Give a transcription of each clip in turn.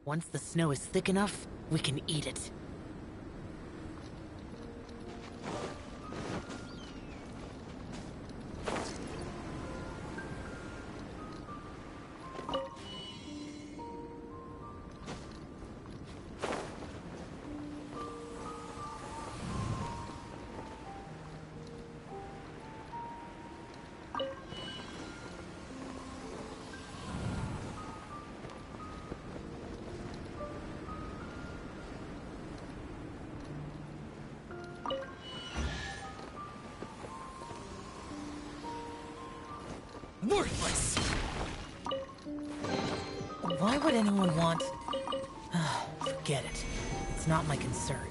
Once the snow is thick enough, we can eat it. Worthless! Why would anyone want... Forget it. It's not my concern.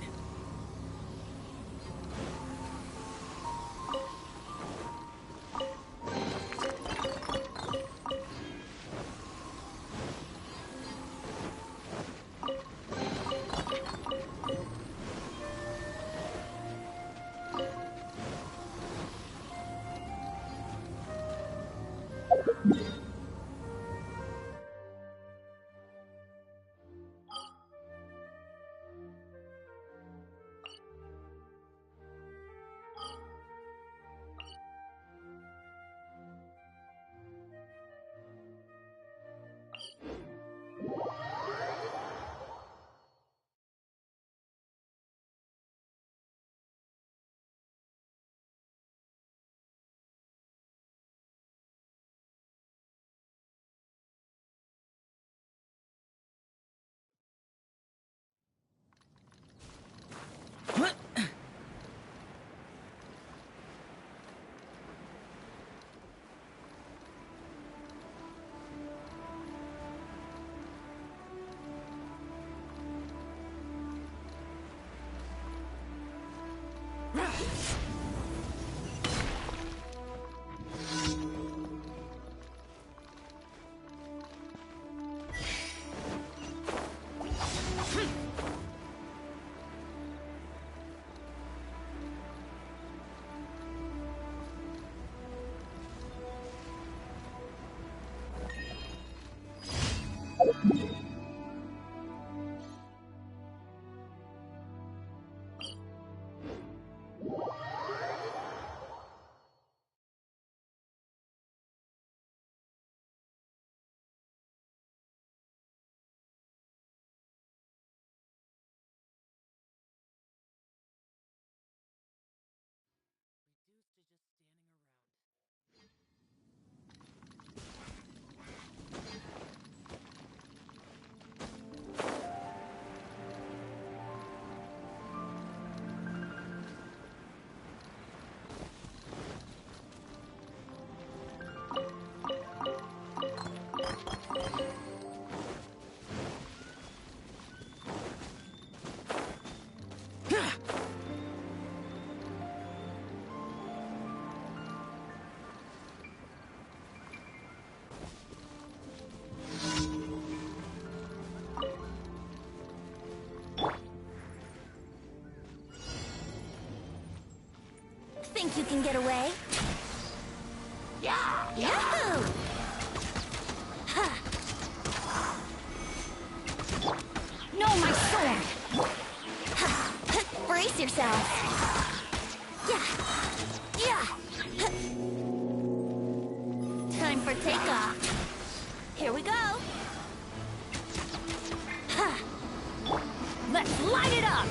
Think you can get away? Yeah! Yahoo! Ha! No, my sword! Ha! Brace yourself! Yeah! Yeah! Time for takeoff! Here we go! Ha! Let's light it up!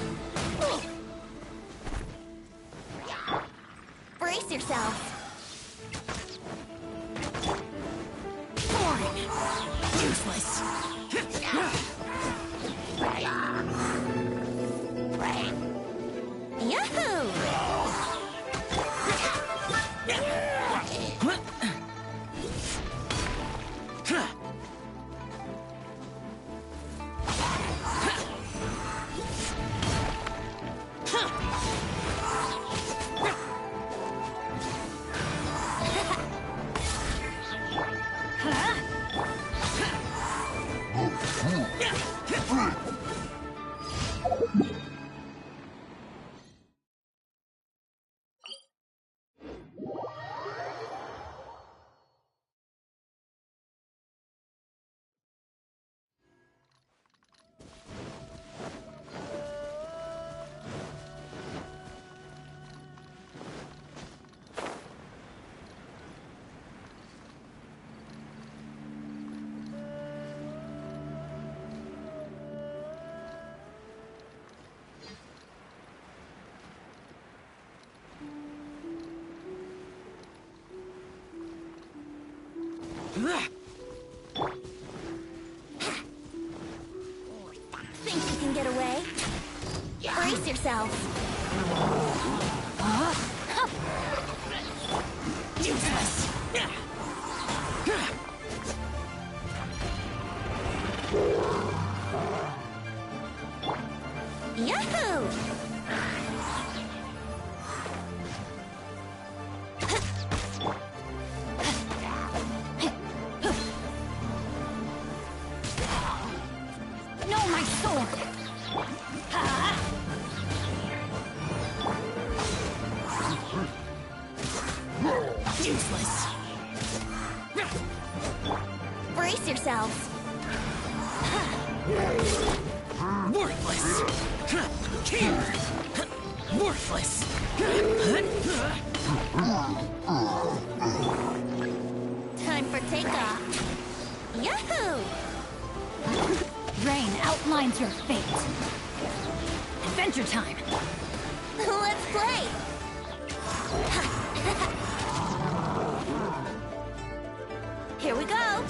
Brace yourself! Boring! Useless! Yahoo! Brace yourselves. Useless. Yahoo! No, my sword! Useless. Brace yourselves. Worthless. Here. Worthless. Time for takeoff. Yahoo! Rain outlines your fate. Adventure time! Let's play! Here we go!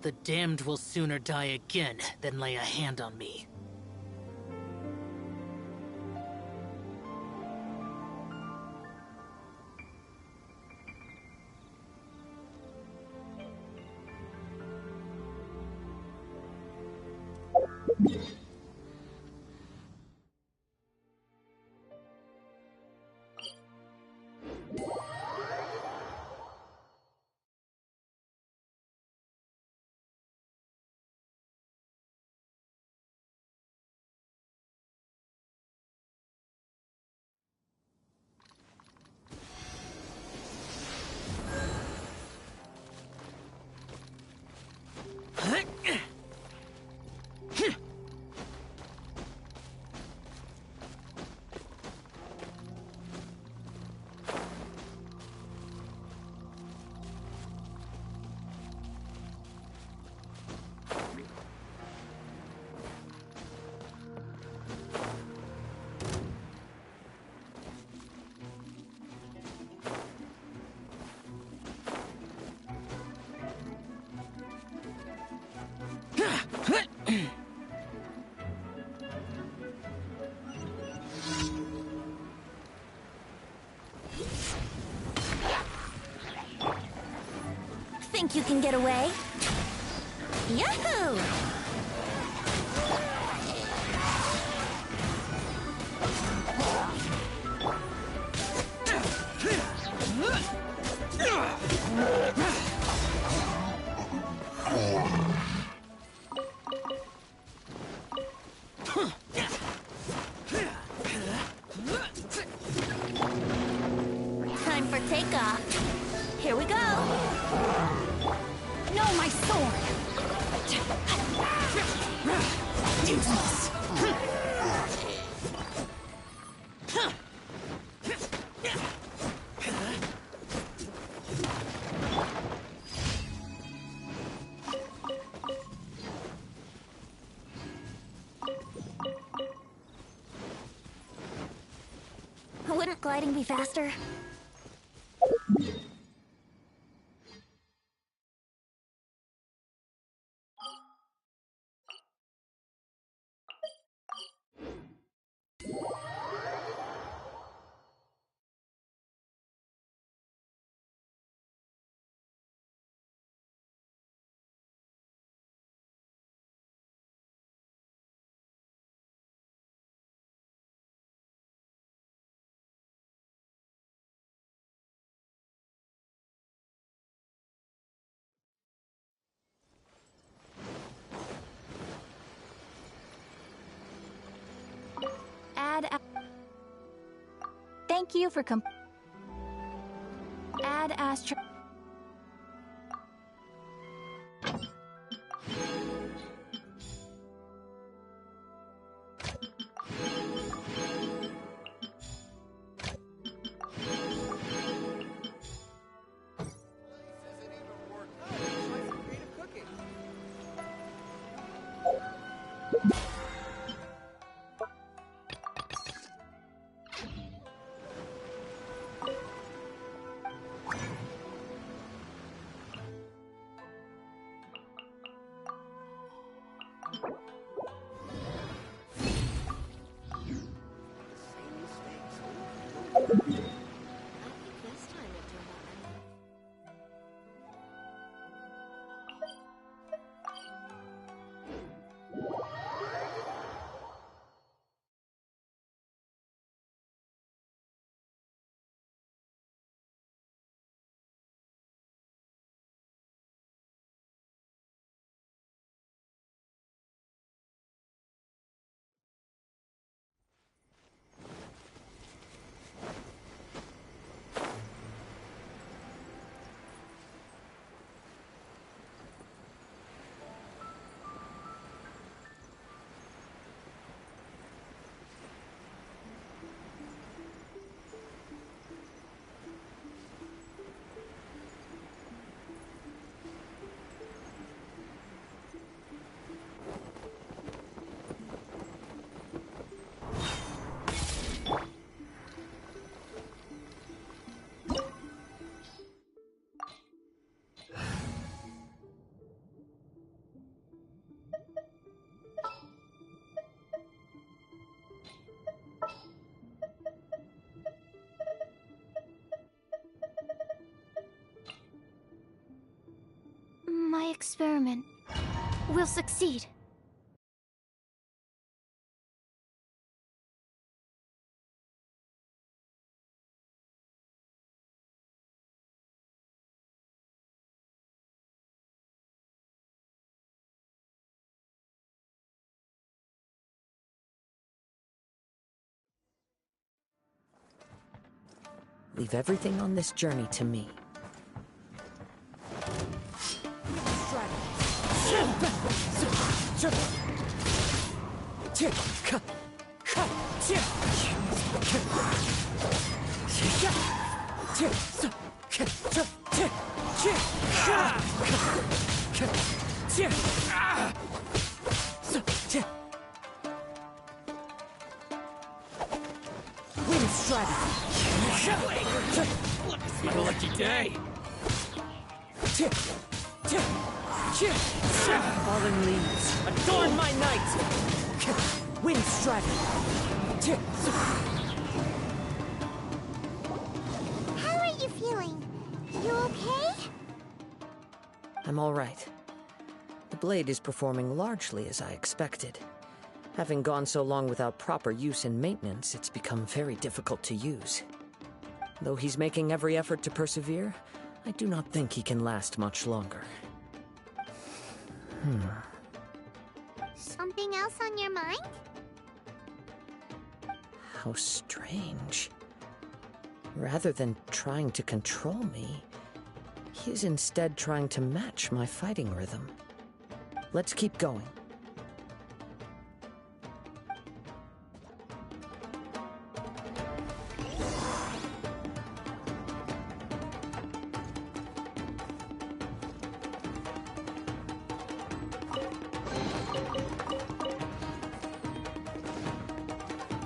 The damned will sooner die again than lay a hand on me. Think you can get away? Yahoo! Time for takeoff. Here we go. No, my sword! Useless. Wouldn't gliding be faster? Thank you for Add Astro. My experiment will succeed. Leave everything on this journey to me. Wind Strider! It's my lucky day! Fallen leaves, adorn my night! Wind Strider! How are you feeling? You okay? I'm all right. The blade is performing largely as I expected. Having gone so long without proper use and maintenance, it's become very difficult to use. Though he's making every effort to persevere, I do not think he can last much longer. Something else on your mind? How strange. Rather than trying to control me, he's instead trying to match my fighting rhythm. Let's keep going.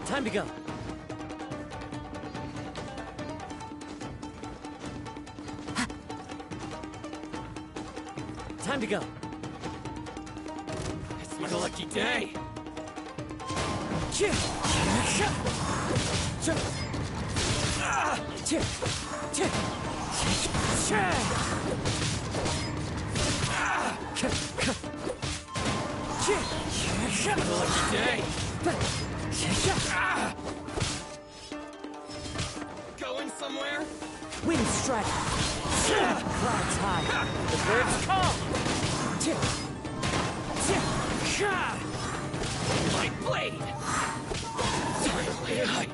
Time to go. Time to go. It's my lucky day! It's my lucky day! Going somewhere? Wind Strider! Clouds high! The birds come! My blade! Sorry, blade.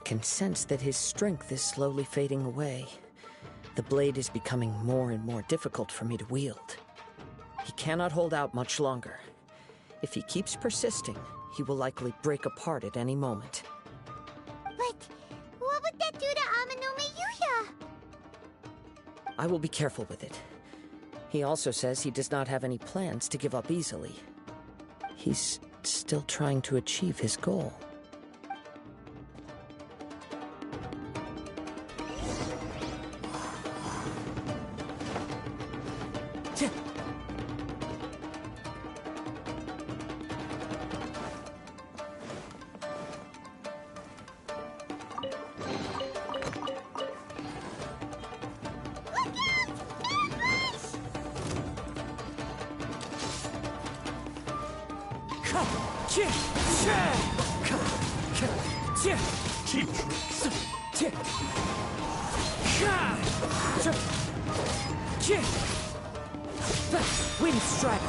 can sense that his strength is slowly fading away. The blade is becoming more and more difficult for me to wield. He cannot hold out much longer. If he keeps persisting, he will likely break apart at any moment. But what would that do to Amanome Yuya? I will be careful with it. He also says he does not have any plans to give up easily. He's still trying to achieve his goal. Wind strike!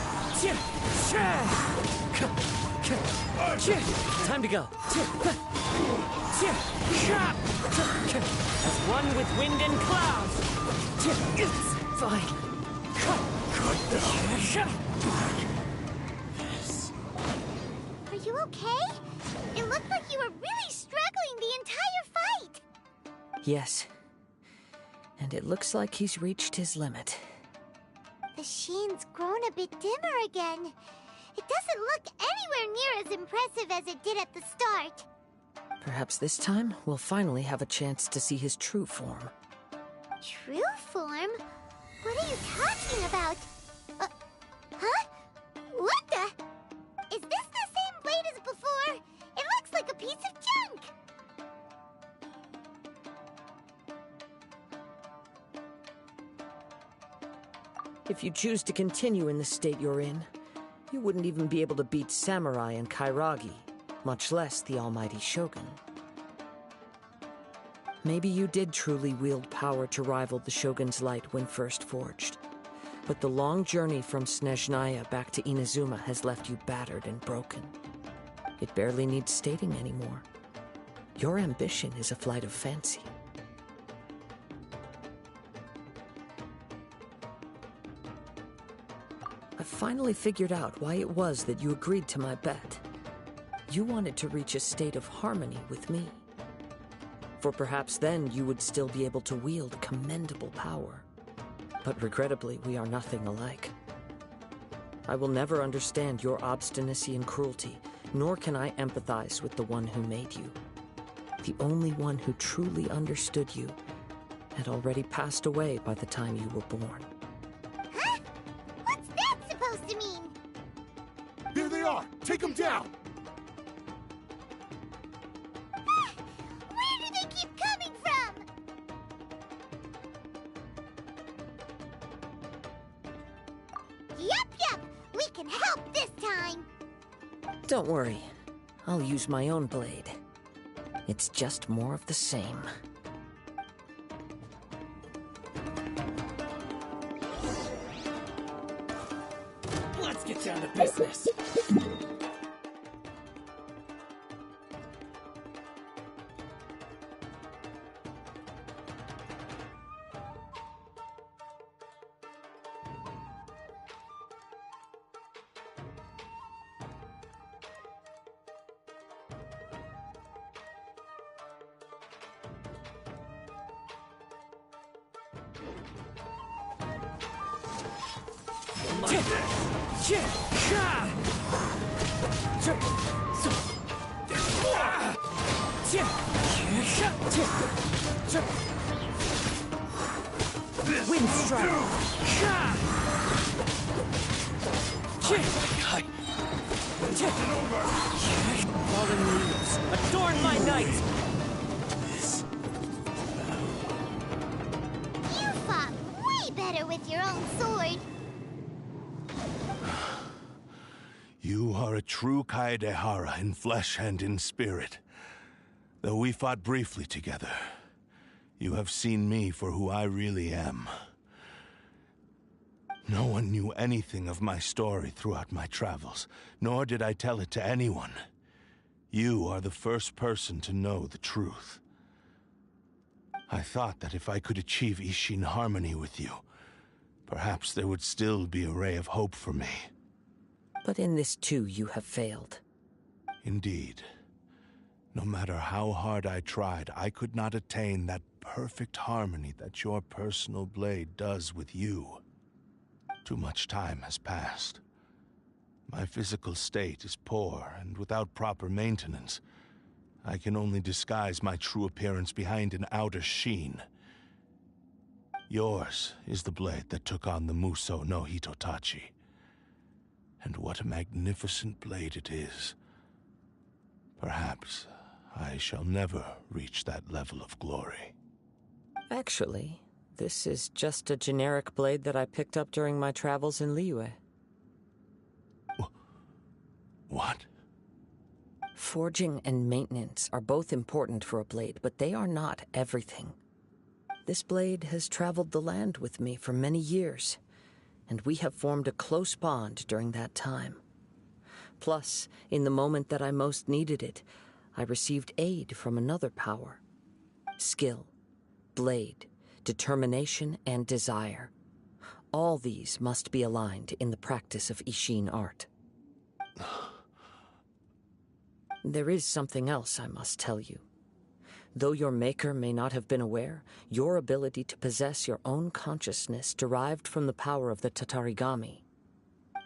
Time to go! As one with wind and clouds! Fine. Are you okay? It looked like you were really struggling the entire fight. Yes. And it looks like he's reached his limit. The sheen's grown a bit dimmer again. It doesn't look anywhere near as impressive as it did at the start. Perhaps this time we'll finally have a chance to see his true form. True form? What are you talking about? Huh? What the? Is this the same blade as before? It looks like a piece of junk! If you choose to continue in the state you're in, you wouldn't even be able to beat Samurai and Kairagi, much less the almighty Shogun. Maybe you did truly wield power to rival the Shogun's light when first forged. But the long journey from Snezhnaya back to Inazuma has left you battered and broken. It barely needs stating anymore. Your ambition is a flight of fancy. I finally figured out why it was that you agreed to my bet. You wanted to reach a state of harmony with me. For perhaps then you would still be able to wield commendable power. But regrettably, we are nothing alike. I will never understand your obstinacy and cruelty, nor can I empathize with the one who made you. The only one who truly understood you had already passed away by the time you were born. Huh? What's that supposed to mean? There they are! Take them down! Where do they keep coming from? Yup! We can help this time! Don't worry. I'll use my own blade. It's just more of the same. Let's get down to business. Wind strike! Fallen leaves, adorn my night! You fought way better with your own sword. You are a true Kaedehara in flesh and in spirit. Though we fought briefly together, you have seen me for who I really am. No one knew anything of my story throughout my travels, nor did I tell it to anyone. You are the first person to know the truth. I thought that if I could achieve Ishin harmony with you, perhaps there would still be a ray of hope for me. But in this too, you have failed. Indeed. No matter how hard I tried, I could not attain that perfect harmony that your personal blade does with you. Too much time has passed. My physical state is poor, and without proper maintenance, I can only disguise my true appearance behind an outer sheen. Yours is the blade that took on the Muso no Hitotachi. And what a magnificent blade it is. Perhaps I shall never reach that level of glory. Actually, this is just a generic blade that I picked up during my travels in Liyue. What? Forging and maintenance are both important for a blade, but they are not everything. This blade has traveled the land with me for many years, and we have formed a close bond during that time. Plus, in the moment that I most needed it, I received aid from another power. Skill, blade, determination, and desire. All these must be aligned in the practice of Ishin art. There is something else I must tell you. Though your maker may not have been aware, your ability to possess your own consciousness derived from the power of the Tatarigami.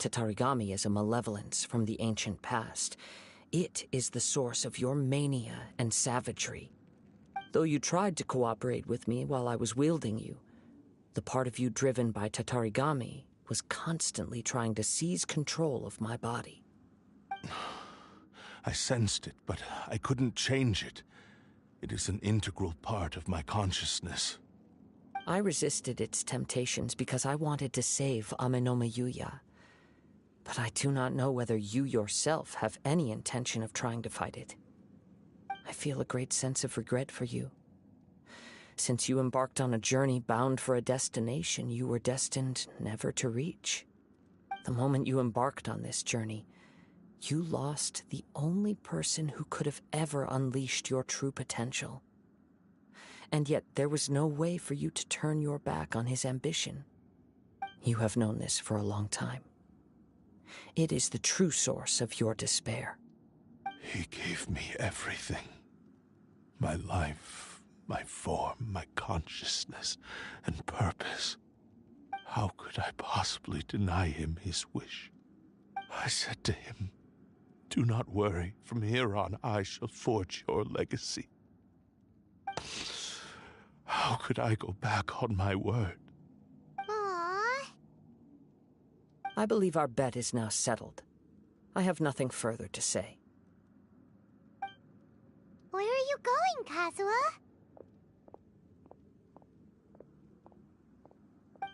Tatarigami is a malevolence from the ancient past. It is the source of your mania and savagery. Though you tried to cooperate with me while I was wielding you, the part of you driven by Tatarigami was constantly trying to seize control of my body. I sensed it, but I couldn't change it. It is an integral part of my consciousness. I resisted its temptations because I wanted to save Amenoma Yuya. But I do not know whether you yourself have any intention of trying to fight it. I feel a great sense of regret for you. Since you embarked on a journey bound for a destination you were destined never to reach. The moment you embarked on this journey, you lost the only person who could have ever unleashed your true potential. And yet there was no way for you to turn your back on his ambition. You have known this for a long time. It is the true source of your despair. He gave me everything. My life, my form, my consciousness, and purpose. How could I possibly deny him his wish? I said to him, "Do not worry. From here on, I shall forge your legacy." How could I go back on my word? Aww. I believe our bet is now settled. I have nothing further to say. Where are you going, Kazuha?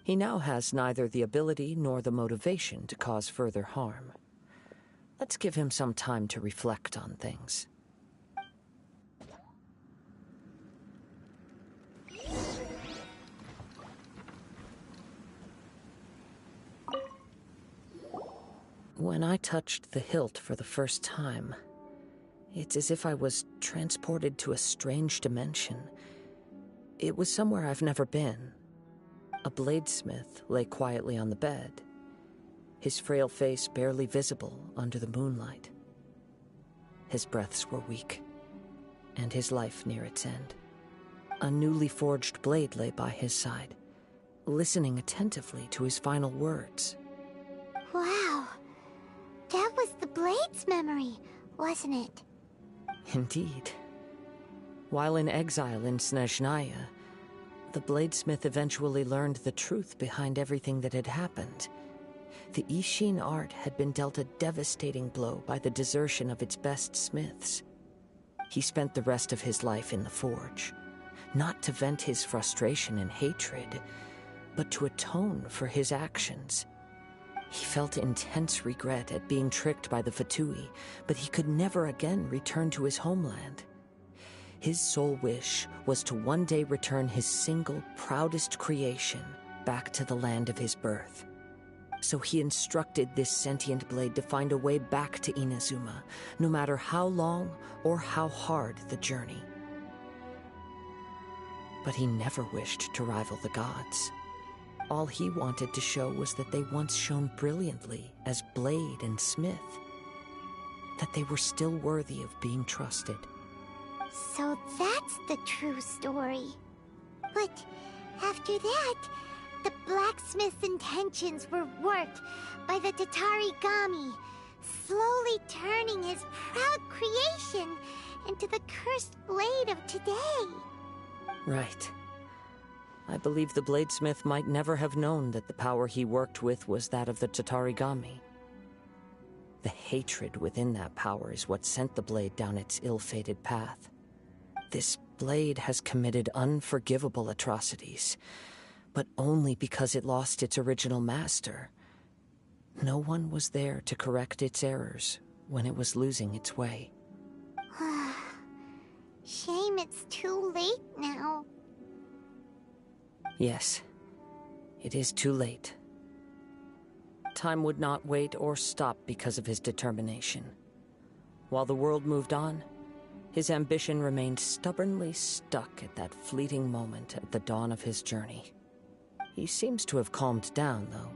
He now has neither the ability nor the motivation to cause further harm. Let's give him some time to reflect on things. When I touched the hilt for the first time, it's as if I was transported to a strange dimension. It was somewhere I've never been. A bladesmith lay quietly on the bed, his frail face barely visible under the moonlight. His breaths were weak, and his life near its end. A newly forged blade lay by his side, listening attentively to his final words. Wow. That was the Blade's memory, wasn't it? Indeed. While in exile in Snezhnaya, the bladesmith eventually learned the truth behind everything that had happened. The Ishin art had been dealt a devastating blow by the desertion of its best smiths. He spent the rest of his life in the forge, not to vent his frustration and hatred, but to atone for his actions. He felt intense regret at being tricked by the Fatui, but he could never again return to his homeland. His sole wish was to one day return his single, proudest creation back to the land of his birth. So he instructed this sentient blade to find a way back to Inazuma, no matter how long or how hard the journey. But he never wished to rival the gods. All he wanted to show was that they once shone brilliantly as blade and smith. That they were still worthy of being trusted. So that's the true story. But after that, the blacksmith's intentions were worked by the Tatarigami, slowly turning his proud creation into the cursed blade of today. Right. I believe the bladesmith might never have known that the power he worked with was that of the Tatarigami. The hatred within that power is what sent the blade down its ill-fated path. This blade has committed unforgivable atrocities, but only because it lost its original master. No one was there to correct its errors when it was losing its way. Shame it's too late now. Yes, it is too late. Time would not wait or stop because of his determination. While the world moved on, his ambition remained stubbornly stuck at that fleeting moment at the dawn of his journey. He seems to have calmed down, though.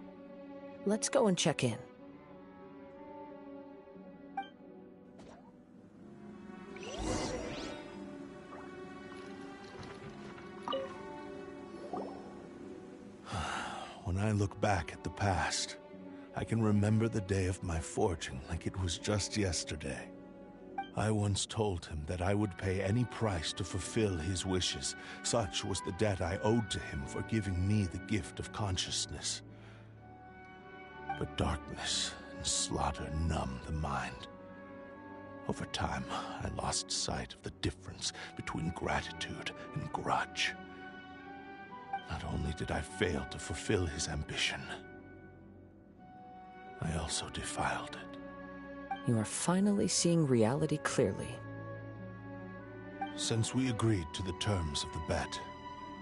Let's go and check in. When I look back at the past, I can remember the day of my forging like it was just yesterday. I once told him that I would pay any price to fulfill his wishes. Such was the debt I owed to him for giving me the gift of consciousness. But darkness and slaughter numbed the mind. Over time, I lost sight of the difference between gratitude and grudge. Not only did I fail to fulfill his ambition, I also defiled it. You are finally seeing reality clearly. Since we agreed to the terms of the bet,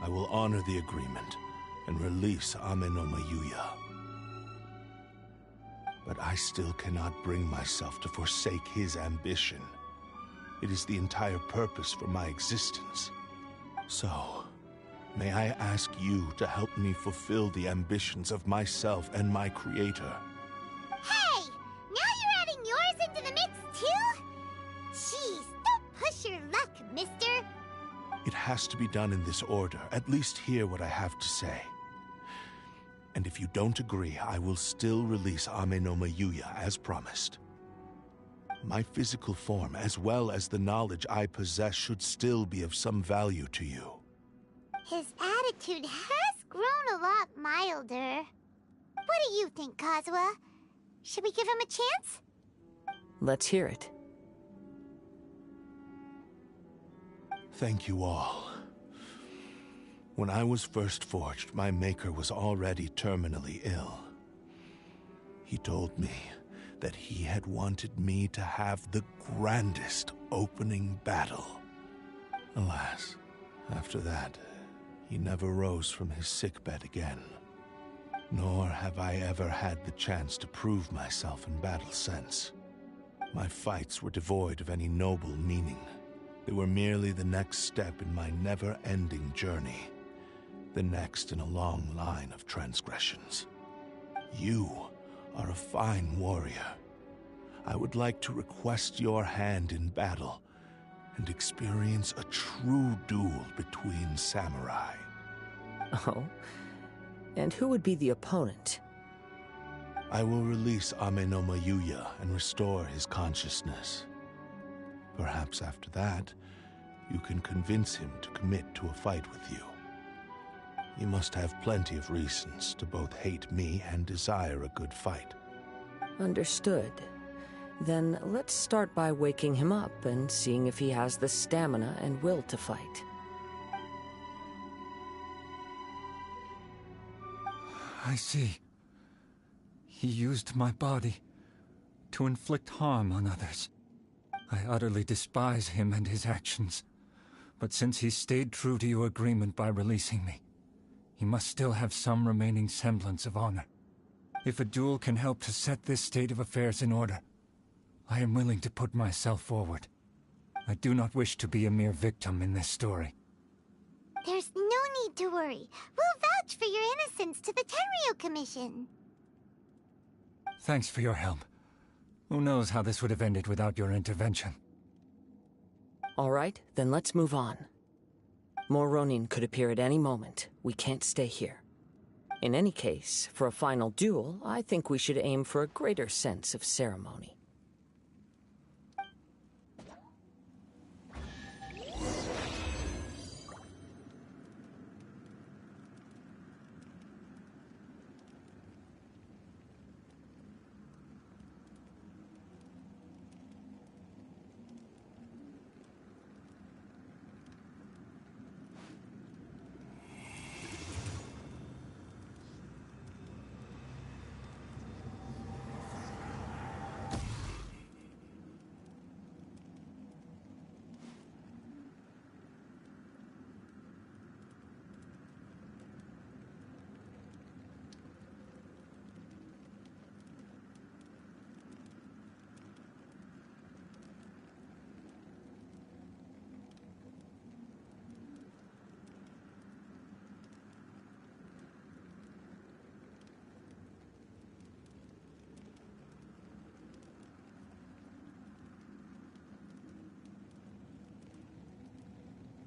I will honor the agreement and release Ame no Mayuya. But I still cannot bring myself to forsake his ambition. It is the entire purpose for my existence. So, may I ask you to help me fulfill the ambitions of myself and my creator? Hey! Now you're adding yours into the mix, too? Jeez, don't push your luck, mister. It has to be done in this order. At least hear what I have to say. And if you don't agree, I will still release Ame no Mayuya as promised. My physical form, as well as the knowledge I possess, should still be of some value to you. His attitude has grown a lot milder. What do you think, Kazuha? Should we give him a chance? Let's hear it. Thank you all. When I was first forged, my maker was already terminally ill. He told me that he had wanted me to have the grandest opening battle. Alas, after that, he never rose from his sickbed again. Nor have I ever had the chance to prove myself in battle since. My fights were devoid of any noble meaning. They were merely the next step in my never-ending journey. The next in a long line of transgressions. You are a fine warrior. I would like to request your hand in battle and experience a true duel between samurai. Oh? And who would be the opponent? I will release Ame no Mayuya and restore his consciousness. Perhaps after that, you can convince him to commit to a fight with you. He must have plenty of reasons to both hate me and desire a good fight. Understood. Then let's start by waking him up and seeing if he has the stamina and will to fight. I see. He used my body to inflict harm on others. I utterly despise him and his actions. But since he stayed true to your agreement by releasing me, he must still have some remaining semblance of honor. If a duel can help to set this state of affairs in order, I am willing to put myself forward. I do not wish to be a mere victim in this story. There's no need to worry. We'll vouch for your innocence to the Tenryo Commission. Thanks for your help. Who knows how this would have ended without your intervention. All right, then let's move on. More Ronin could appear at any moment. We can't stay here. In any case, for a final duel, I think we should aim for a greater sense of ceremony.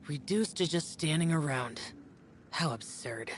Reduced to just standing around. How absurd.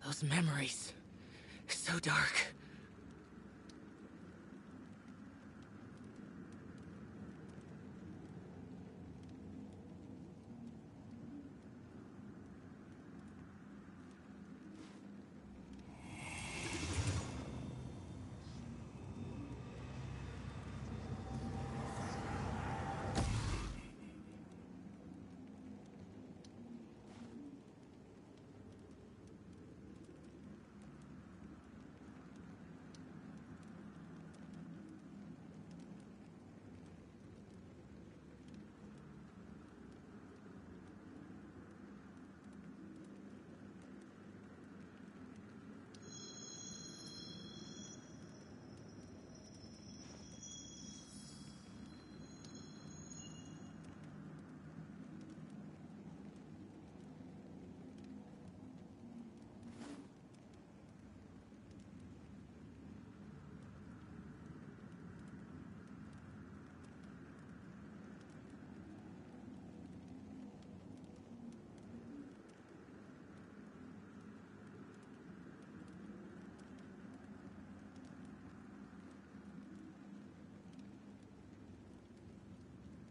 Those memories. So dark.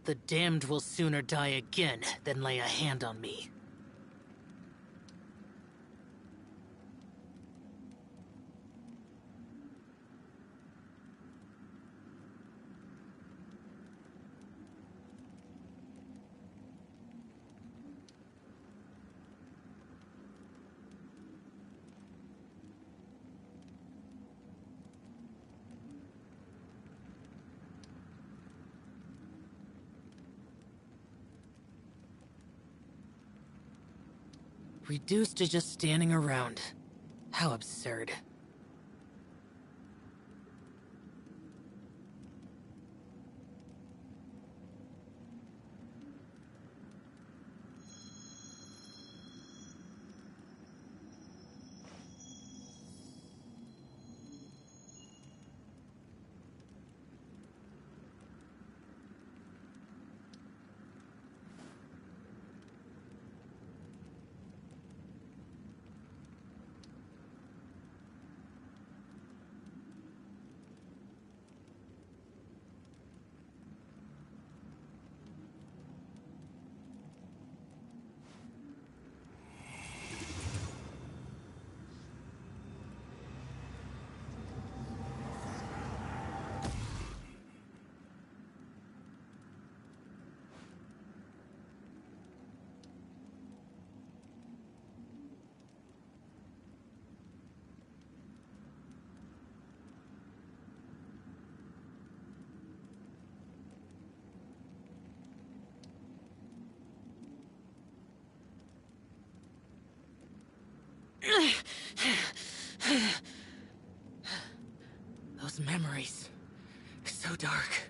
The damned will sooner die again than lay a hand on me. Reduced to just standing around. How absurd. Those memories. So dark.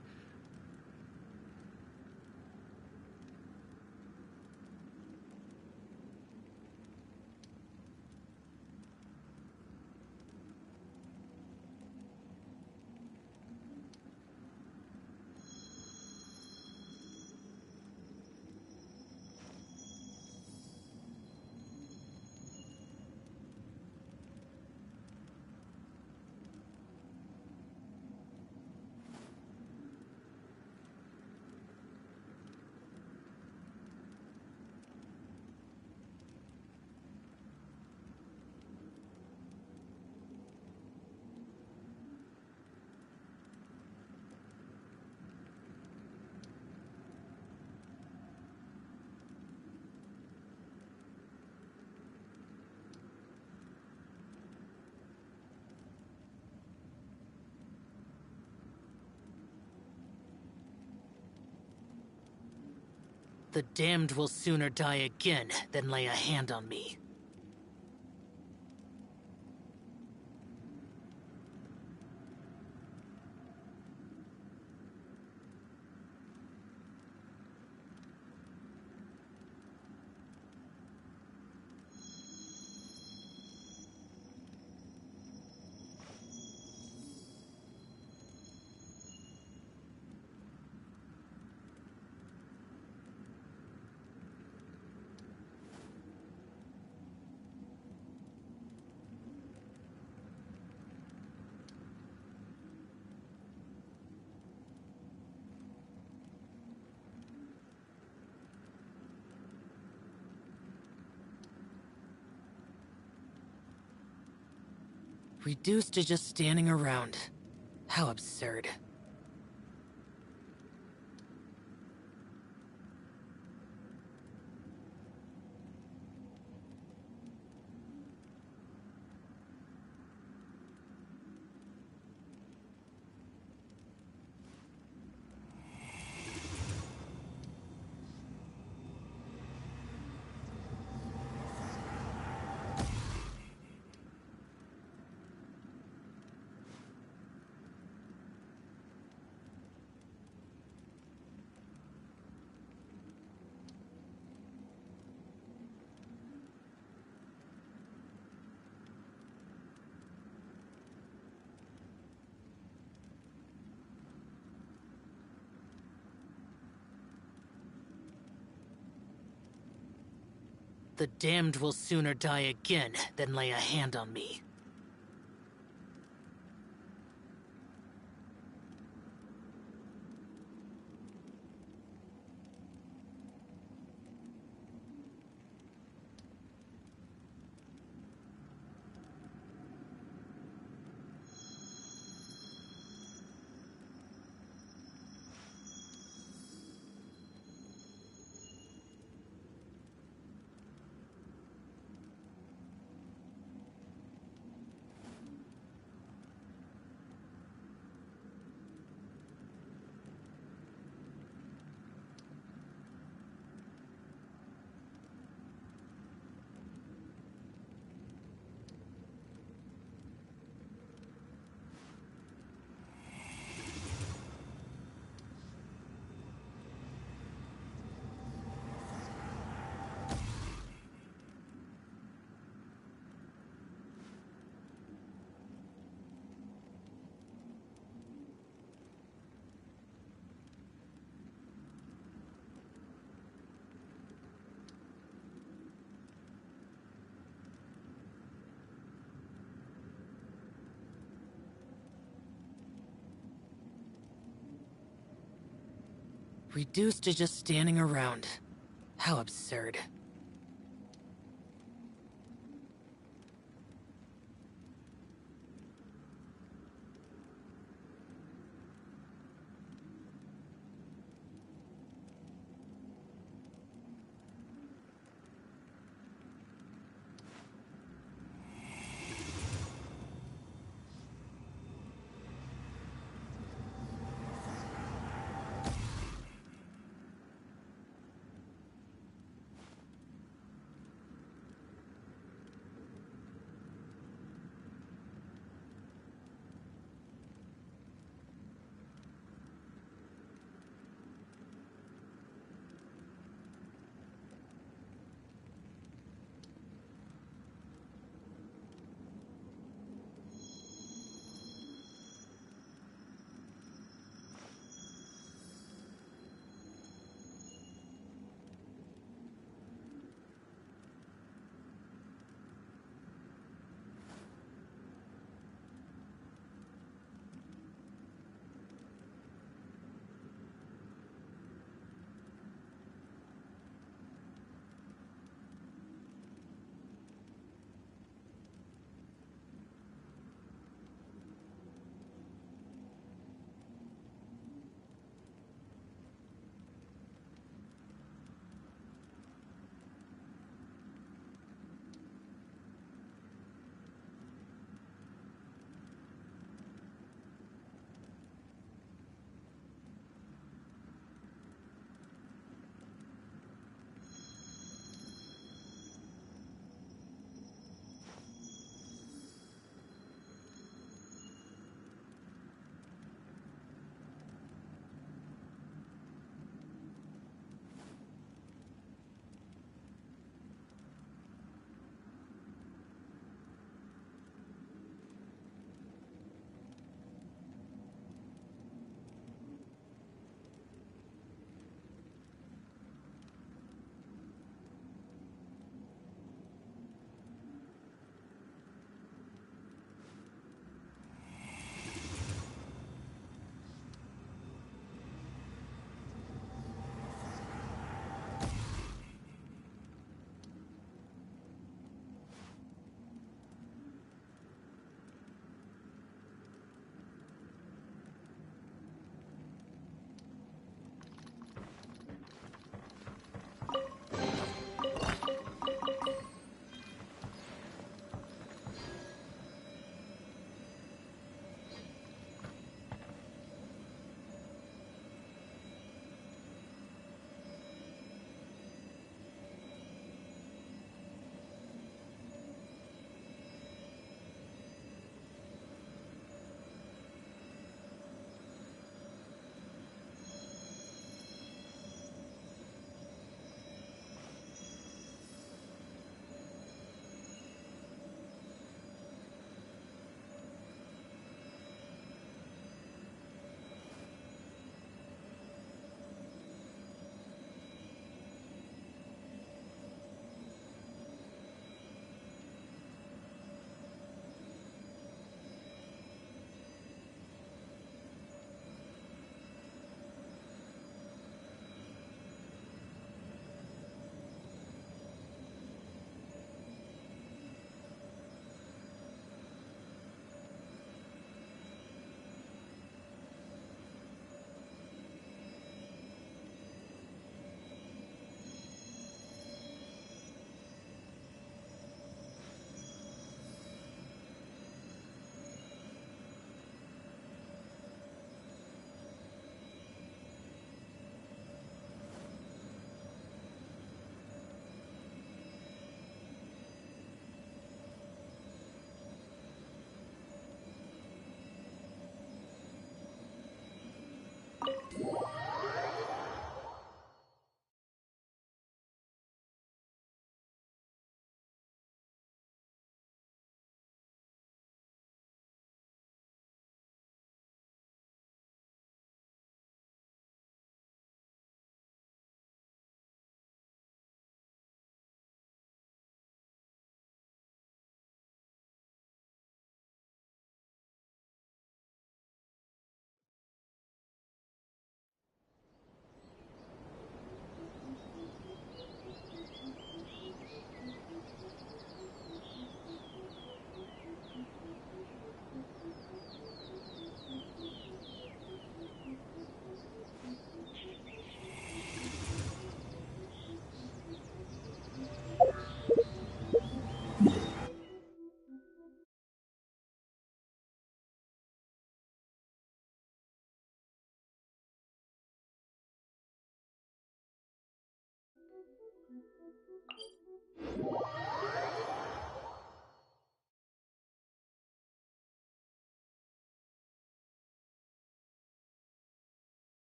The damned will sooner die again than lay a hand on me. Reduced to just standing around. How absurd. The damned will sooner die again than lay a hand on me. Reduced to just standing around. How absurd.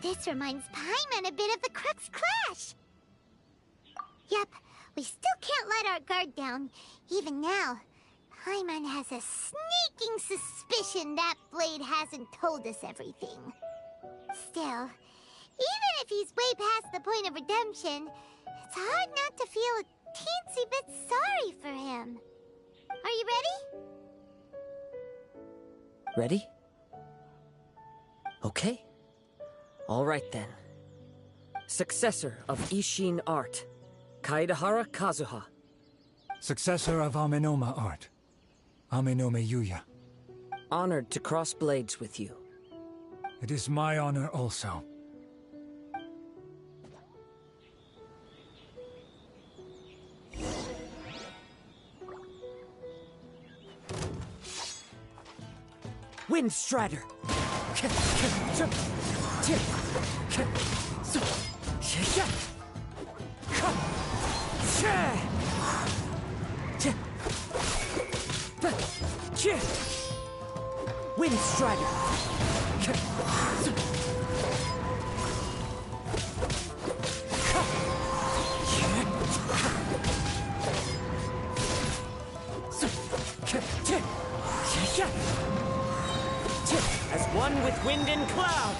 This reminds Paimon a bit of the Crux Clash. Yep, we still can't let our guard down. Even now, Paimon has a sneaking suspicion that Blade hasn't told us everything. Still, even if he's way past the point of redemption, it's hard not to feel a teensy bit sorry for him. Are you ready? Ready? Okay. All right then. Successor of Isshin Art, Kaedehara Kazuha. Successor of Amenoma Art, Amenome Yuya. Honored to cross blades with you. It is my honor also. Windstrider! As one with wind and cloud!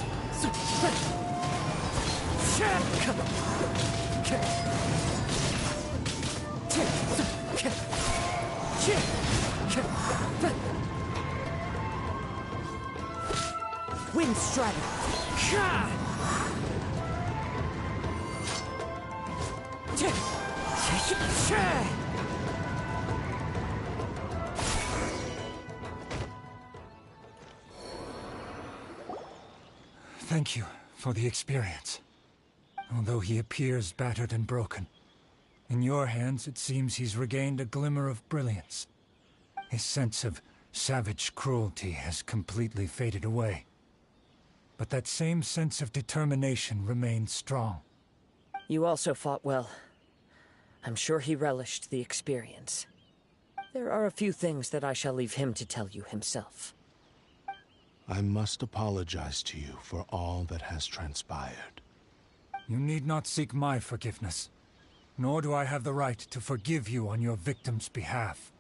Windstrider! Thank you for the experience. Although he appears battered and broken, in your hands it seems he's regained a glimmer of brilliance. His sense of savage cruelty has completely faded away. But that same sense of determination remains strong. You also fought well. I'm sure he relished the experience. There are a few things that I shall leave him to tell you himself. I must apologize to you for all that has transpired. You need not seek my forgiveness, nor do I have the right to forgive you on your victim's behalf.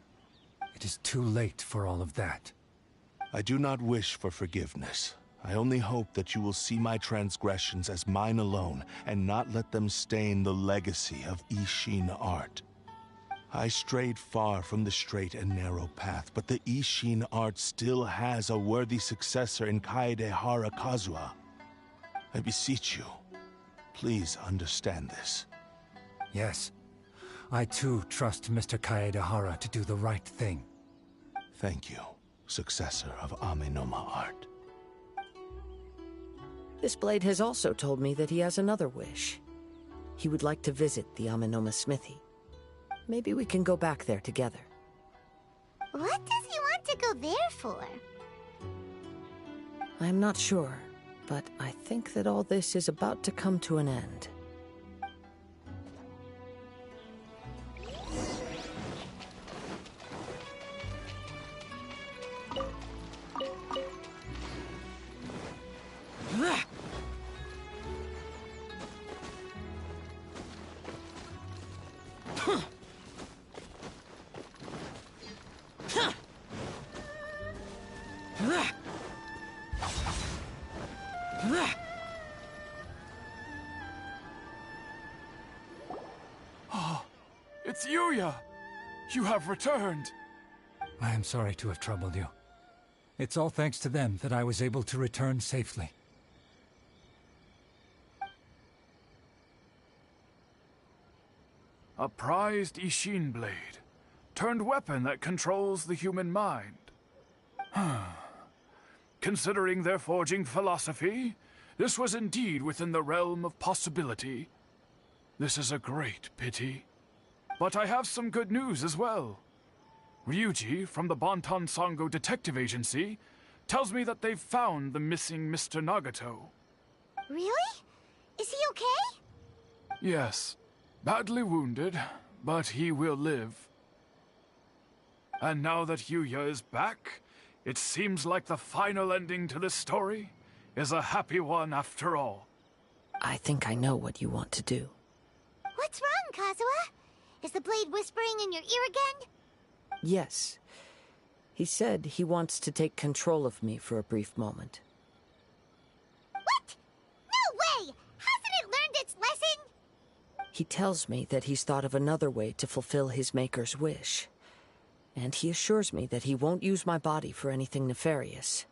It is too late for all of that. I do not wish for forgiveness. I only hope that you will see my transgressions as mine alone, and not let them stain the legacy of Isshin Art. I strayed far from the straight and narrow path, but the Isshin Art still has a worthy successor in Kaedehara Kazuha. I beseech you, please understand this. Yes, I too trust Mr. Kaedehara to do the right thing. Thank you, successor of Amenoma Art. This blade has also told me that he has another wish. He would like to visit the Amenoma Smithy. Maybe we can go back there together. What does he want to go there for? I'm not sure, but I think that all this is about to come to an end. It's Yuya! You have returned! I am sorry to have troubled you. It's all thanks to them that I was able to return safely. A prized Isshin blade, turned weapon that controls the human mind. Considering their forging philosophy, this was indeed within the realm of possibility. This is a great pity. But I have some good news as well. Ryuji, from the Bonton Sango Detective Agency, tells me that they've found the missing Mr. Nagato. Really? Is he okay? Yes. Badly wounded, but he will live. And now that Yuya is back, it seems like the final ending to this story is a happy one after all. I think I know what you want to do. What's wrong, Kazuha? Is the blade whispering in your ear again? Yes. He said he wants to take control of me for a brief moment. What? No way! Hasn't it learned its lesson? He tells me that he's thought of another way to fulfill his maker's wish. And he assures me that he won't use my body for anything nefarious.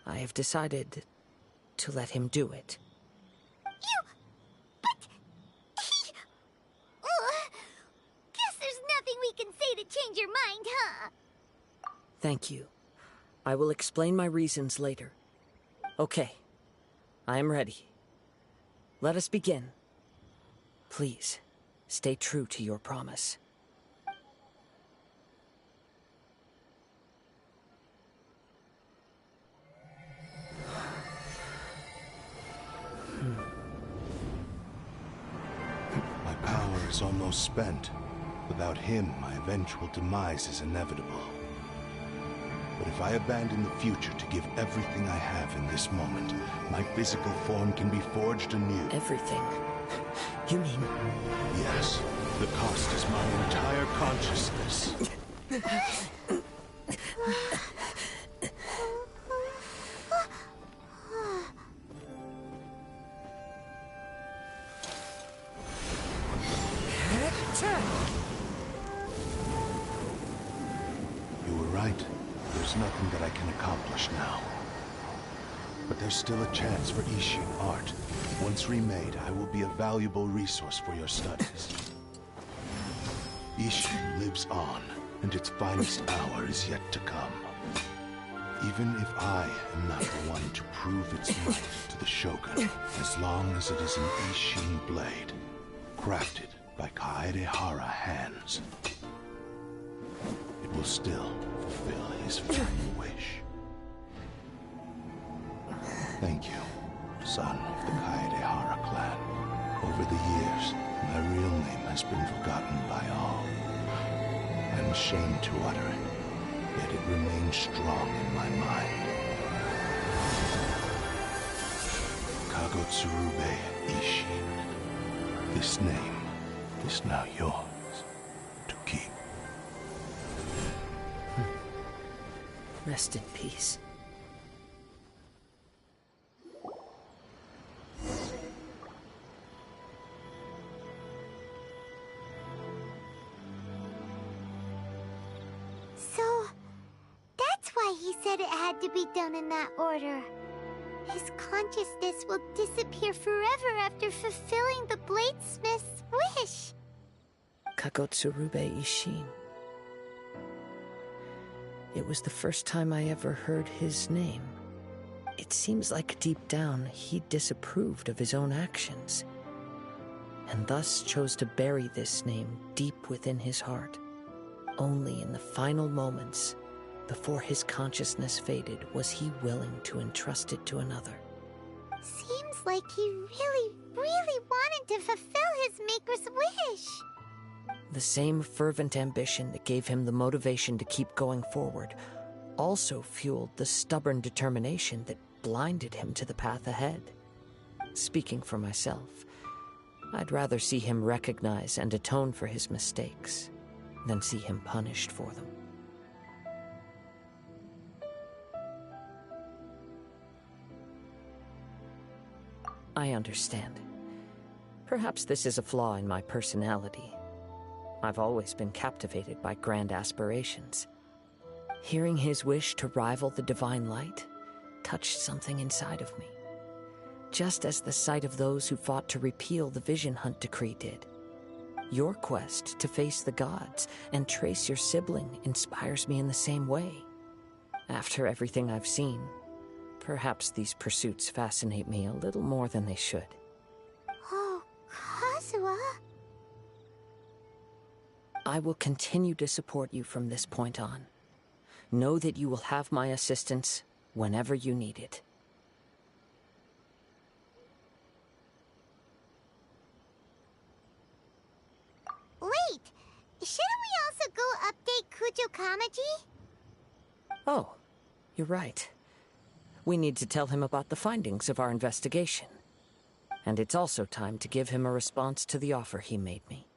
I have decided to let him do it. But... Guess there's nothing we can say to change your mind, huh? Thank you. I will explain my reasons later. Okay. I am ready. Let us begin. Please, stay true to your promise. My power is almost spent. Without him, my eventual demise is inevitable. But if I abandon the future to give everything I have in this moment, my physical form can be forged anew. Everything? You mean... Yes. The cost is my entire consciousness. You were right. There's nothing that I can accomplish now. But there's still a chance for Ishin art. Once remade, I will be a valuable resource for your studies. Ishin lives on, and its finest hour is yet to come. Even if I am not the one to prove its might to the Shogun, as long as it is an Ishin blade, crafted by Kaedehara hands, it will still fulfill his final wish. Thank you, son of the Kaedehara clan. Over the years, my real name has been forgotten by all. I'm ashamed to utter it, yet it remains strong in my mind. Kagotsurube Ishin. This name is now yours to keep. Rest in peace. So, that's why he said it had to be done in that order. His consciousness will disappear forever after fulfilling the bladesmith's wish. Kagotsurube Ishin. It was the first time I ever heard his name. It seems like deep down he disapproved of his own actions, and thus chose to bury this name deep within his heart. Only in the final moments, before his consciousness faded, was he willing to entrust it to another. Seems like he really wanted to fulfill his maker's wish. The same fervent ambition that gave him the motivation to keep going forward also fueled the stubborn determination that blinded him to the path ahead. Speaking for myself, I'd rather see him recognize and atone for his mistakes than see him punished for them. I understand. Perhaps this is a flaw in my personality. I've always been captivated by grand aspirations. Hearing his wish to rival the divine light touched something inside of me, just as the sight of those who fought to repeal the Vision Hunt decree did. Your quest to face the gods and trace your sibling inspires me in the same way. After everything I've seen, Perhaps these pursuits fascinate me a little more than they should. Oh, Kazuha. I will continue to support you from this point on. Know that you will have my assistance whenever you need it. Wait, shouldn't we also go update Kujo Kamaji? Oh, you're right. We need to tell him about the findings of our investigation. And it's also time to give him a response to the offer he made me.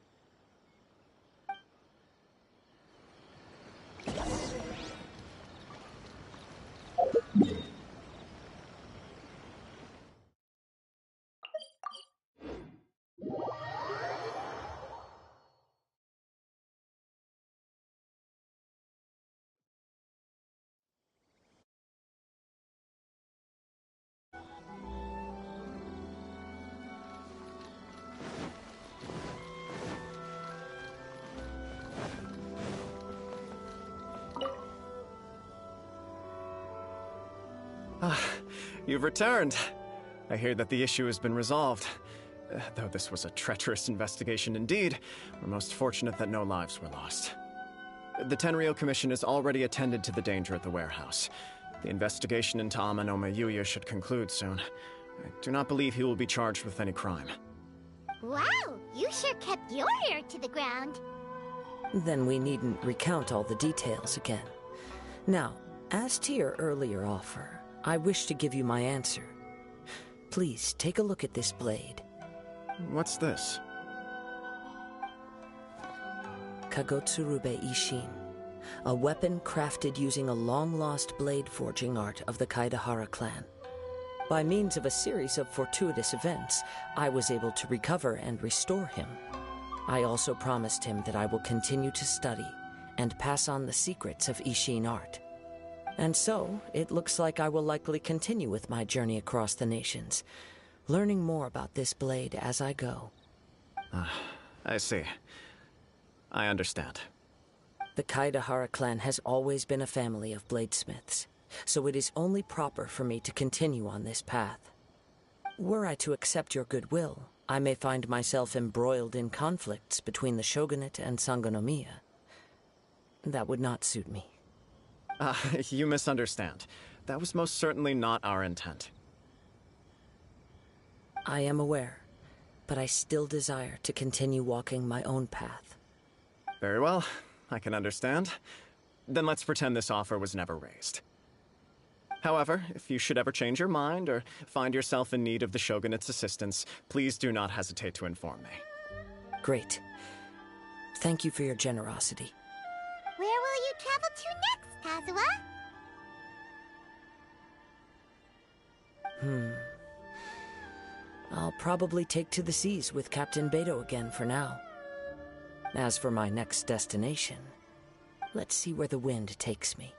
You've returned. I hear that the issue has been resolved. Though this was a treacherous investigation indeed, we're most fortunate that no lives were lost. The Tenryou Commission has already attended to the danger at the warehouse. The investigation into Amanome Yuya should conclude soon. I do not believe he will be charged with any crime. Wow, you sure kept your ear to the ground. Then we needn't recount all the details again. Now, as to your earlier offer, I wish to give you my answer. Please take a look at this blade. What's this? Kagotsurube Ishin, a weapon crafted using a long-lost blade forging art of the Kaidahara clan. By means of a series of fortuitous events, I was able to recover and restore him. I also promised him that I will continue to study and pass on the secrets of Ishin art. And so, it looks like I will likely continue with my journey across the nations, learning more about this blade as I go. I see. I understand. The Kaidahara clan has always been a family of bladesmiths, so it is only proper for me to continue on this path. Were I to accept your goodwill, I may find myself embroiled in conflicts between the shogunate and Sangonomiya. That would not suit me. You misunderstand. That was most certainly not our intent. I am aware, but I still desire to continue walking my own path. Very well, I can understand. Then let's pretend this offer was never raised. However, if you should ever change your mind or find yourself in need of the Shogunate's assistance, please do not hesitate to inform me. Great. Thank you for your generosity. Where will you travel to next, Kazuha? I'll probably take to the seas with Captain Beidou again for now. As for my next destination, let's see where the wind takes me.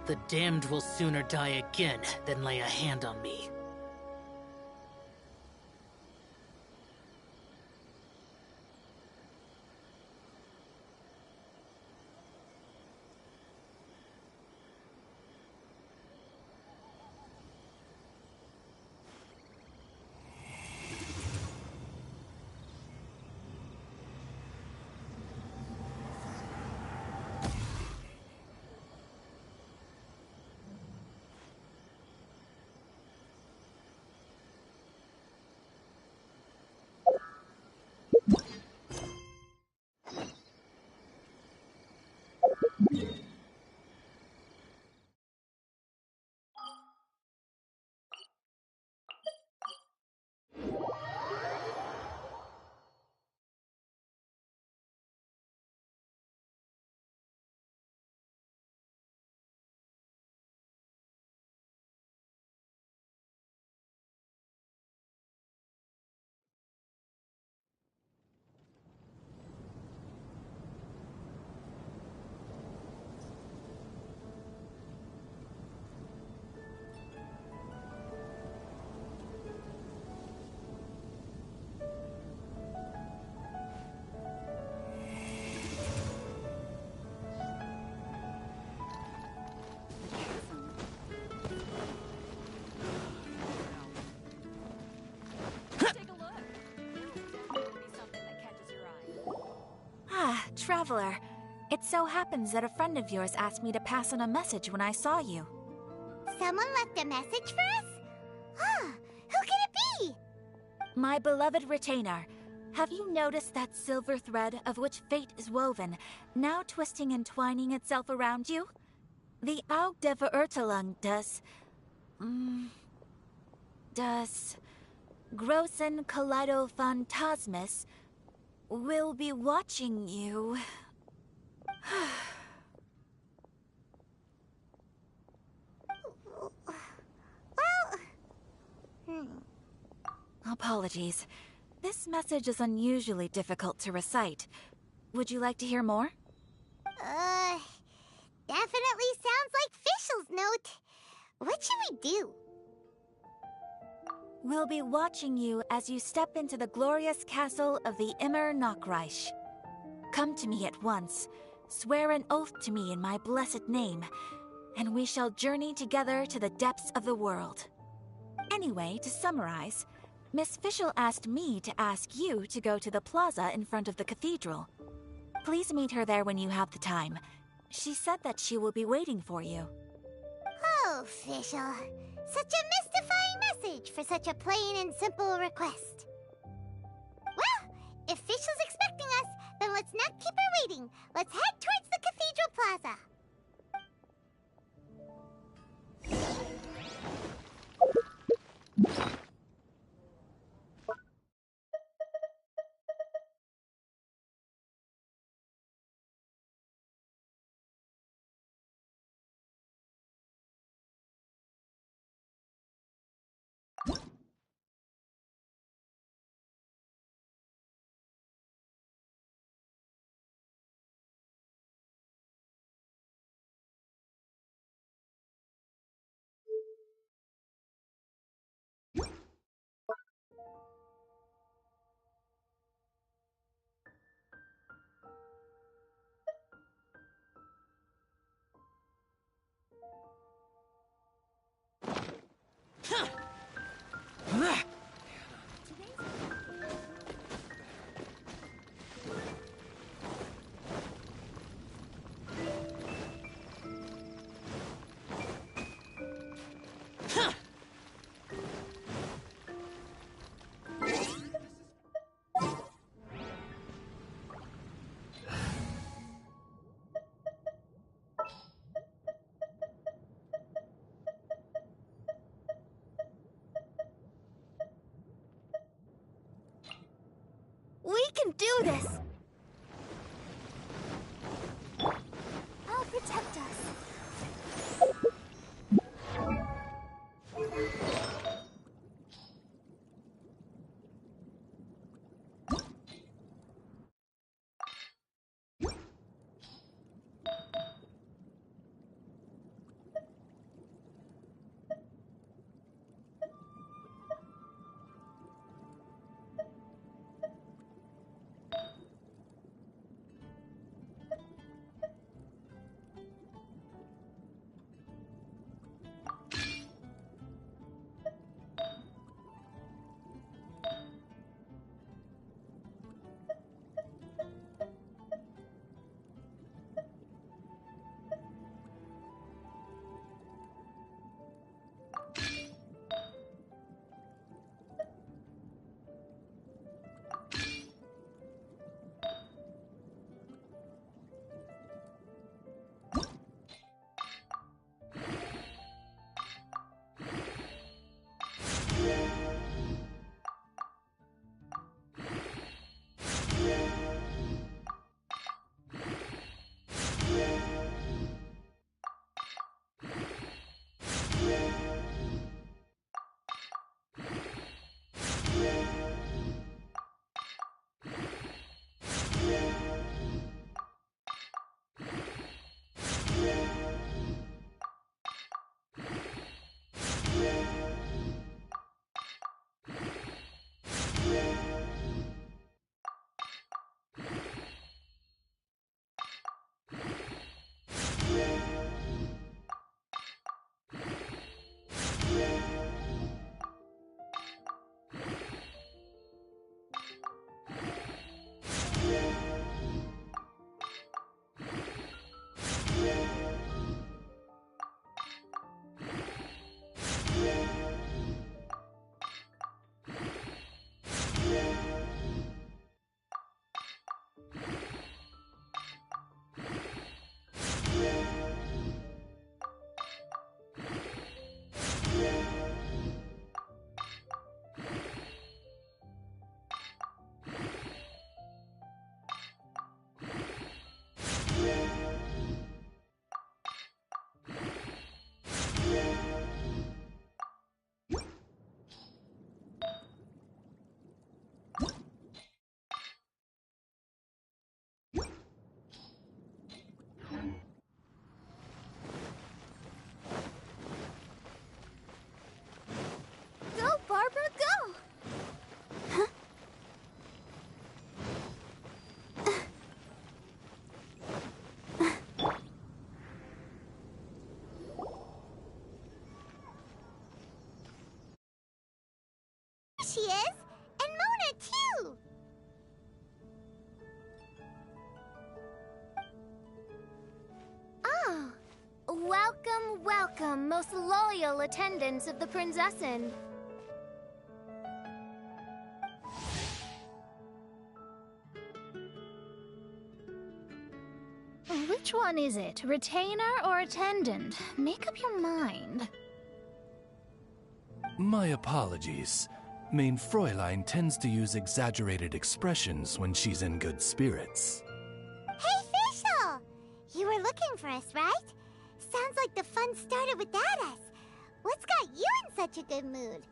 The damned will sooner die again than lay a hand on me. Traveler. It so happens that a friend of yours asked me to pass on a message when I saw you. Someone left a message for us? Huh, who could it be? My beloved retainer, have you noticed that silver thread of which fate is woven, now twisting and twining itself around you? The Aug der Verurteilung does Großen Kaleido Phantasmus will be watching you. Apologies. This message is unusually difficult to recite. Would you like to hear more? Definitely sounds like Fischl's note. What should we do? We'll be watching you as you step into the glorious castle of the Immer Nachreich. Come to me at once, swear an oath to me in my blessed name, and we shall journey together to the depths of the world. Anyway, to summarize, Miss Fischl asked me to ask you to go to the plaza in front of the cathedral. Please meet her there when you have the time. She said that she will be waiting for you. Oh, Fischl. Such a mystifying message for such a plain and simple request. Well, if Fischl's expecting us, then let's not keep her waiting. Let's head towards the cathedral plaza. We can do this! I'll protect us. she is! And Mona, too! Oh. Welcome, welcome, most loyal attendants of the Prinzessin. Which one is it? Retainer or attendant? Make up your mind. My apologies. Main Fräulein tends to use exaggerated expressions when she's in good spirits. Hey, Fischl! You were looking for us, right? Sounds like the fun started without us. What's got you in such a good mood?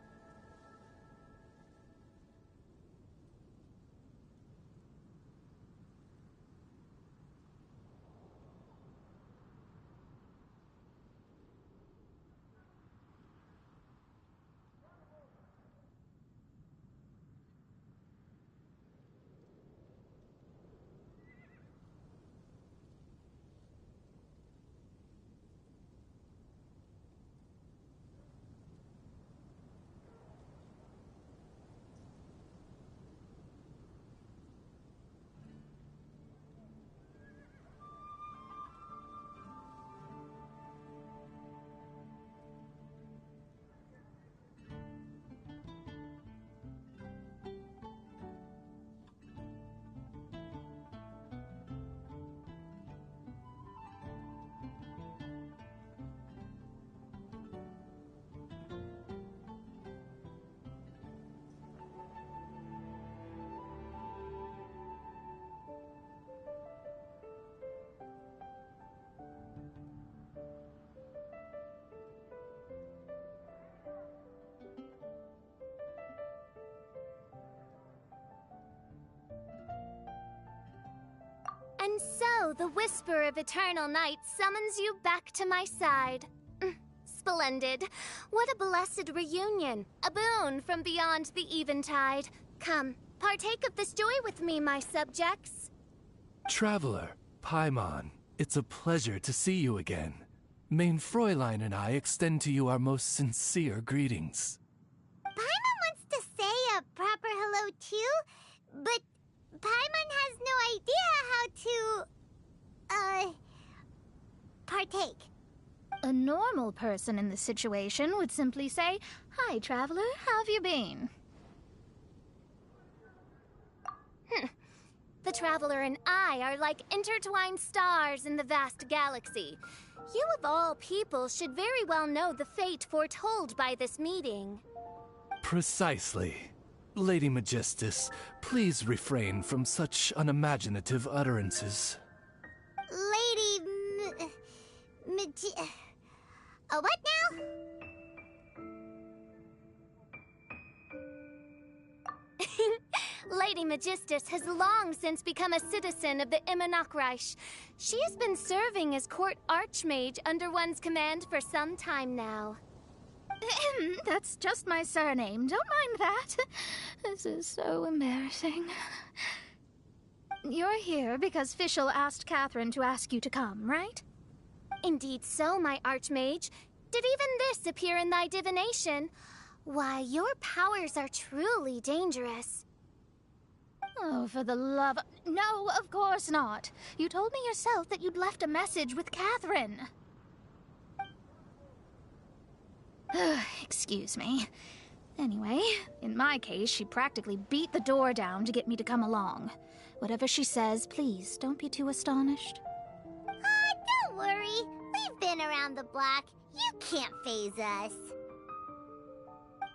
And so, the whisper of eternal night summons you back to my side. Splendid. What a blessed reunion. A boon from beyond the eventide. Come, partake of this joy with me, my subjects. Traveler, Paimon, it's a pleasure to see you again. Main Fräulein and I extend to you our most sincere greetings. Paimon wants to say a proper hello too, but Paimon has no idea how to, partake. A normal person in this situation would simply say, "Hi, traveler, how have you been?" The traveler and I are like intertwined stars in the vast galaxy. You of all people should very well know the fate foretold by this meeting. Precisely. Lady Magistus, please refrain from such unimaginative utterances. Lady what now? Lady Magistus has long since become a citizen of the Immer Nachreich. She has been serving as court archmage under one's command for some time now. That's just my surname. Don't mind that. This is so embarrassing. You're here because Fischl asked Catherine to ask you to come, right? Indeed so, my archmage. Did even this appear in thy divination? Why, your powers are truly dangerous. Oh, for the love... No, of course not. You told me yourself that you'd left a message with Catherine. Excuse me. Anyway, in my case, she practically beat the door down to get me to come along. Whatever she says, please, don't be too astonished. Don't worry. We've been around the block. You can't faze us.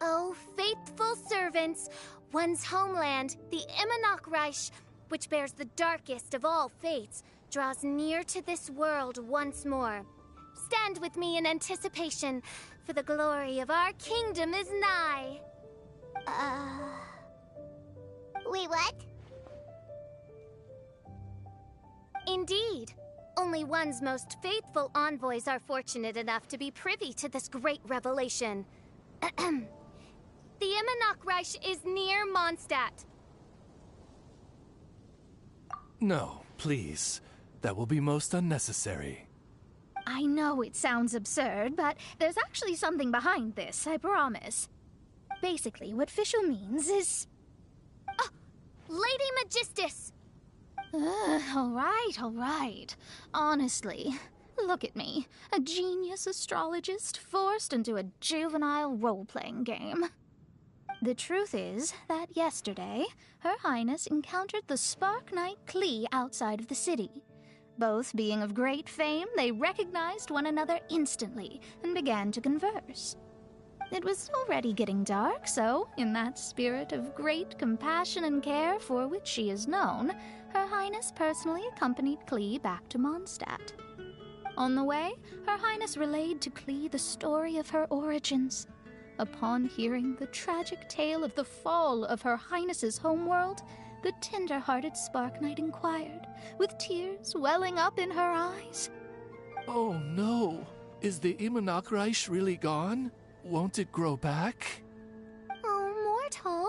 Oh, faithful servants, one's homeland, the Immer Nachreich, which bears the darkest of all fates, draws near to this world once more. Stand with me in anticipation, for the glory of our kingdom is nigh. Wait, what? Indeed. Only one's most faithful envoys are fortunate enough to be privy to this great revelation. The Immer Nachreich is near Mondstadt. No, please. That will be most unnecessary. I know it sounds absurd, but there's actually something behind this, I promise. basically, what Fischl means is... Oh, Lady Magistus! All right. Honestly, look at me. A genius astrologist forced into a juvenile role-playing game. The truth is that yesterday, Her Highness encountered the Spark Knight Klee outside of the city. Both being of great fame, they recognized one another instantly and began to converse. It was already getting dark, so, in that spirit of great compassion and care for which she is known, Her Highness personally accompanied Klee back to Mondstadt. On the way, Her Highness relayed to Klee the story of her origins. Upon hearing the tragic tale of the fall of Her Highness's homeworld, the tender-hearted Spark Knight inquired, with tears welling up in her eyes. Oh no! Is the Immernachtreich really gone? Won't it grow back? Oh, mortal,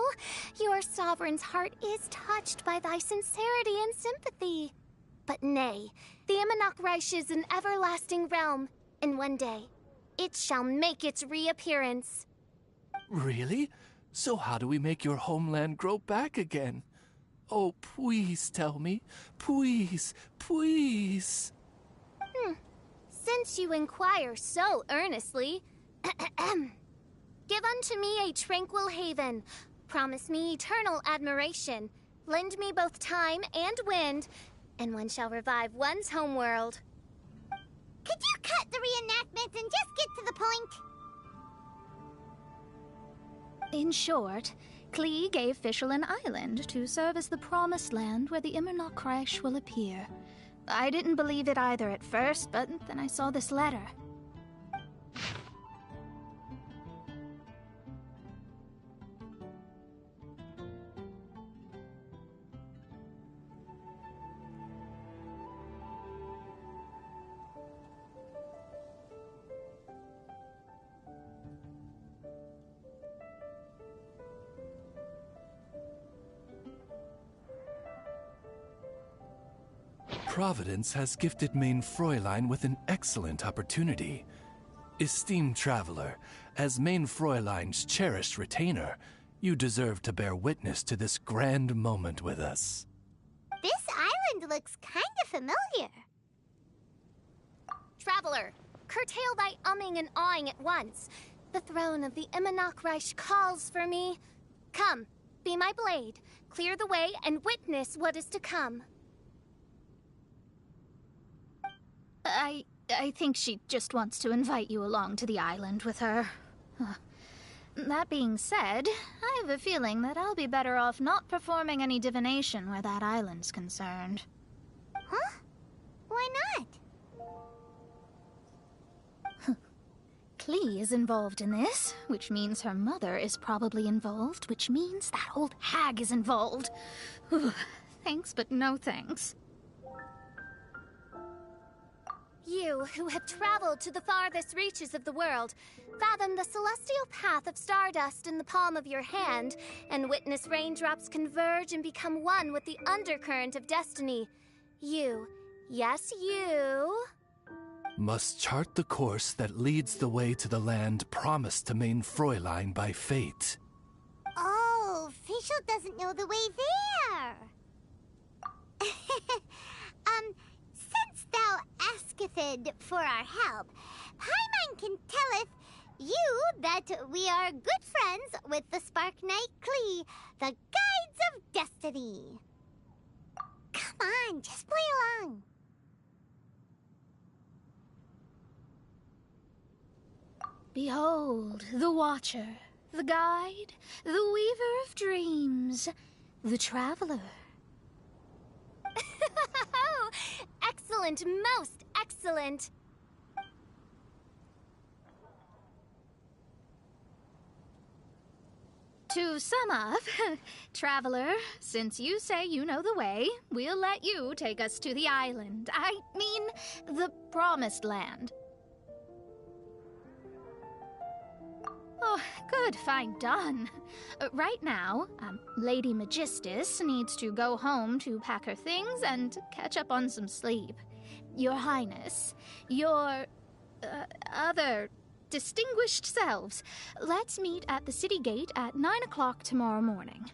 your sovereign's heart is touched by thy sincerity and sympathy. But nay, the Immernachtreich is an everlasting realm, and one day, it shall make its reappearance. Really? So how do we make your homeland grow back again? Oh, please tell me. Please. Since you inquire so earnestly, give unto me a tranquil haven. Promise me eternal admiration. Lend me both time and wind, and one shall revive one's homeworld. Could you cut the reenactment and just get to the point? In short, Klee gave Fischl an island to serve as the promised land where the Immernachtreich will appear. I didn't believe it either at first, but then I saw this letter. Providence has gifted Mainfräulein with an excellent opportunity. Esteemed traveler, as Mainfräulein's cherished retainer, you deserve to bear witness to this grand moment with us. This island looks kind of familiar. Traveler, curtail thy umming and awing at once. The throne of the Immernachtreich calls for me. Come, be my blade, clear the way, and witness what is to come. I think she just wants to invite you along to the island with her. That being said, I have a feeling that I'll be better off not performing any divination where that island's concerned. Huh? Why not? Klee is involved in this, which means her mother is probably involved, which means that old hag is involved. Thanks, but no thanks. You, who have traveled to the farthest reaches of the world, fathom the celestial path of stardust in the palm of your hand, and witness raindrops converge and become one with the undercurrent of destiny. You, yes you... must chart the course that leads the way to the land promised to Mainfräulein by fate. Oh, Fischl doesn't know the way there. Since thou asketh for our help, Paimon can telleth you that we are good friends with the Spark Knight Klee, the Guides of Destiny. Come on, just play along. Behold, the Watcher, the Guide, the Weaver of Dreams, the Traveler. Excellent, most excellent. To sum up, Traveler, since you say you know the way, we'll let you take us to the island. I mean, the Promised Land. Oh, good, fine, done. Right now, Lady Magistus needs to go home to pack her things and catch up on some sleep. Your Highness, your... other distinguished selves, let's meet at the city gate at 9 o'clock tomorrow morning.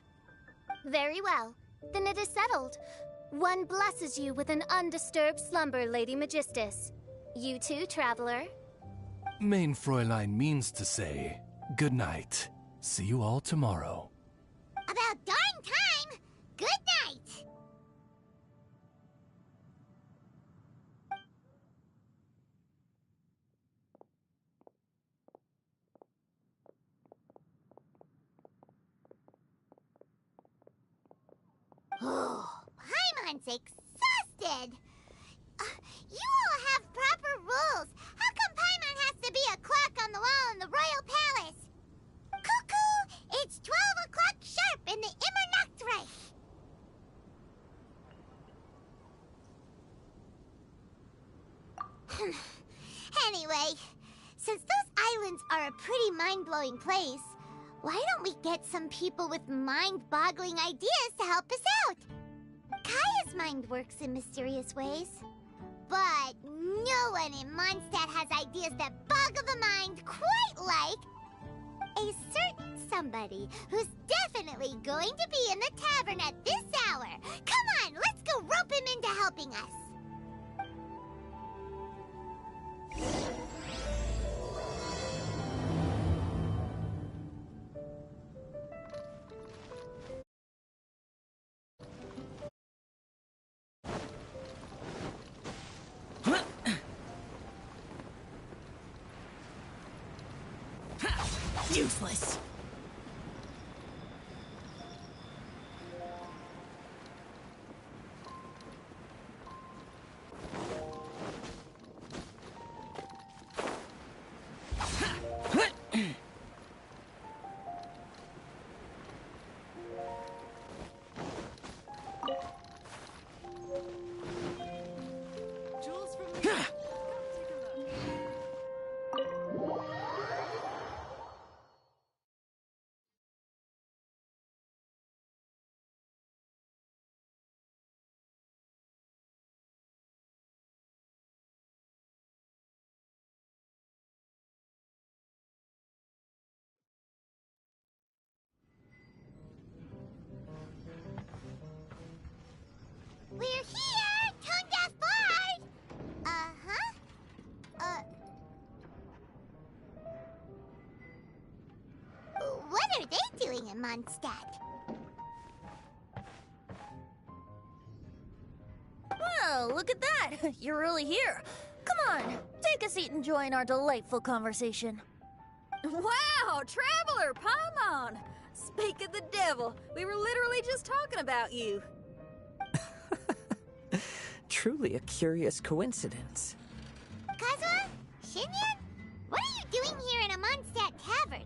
Very well. Then it is settled. One blesses you with an undisturbed slumber, Lady Magistus. You too, traveler. Main Fräulein means to say, good night. See you all tomorrow. About darn time! Good night! Oh, Paimon's exhausted! You all have proper rules. How come Paimon has to be a clock on the wall in the royal palace? Cuckoo! It's 12 o'clock sharp in the Immernachtreich. Anyway, since those islands are a pretty mind-blowing place, why don't we get some people with mind-boggling ideas to help us out? Kaya's mind works in mysterious ways. But no one in Mondstadt has ideas that boggle the mind quite like a certain somebody who's definitely going to be in the tavern at this hour. Come on, let's go rope him into helping us. Useless. We're here, Tone Deaf Bard! What are they doing in Mondstadt? Well, look at that! You're really here. Come on, take a seat and join our delightful conversation. Wow, Traveler Paimon! Speak of the devil, we were literally just talking about you. Truly a curious coincidence. Kazuha? Xinyan? What are you doing here in a Mondstadt tavern?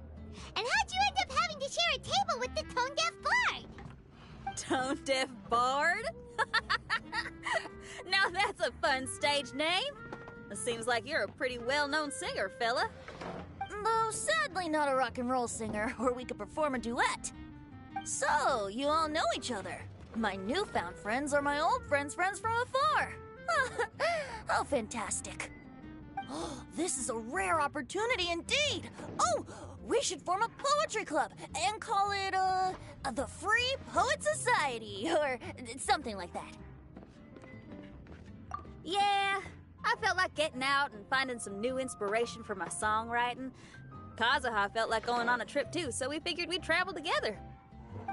And how'd you end up having to share a table with the Tone Deaf Bard? Tone Deaf Bard? Now that's a fun stage name. It seems like you're a pretty well-known singer, fella. Though sadly not a rock and roll singer, or we could perform a duet. So, you all know each other. My newfound friends are my old friends' friends from afar. How fantastic. This is a rare opportunity indeed. Oh, we should form a poetry club and call it, the Free Poet Society, or something like that. Yeah, I felt like getting out and finding some new inspiration for my songwriting. Kazuha felt like going on a trip too, so we figured we'd travel together.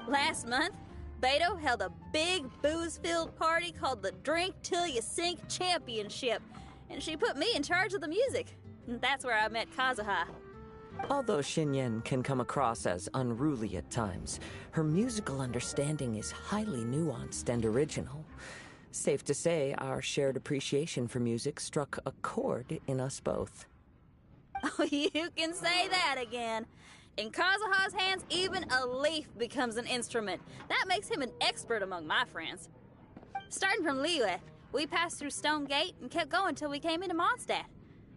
Last month, Beto held a big booze-filled party called the Drink Till You Sink Championship, and she put me in charge of the music. And that's where I met Kazuha. Although Xinyan can come across as unruly at times, her musical understanding is highly nuanced and original. Safe to say, our shared appreciation for music struck a chord in us both. Oh, you can say that again. In Kazuha's hands, even a leaf becomes an instrument. That makes him an expert among my friends. Starting from Liyue, we passed through Stone Gate and kept going till we came into Mondstadt.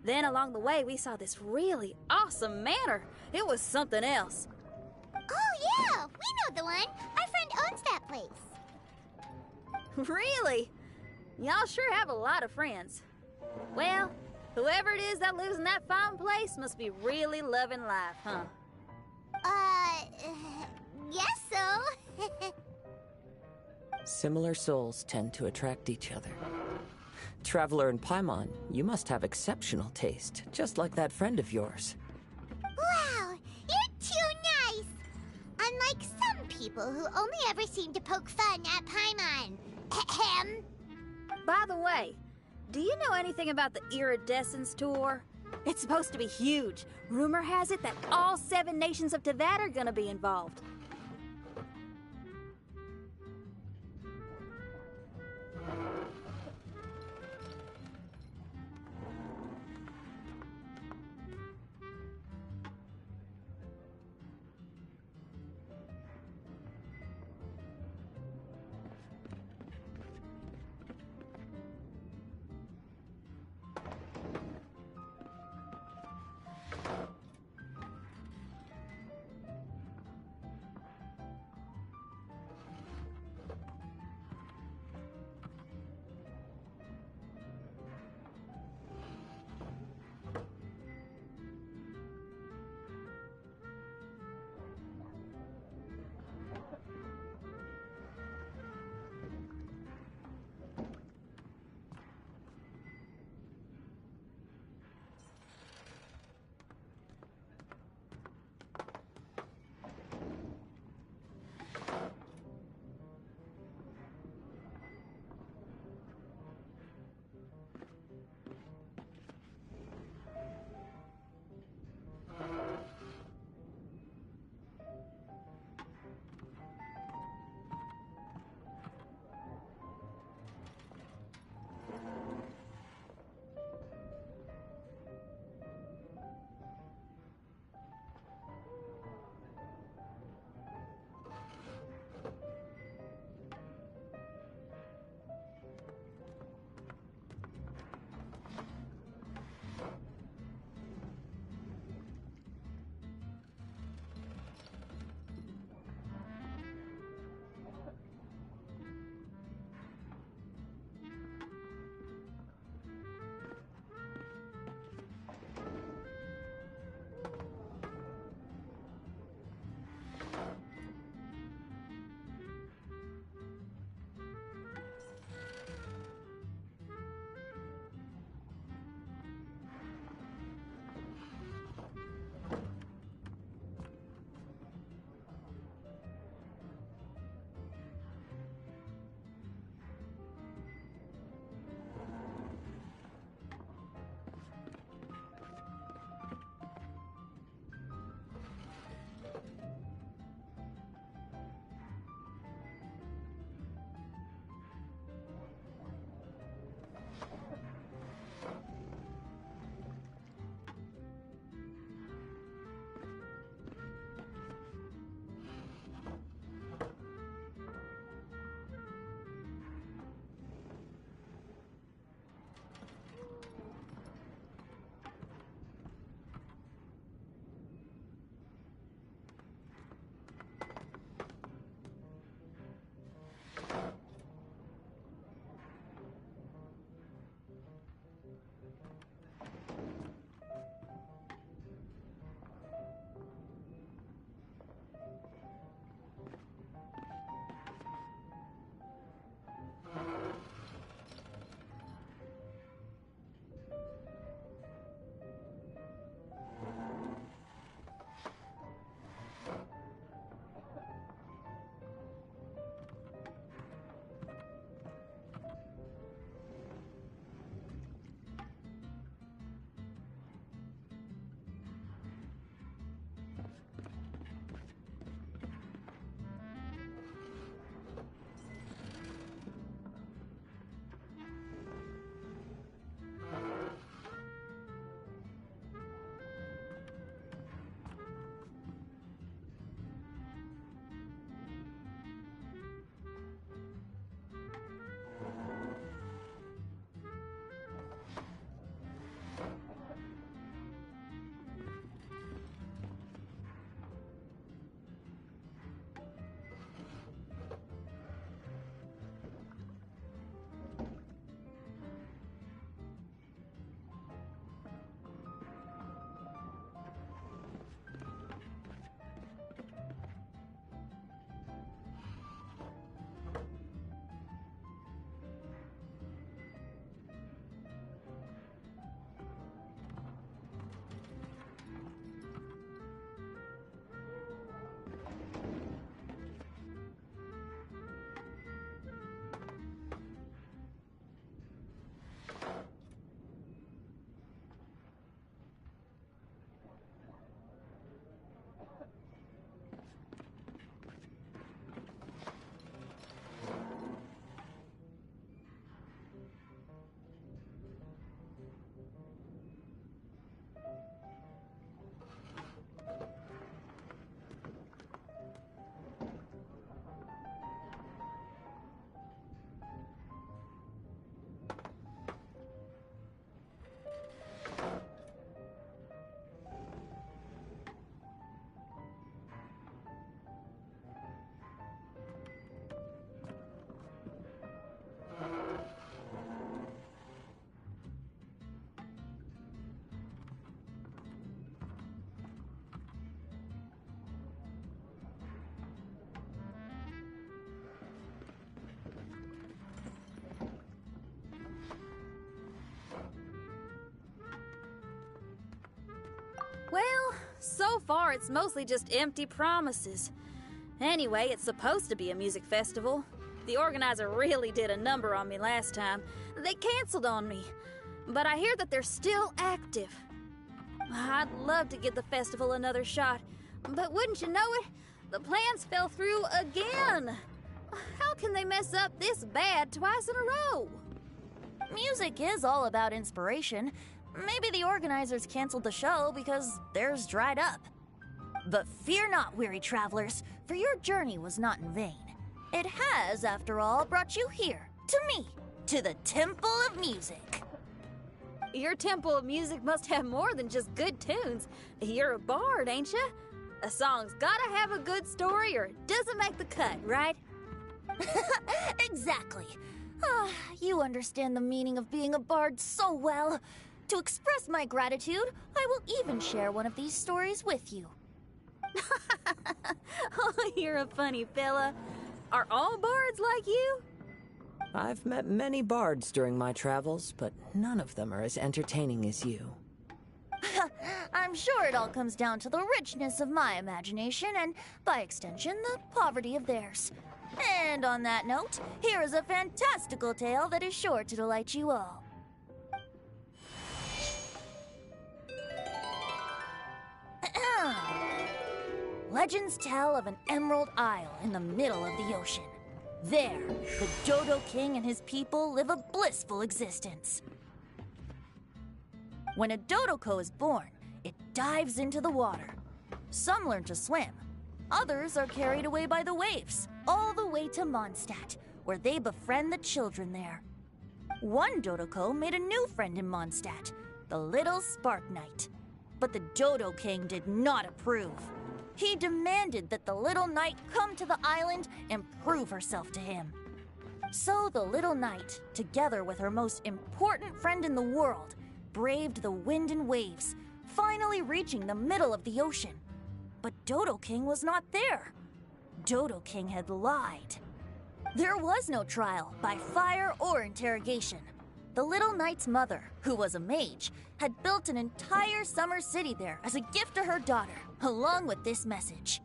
Then along the way, we saw this really awesome manor. It was something else. Oh yeah, we know the one. Our friend owns that place. Really? Y'all sure have a lot of friends. Well, Whoever it is that lives in that fine place must be really loving life, huh? Guess so. Similar souls tend to attract each other. Traveler and Paimon, you must have exceptional taste, just like that friend of yours. Wow, you're too nice! Unlike some people who only ever seem to poke fun at Paimon. Ahem. By the way, do you know anything about the Iridescence Tour? It's supposed to be huge. Rumor has it that all 7 nations of Teyvat are gonna be involved. Well, so far it's mostly just empty promises. Anyway, it's supposed to be a music festival. The organizer really did a number on me last time. They canceled on me. But I hear that they're still active. I'd love to give the festival another shot. But wouldn't you know it, the plans fell through again. How can they mess up this bad twice in a row? Music is all about inspiration. Maybe the organizers canceled the show because theirs dried up. But fear not, weary travelers, for your journey was not in vain. It has, after all, brought you here, to me, to the Temple of Music. Your Temple of Music must have more than just good tunes. You're a bard, ain't ya? A song's gotta have a good story or it doesn't make the cut, right? Exactly. You understand the meaning of being a bard so well. To express my gratitude, I will even share one of these stories with you. Oh, you're a funny fella. Are all bards like you? I've met many bards during my travels, but none of them are as entertaining as you. I'm sure it all comes down to the richness of my imagination and, by extension, the poverty of theirs. And on that note, here is a fantastical tale that is sure to delight you all. Legends tell of an emerald isle in the middle of the ocean. There, the Dodo King and his people live a blissful existence. When a Dodoko is born, it dives into the water. Some learn to swim. Others are carried away by the waves, all the way to Mondstadt, where they befriend the children there. One Dodoko made a new friend in Mondstadt, the little Spark Knight. But the Dodo King did not approve. He demanded that the little knight come to the island and prove herself to him. So the little knight, together with her most important friend in the world, braved the wind and waves, finally reaching the middle of the ocean. But Dodo King was not there. Dodo King had lied. There was no trial by fire or interrogation. The little knight's mother, who was a mage, had built an entire summer city there as a gift to her daughter, along with this message.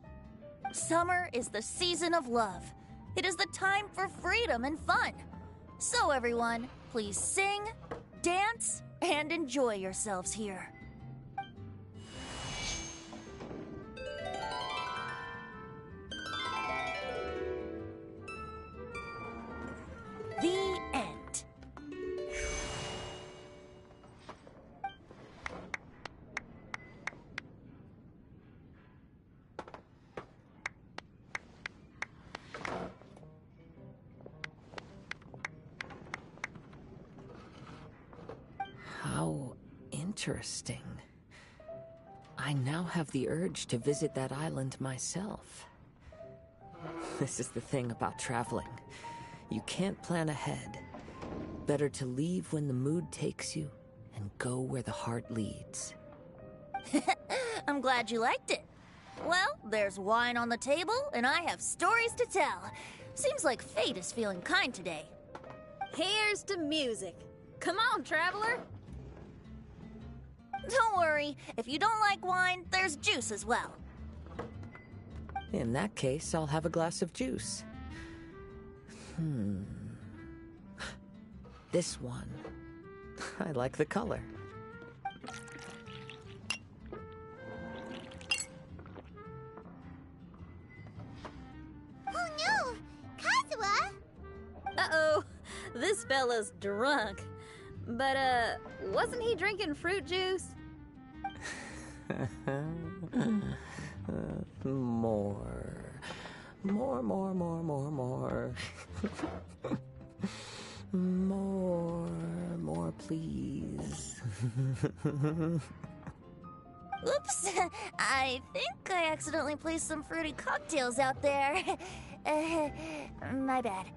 Summer is the season of love. It is the time for freedom and fun. So everyone, please sing, dance, and enjoy yourselves here. The end. How interesting. I now have the urge to visit that island myself. This is the thing about traveling. You can't plan ahead. Better to leave when the mood takes you and go where the heart leads. I'm glad you liked it. Well, there's wine on the table, and I have stories to tell. Seems like fate is feeling kind today. Here's to music. Come on, traveler. Don't worry, if you don't like wine, there's juice as well. In that case, I'll have a glass of juice. This one. I like the color. Oh no! Kazuha! Uh-oh, this fella's drunk. But, wasn't he drinking fruit juice? More, more, please. Oops, I think I accidentally placed some fruity cocktails out there. My bad.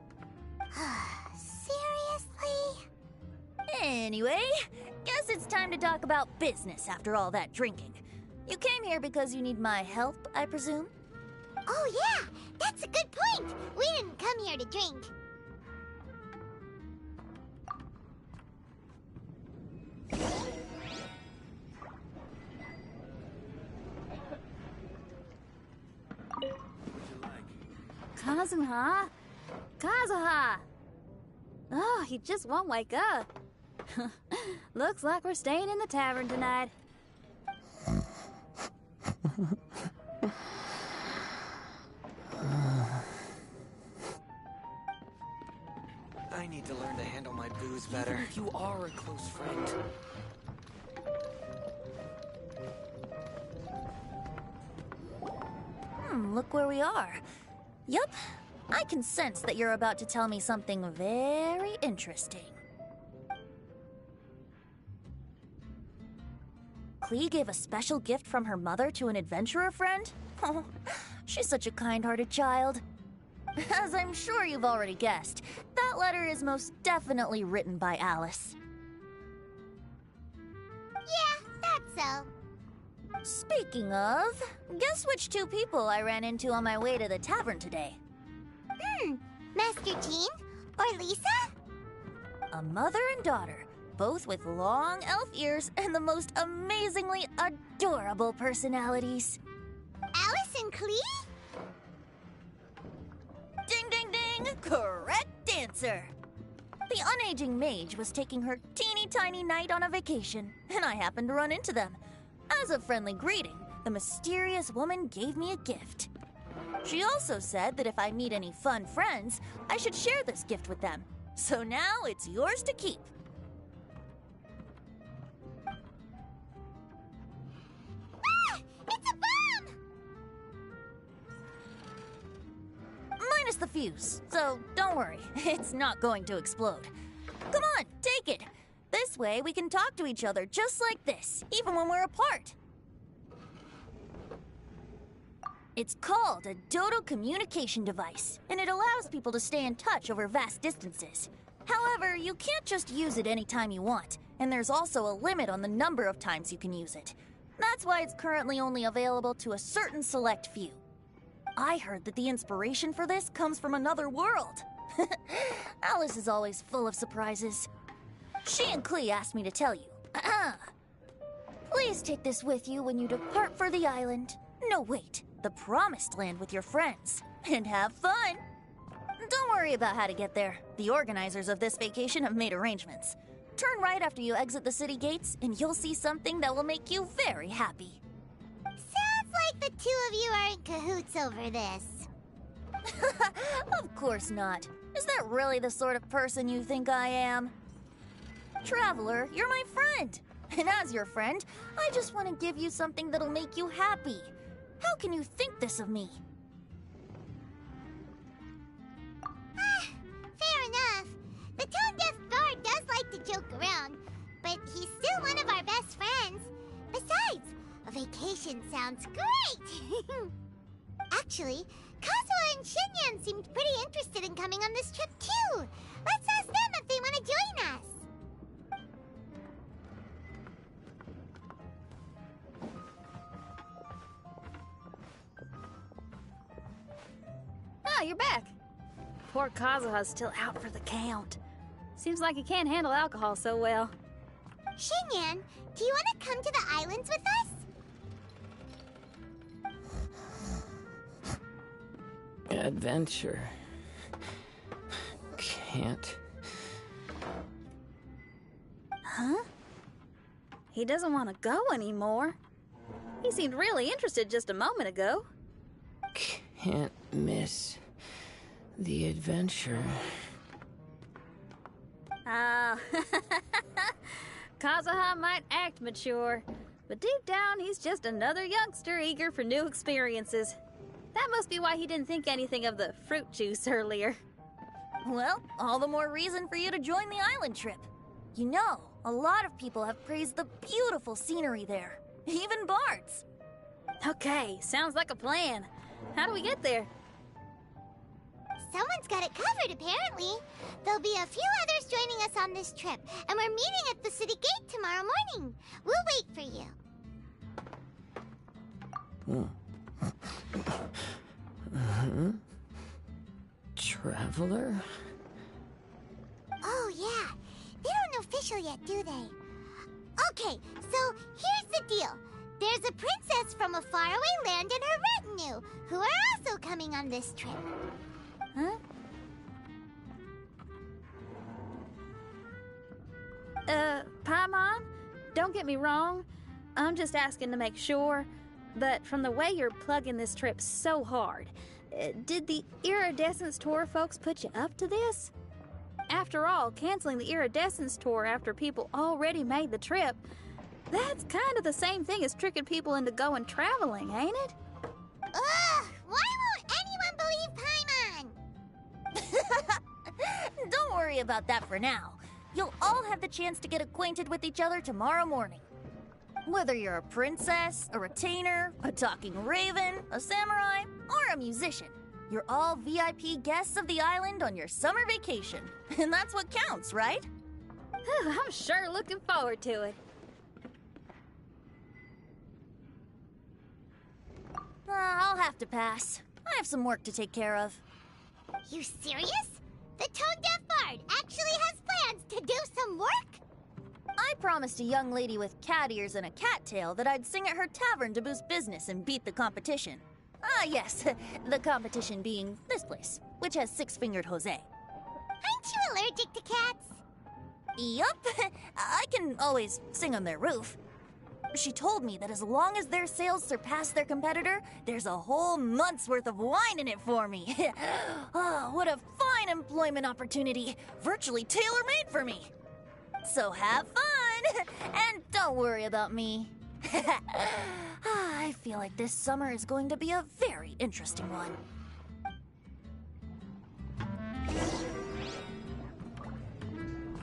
Seriously? Anyway, guess it's time to talk about business after all that drinking. You came here because you need my help, I presume? Oh yeah, that's a good point. We didn't come here to drink. Kazuha? Kazuha! Oh, he just won't wake up. Looks like we're staying in the tavern tonight. I need to learn to handle my booze better. You are a close friend. Look where we are. Yup, I can sense that you're about to tell me something very interesting. Klee gave a special gift from her mother to an adventurer friend? Oh, she's such a kind-hearted child. As I'm sure you've already guessed, that letter is most definitely written by Alice. Yeah, that's so. Speaking of, guess which two people I ran into on my way to the tavern today? Master Jean? Or Lisa? A mother and daughter, both with long elf ears and the most amazingly adorable personalities. Alice and Klee? Ding, ding, ding! Correct answer! The unaging mage was taking her teeny tiny knight on a vacation, and I happened to run into them. As a friendly greeting, the mysterious woman gave me a gift. She also said that if I meet any fun friends, I should share this gift with them. So now it's yours to keep. Ah! It's a bomb! Minus the fuse, so don't worry, it's not going to explode. Come on, take it. This way we can talk to each other just like this, even when we're apart. It's called a Dodo communication device, and it allows people to stay in touch over vast distances. However, you can't just use it anytime you want, and there's also a limit on the number of times you can use it. That's why it's currently only available to a certain select few. I heard that the inspiration for this comes from another world. Alice is always full of surprises. She and Klee asked me to tell you. Please take this with you when you depart for the island. No, wait, the Promised Land with your friends. And have fun! Don't worry about how to get there. The organizers of this vacation have made arrangements. Turn right after you exit the city gates, and you'll see something that will make you very happy. Sounds like the two of you are in cahoots over this. Of course not. Is that really the sort of person you think I am? Traveler, you're my friend. And as your friend, I just want to give you something that'll make you happy. How can you think this of me? Fair enough. The tone-deaf guard does like to joke around, but he's still one of our best friends. Besides, a vacation sounds great! Actually, Kazuha and Shinyan seemed pretty interested in coming on this trip too. Let's ask them if they want to join us. Ah, you're back. Poor Kazuha's still out for the count. Seems like he can't handle alcohol so well. Shinyan, do you want to come to the islands with us? Adventure. Can't. Huh? He doesn't want to go anymore. He seemed really interested just a moment ago. Can't miss the adventure. Ah, Kazuha might act mature, but deep down he's just another youngster eager for new experiences. That must be why he didn't think anything of the fruit juice earlier. Well, all the more reason for you to join the island trip. You know, a lot of people have praised the beautiful scenery there, even bards. Okay, sounds like a plan. How do we get there? Someone's got it covered, apparently. There'll be a few others joining us on this trip, and we're meeting at the city gate tomorrow morning. We'll wait for you. Traveler? Oh, yeah. They don't know official yet, do they? Okay, so here's the deal. There's a princess from a faraway land and her retinue, who are also coming on this trip. Huh? Paimon, don't get me wrong. I'm just asking to make sure. But from the way you're plugging this trip so hard, did the Iridescence Tour folks put you up to this? After all, canceling the Iridescence Tour after people already made the trip, that's kind of the same thing as tricking people into going traveling, ain't it? Ugh! Why won't anyone believe Paimon? Don't worry about that for now. You'll all have the chance to get acquainted with each other tomorrow morning. Whether you're a princess, a retainer, a talking raven, a samurai, or a musician, you're all VIP guests of the island on your summer vacation. And that's what counts, right? I'm sure looking forward to it. I'll have to pass. I have some work to take care of. You serious? The tone-deaf bard actually has plans to do some work? I promised a young lady with cat ears and a cattail that I'd sing at her tavern to boost business and beat the competition. Ah, yes, the competition being this place, which has Six-Fingered Jose. Aren't you allergic to cats? Yup, I can always sing on their roof. She told me that as long as their sales surpass their competitor, there's a whole month's worth of wine in it for me. Oh, what a fine employment opportunity, virtually tailor-made for me. So have fun, and don't worry about me. I feel like this summer is going to be a very interesting one.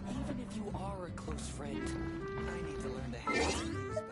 Even if you are a close friend, I need to learn to handle things better.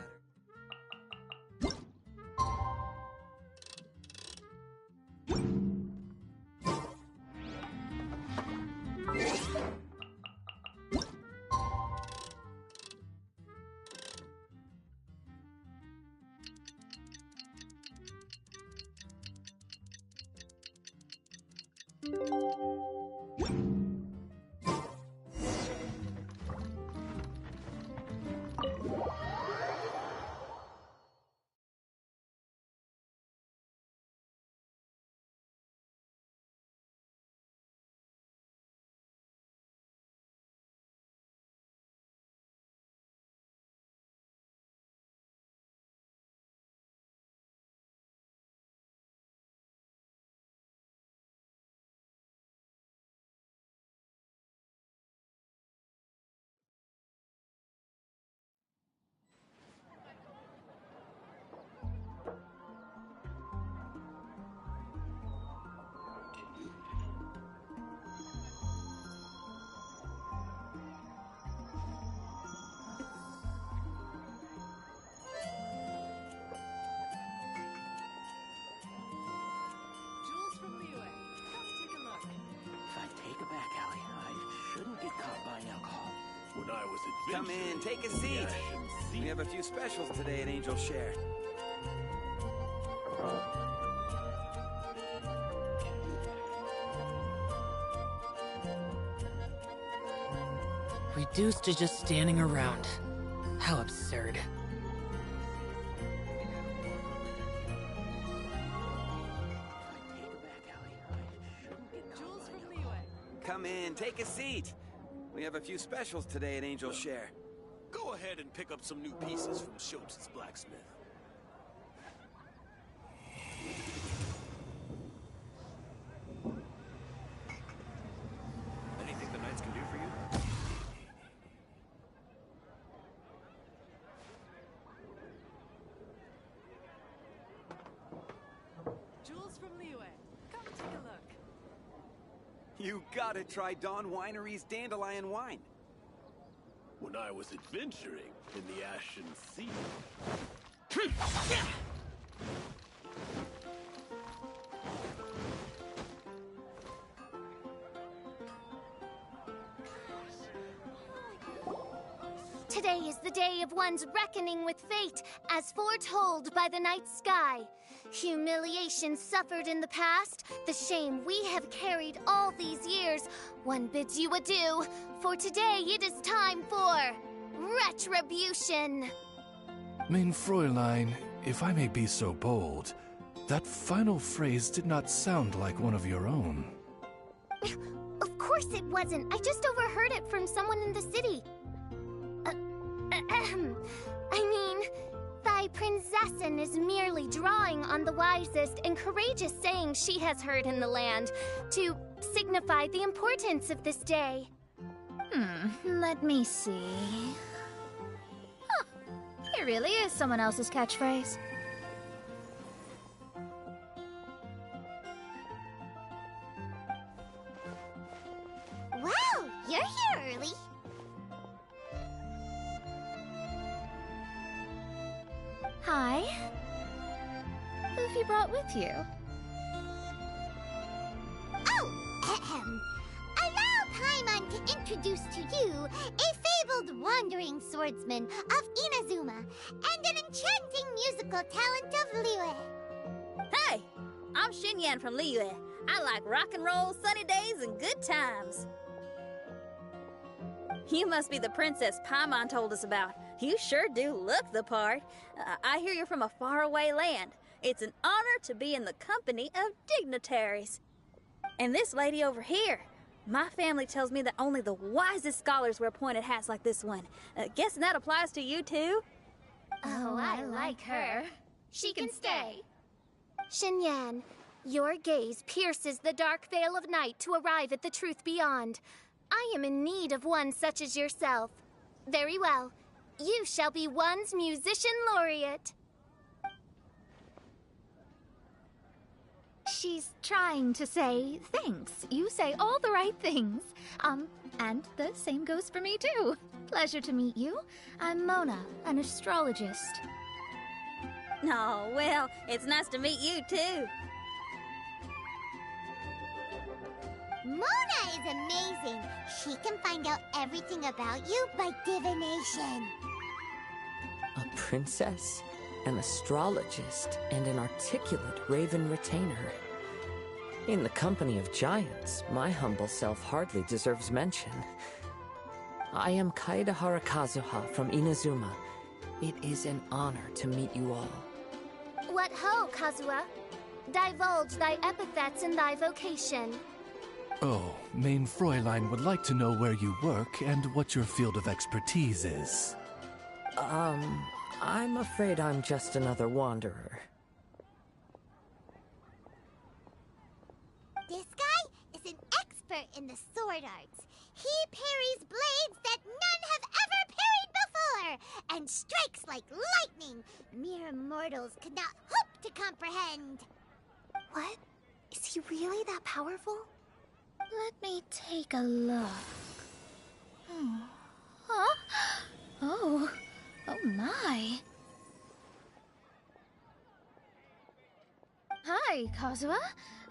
Come in, take a seat. We have a few specials today at Angel Share. Reduced to just standing around. How absurd. Come in, take a seat. We have a few specials today at Angel Share. Go ahead and pick up some new pieces from Schultz's blacksmith. Anything the Knights can do for you? Jules from Liyue. Come take a look. You gotta try Dawn Winery's Dandelion Wine. When I was adventuring in the Ashen Sea. Today is the day of one's reckoning with fate, as foretold by the night sky. Humiliation suffered in the past, the shame we have carried all these years. One bids you adieu, for today it is time for retribution. Mein Fräulein, if I may be so bold, that final phrase did not sound like one of your own. Of course it wasn't. I just overheard it from someone in the city. I mean, thy prinzessin is merely drawing on the wisest and courageous sayings she has heard in the land to signify the importance of this day. Let me see. Huh, it really is someone else's catchphrase. Wow, you're here early. Hi. Who've you brought with you? Oh, allow Paimon to introduce to you a fabled wandering swordsman of Inazuma and an enchanting musical talent of Liyue. Hey, I'm Xinyan from Liyue. I like rock and roll, sunny days, and good times. You must be the princess Paimon told us about. You sure do look the part. I hear you're from a faraway land. It's an honor to be in the company of dignitaries. And this lady over here, my family tells me that only the wisest scholars wear pointed hats like this one. Guessing that applies to you too? Oh, I like her. She can stay. Xinyan, your gaze pierces the dark veil of night to arrive at the truth beyond. I am in need of one such as yourself. Very well. You shall be one's musician laureate. She's trying to say thanks. You say all the right things. And the same goes for me too. Pleasure to meet you. I'm Mona, an astrologist. Oh, well, it's nice to meet you too. Mona is amazing. She can find out everything about you by divination. A princess, an astrologist, and an articulate raven retainer. In the company of giants, my humble self hardly deserves mention. I am Kaeda Harakazuha from Inazuma. It is an honor to meet you all. What ho, Kazuha? Divulge thy epithets and thy vocation. Oh, Main Fräulein would like to know where you work and what your field of expertise is. I'm afraid I'm just another wanderer. This guy is an expert in the sword arts. He parries blades that none have ever parried before, and strikes like lightning mere mortals could not hope to comprehend. What? Is he really that powerful? Let me take a look. Huh? Oh my. Hi, Kazuha.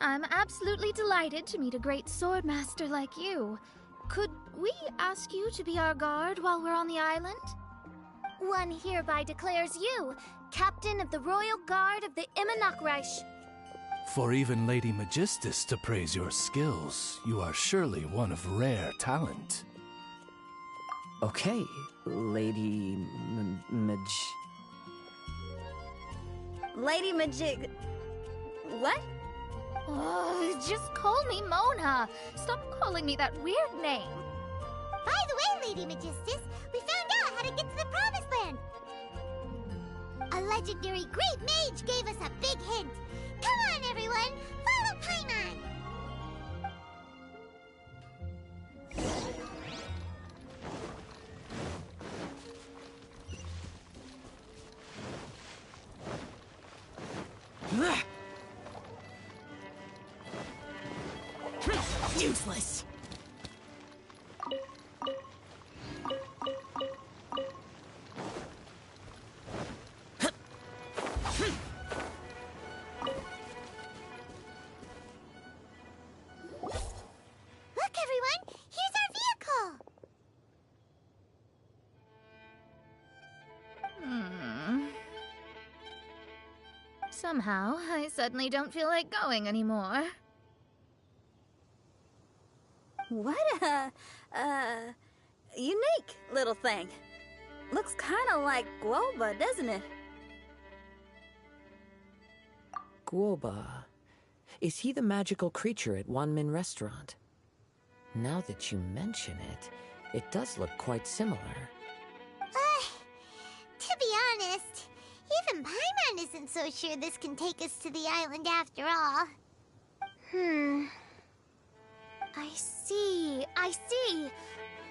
I'm absolutely delighted to meet a great swordmaster like you. Could we ask you to be our guard while we're on the island? One hereby declares you Captain of the Royal Guard of the Imanakreich. For even Lady Magistus to praise your skills, you are surely one of rare talent. Okay, Lady Lady Majig... What? Oh, just call me Mona. Stop calling me that weird name. By the way, Lady Magistus, we found out how to get to the Promised Land. A legendary great mage gave us a big hint. Come on, everyone! Follow Paimon! Useless! Look, everyone! Here's our vehicle! Somehow, I suddenly don't feel like going anymore. What a, unique little thing. Looks kinda like Guoba, doesn't it? Guoba. Is he the magical creature at Wanmin Restaurant? Now that you mention it, it does look quite similar. To be honest, even Paimon isn't so sure this can take us to the island after all. I see.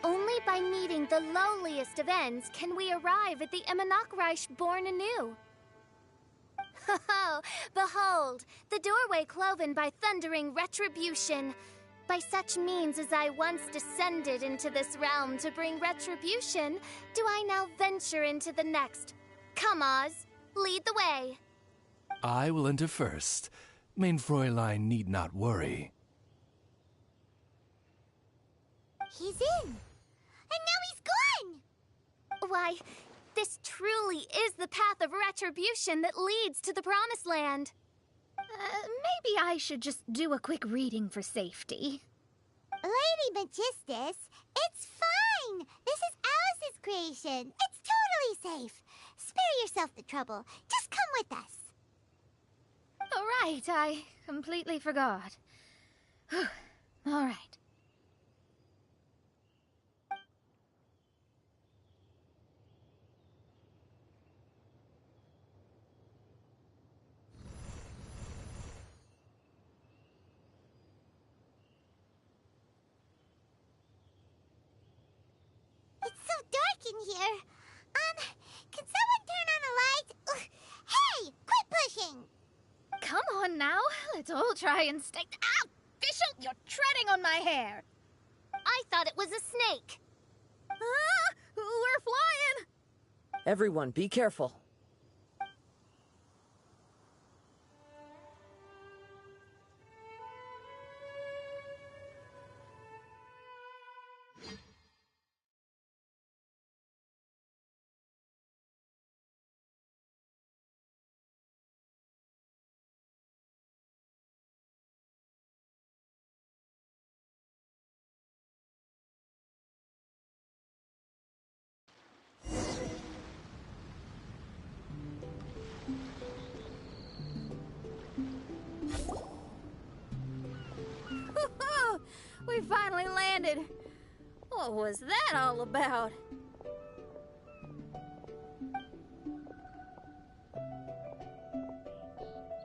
Only by meeting the lowliest of ends can we arrive at the Imanok born anew. Oh, behold, the doorway cloven by thundering retribution. By such means as I once descended into this realm to bring retribution, do I now venture into the next. Come, Oz, lead the way. I will enter first. Main Fräulein need not worry. He's in! And now he's gone! Why, this truly is the path of retribution that leads to the Promised Land. Maybe I should just do a quick reading for safety. Lady Magistus, it's fine! This is Alice's creation. It's totally safe. Spare yourself the trouble. Just come with us. All right, I completely forgot. All right. It's so dark in here. Can someone turn on a light? Ugh. Hey, quit pushing! Come on now, let's all try and stay. Ow! Bishop, you're treading on my hair! I thought it was a snake. Ah! We're flying! Everyone, be careful. We finally landed. What was that all about?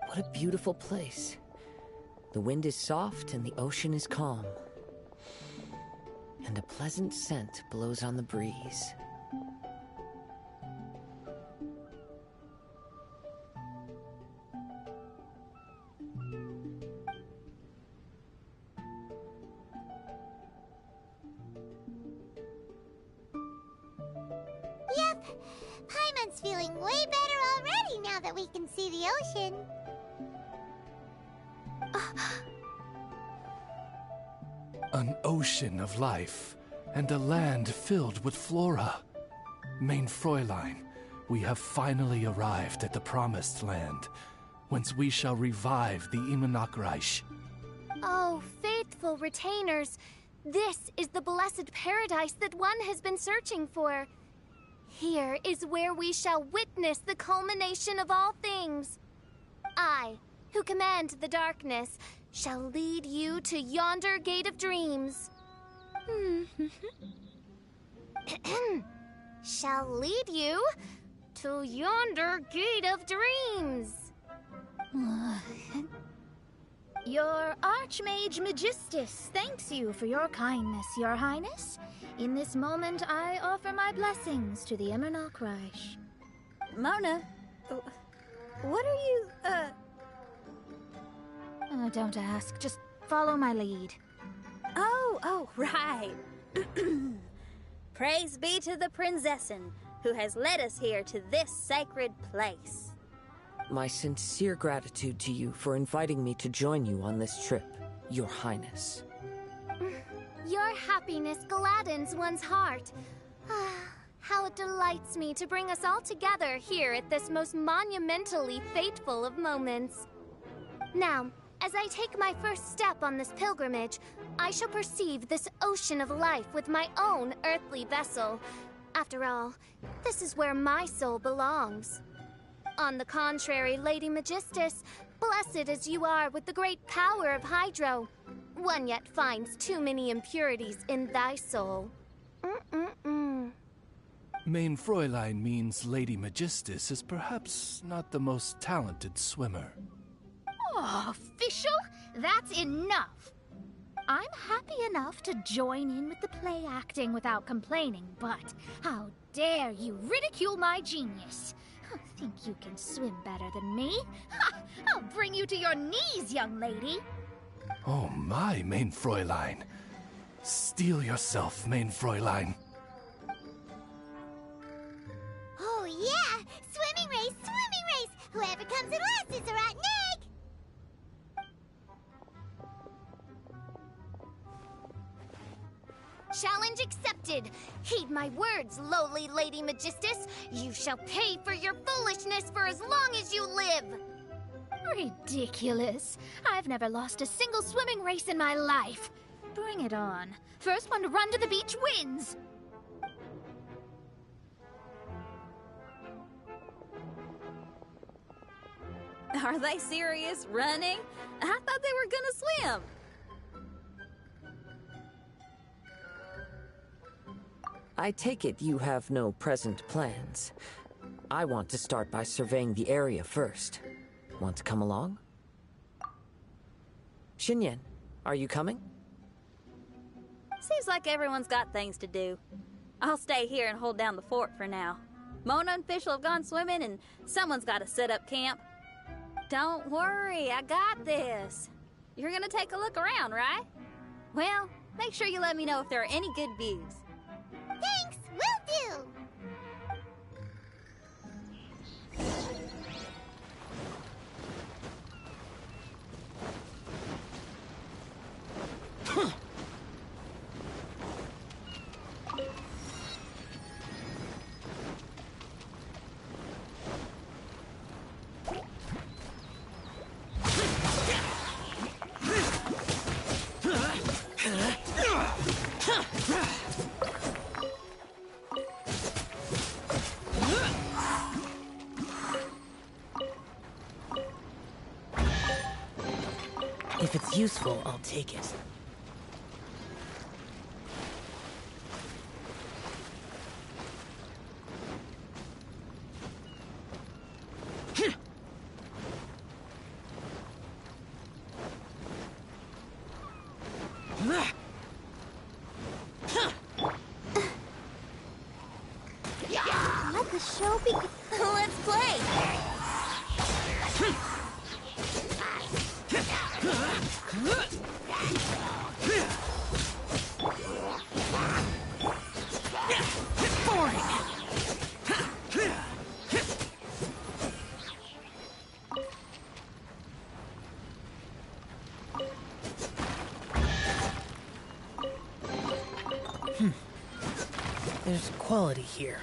What a beautiful place. The wind is soft and the ocean is calm. And a pleasant scent blows on the breeze. Yep, Paimon's feeling way better already now that we can see the ocean. An ocean of life, and a land filled with flora. Main Fräulein, we have finally arrived at the Promised Land, whence we shall revive the Imanok. Oh, faithful retainers, this is the blessed paradise that one has been searching for. Here is where we shall witness the culmination of all things. I, who command the darkness, shall lead you to yonder gate of dreams. Shall lead you to yonder gate of dreams. Your Archmage Magistus thanks you for your kindness, Your Highness. In this moment, I offer my blessings to the Imanok. Mona, what are you, Don't ask. Just follow my lead. Oh, right. Praise be to the Prinzessin, who has led us here to this sacred place. My sincere gratitude to you for inviting me to join you on this trip, Your Highness. Your happiness gladdens one's heart. How it delights me to bring us all together here at this most monumentally fateful of moments. Now, as I take my first step on this pilgrimage, I shall perceive this ocean of life with my own earthly vessel. After all, this is where my soul belongs. On the contrary, Lady Magistus, blessed as you are with the great power of Hydro, one yet finds too many impurities in thy soul. Main Fräulein means Lady Magistus is perhaps not the most talented swimmer. Oh, official? That's enough. I'm happy enough to join in with the play acting without complaining, but how dare you ridicule my genius? Think you can swim better than me? Ha! I'll bring you to your knees, young lady. Oh my, Main Fräulein. Steel yourself, Main Fräulein. Oh yeah! Swimming race, swimming race! Whoever comes in last is a rotten egg! Challenge accepted! Heed my words, lowly Lady Magistus! You shall pay for your foolishness for as long as you live! Ridiculous. I've never lost a single swimming race in my life. Bring it on. First one to run to the beach wins. Are they serious? Running? I thought they were gonna swim. I take it you have no present plans. I want to start by surveying the area first. Want to come along? Xinyan, are you coming? Seems like everyone's got things to do. I'll stay here and hold down the fort for now. Mona and Fischl have gone swimming, and someone's got to set up camp. Don't worry, I got this. You're gonna take a look around, right? Well, make sure you let me know if there are any good views. Thanks, will do! If it's useful, I'll take it. Let the show begin. Let's play! There's quality here.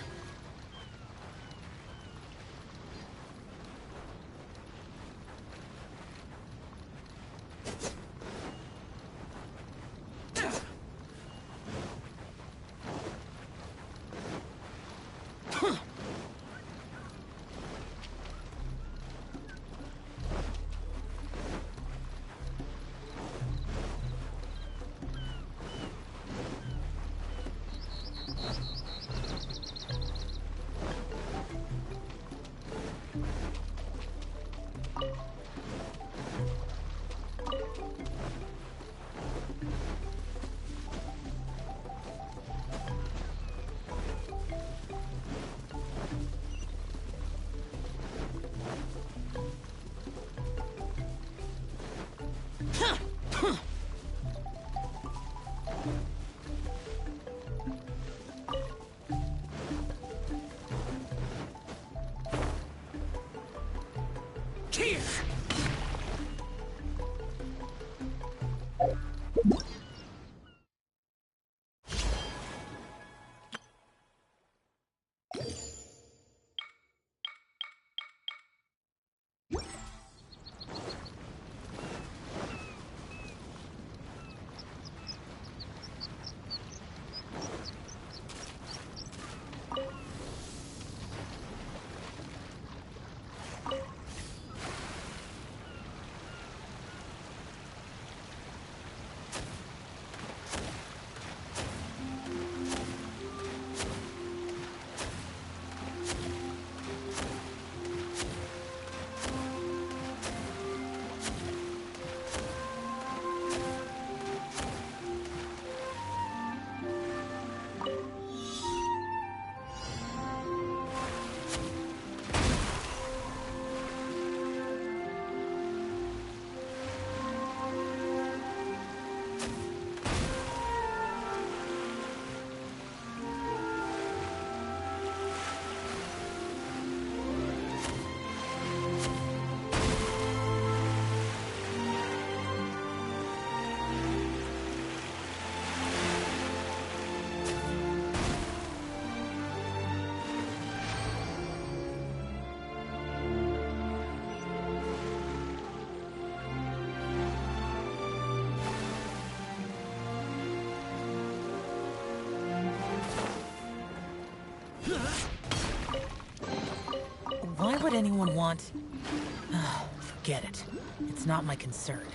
would anyone want? Forget it. It's not my concern.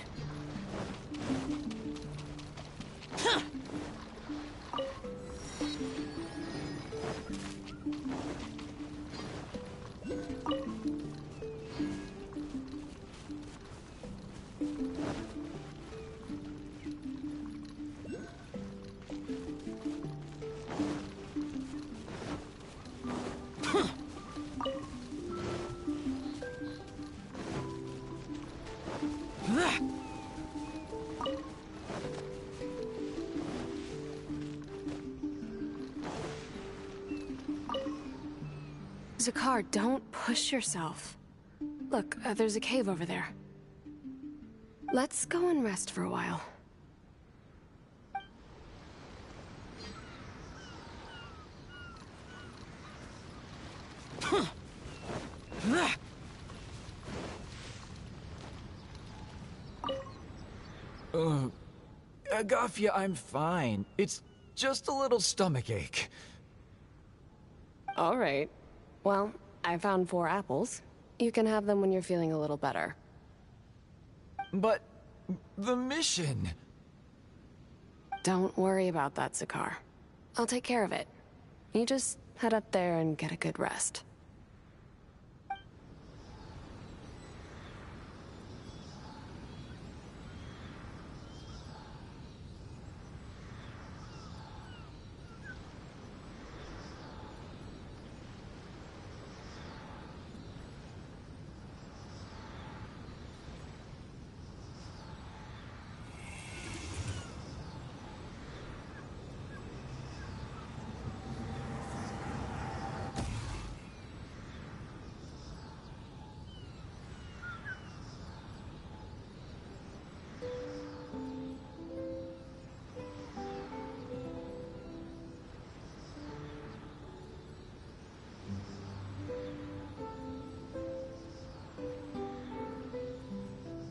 Zakar, don't push yourself. Look, there's a cave over there. Let's go and rest for a while. Agafia, I'm fine. It's just a little stomachache. All right. Well, I found 4 apples. You can have them when you're feeling a little better. But the mission... Don't worry about that, Zakar. I'll take care of it. You just head up there and get a good rest.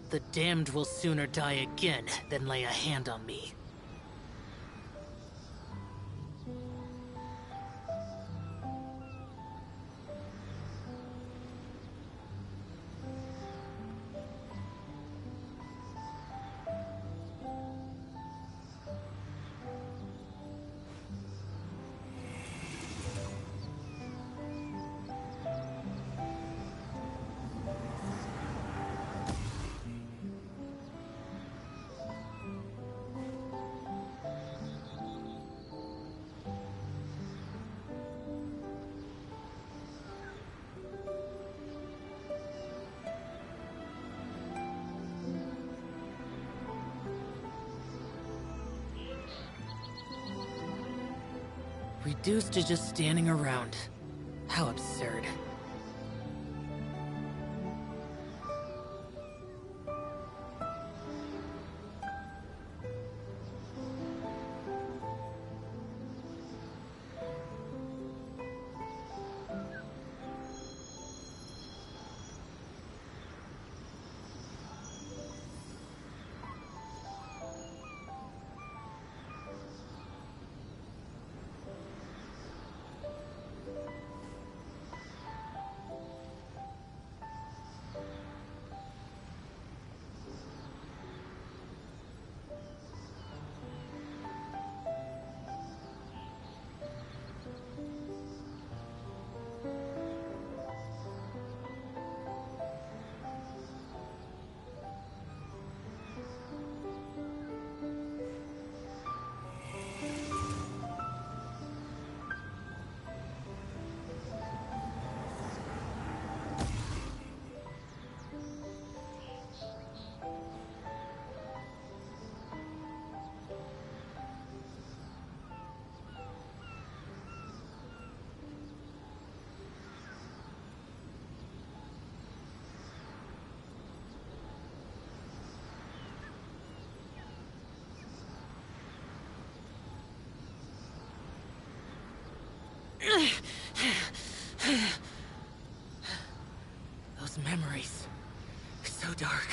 The damned will sooner die again than lay a hand on me. Reduced to just standing around. How absurd. Those memories. So dark.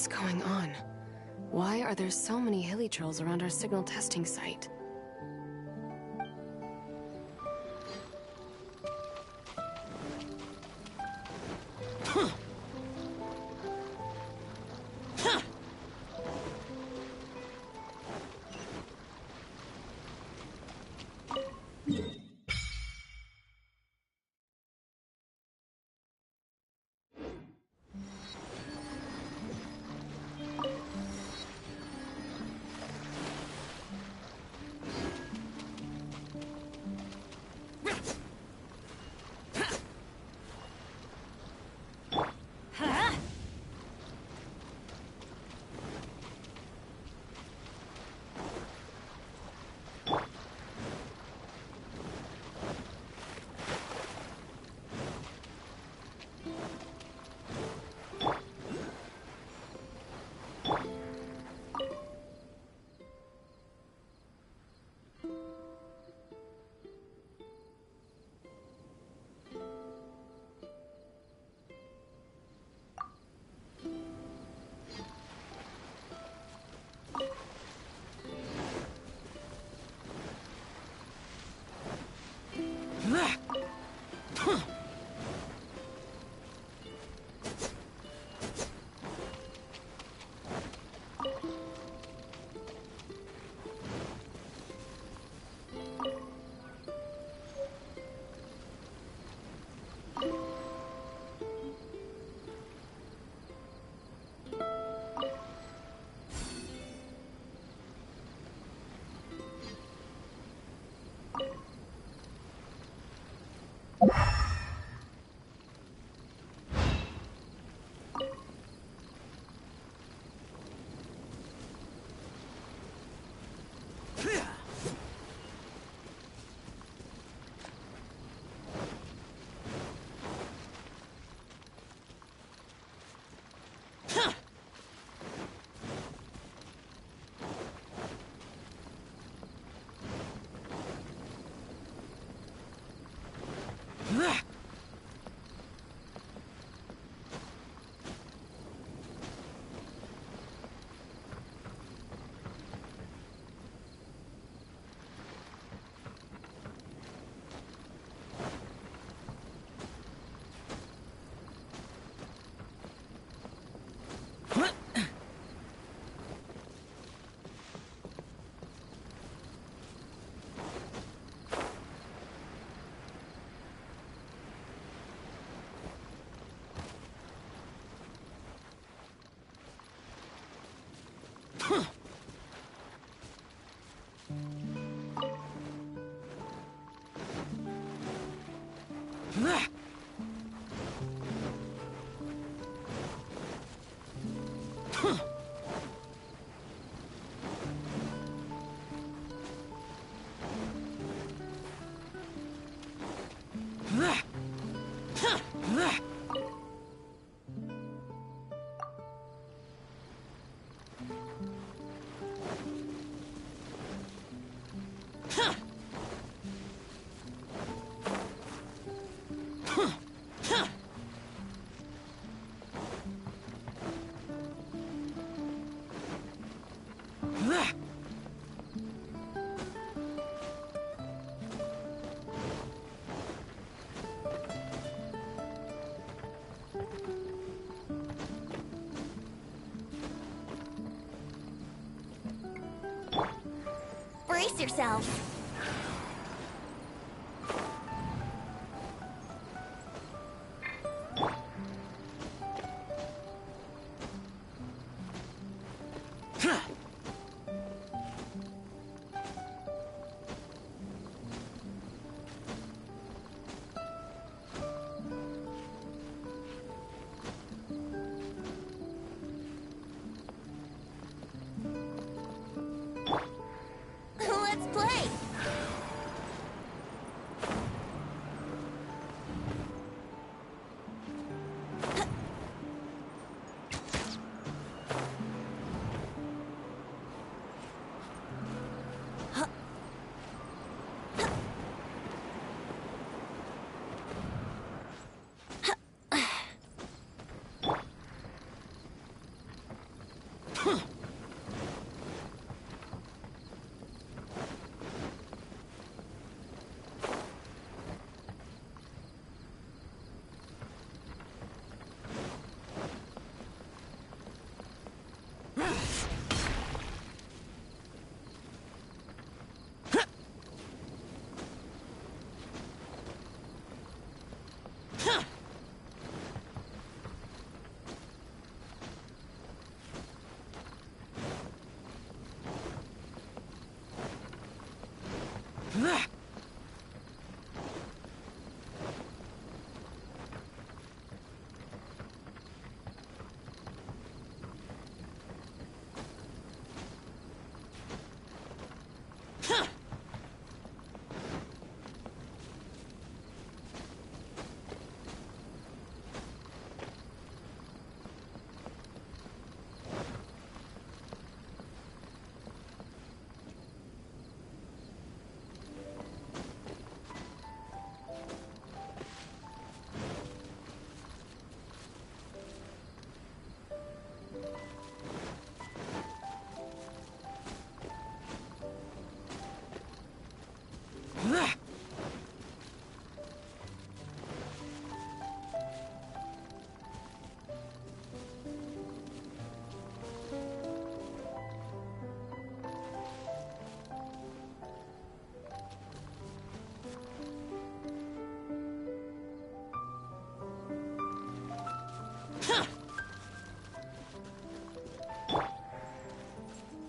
What's going on? Why are there so many hilly trolls around our signal testing site? yourself. Let's play!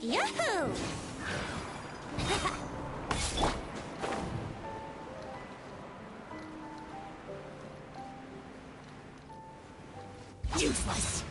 Yahoo! Useless!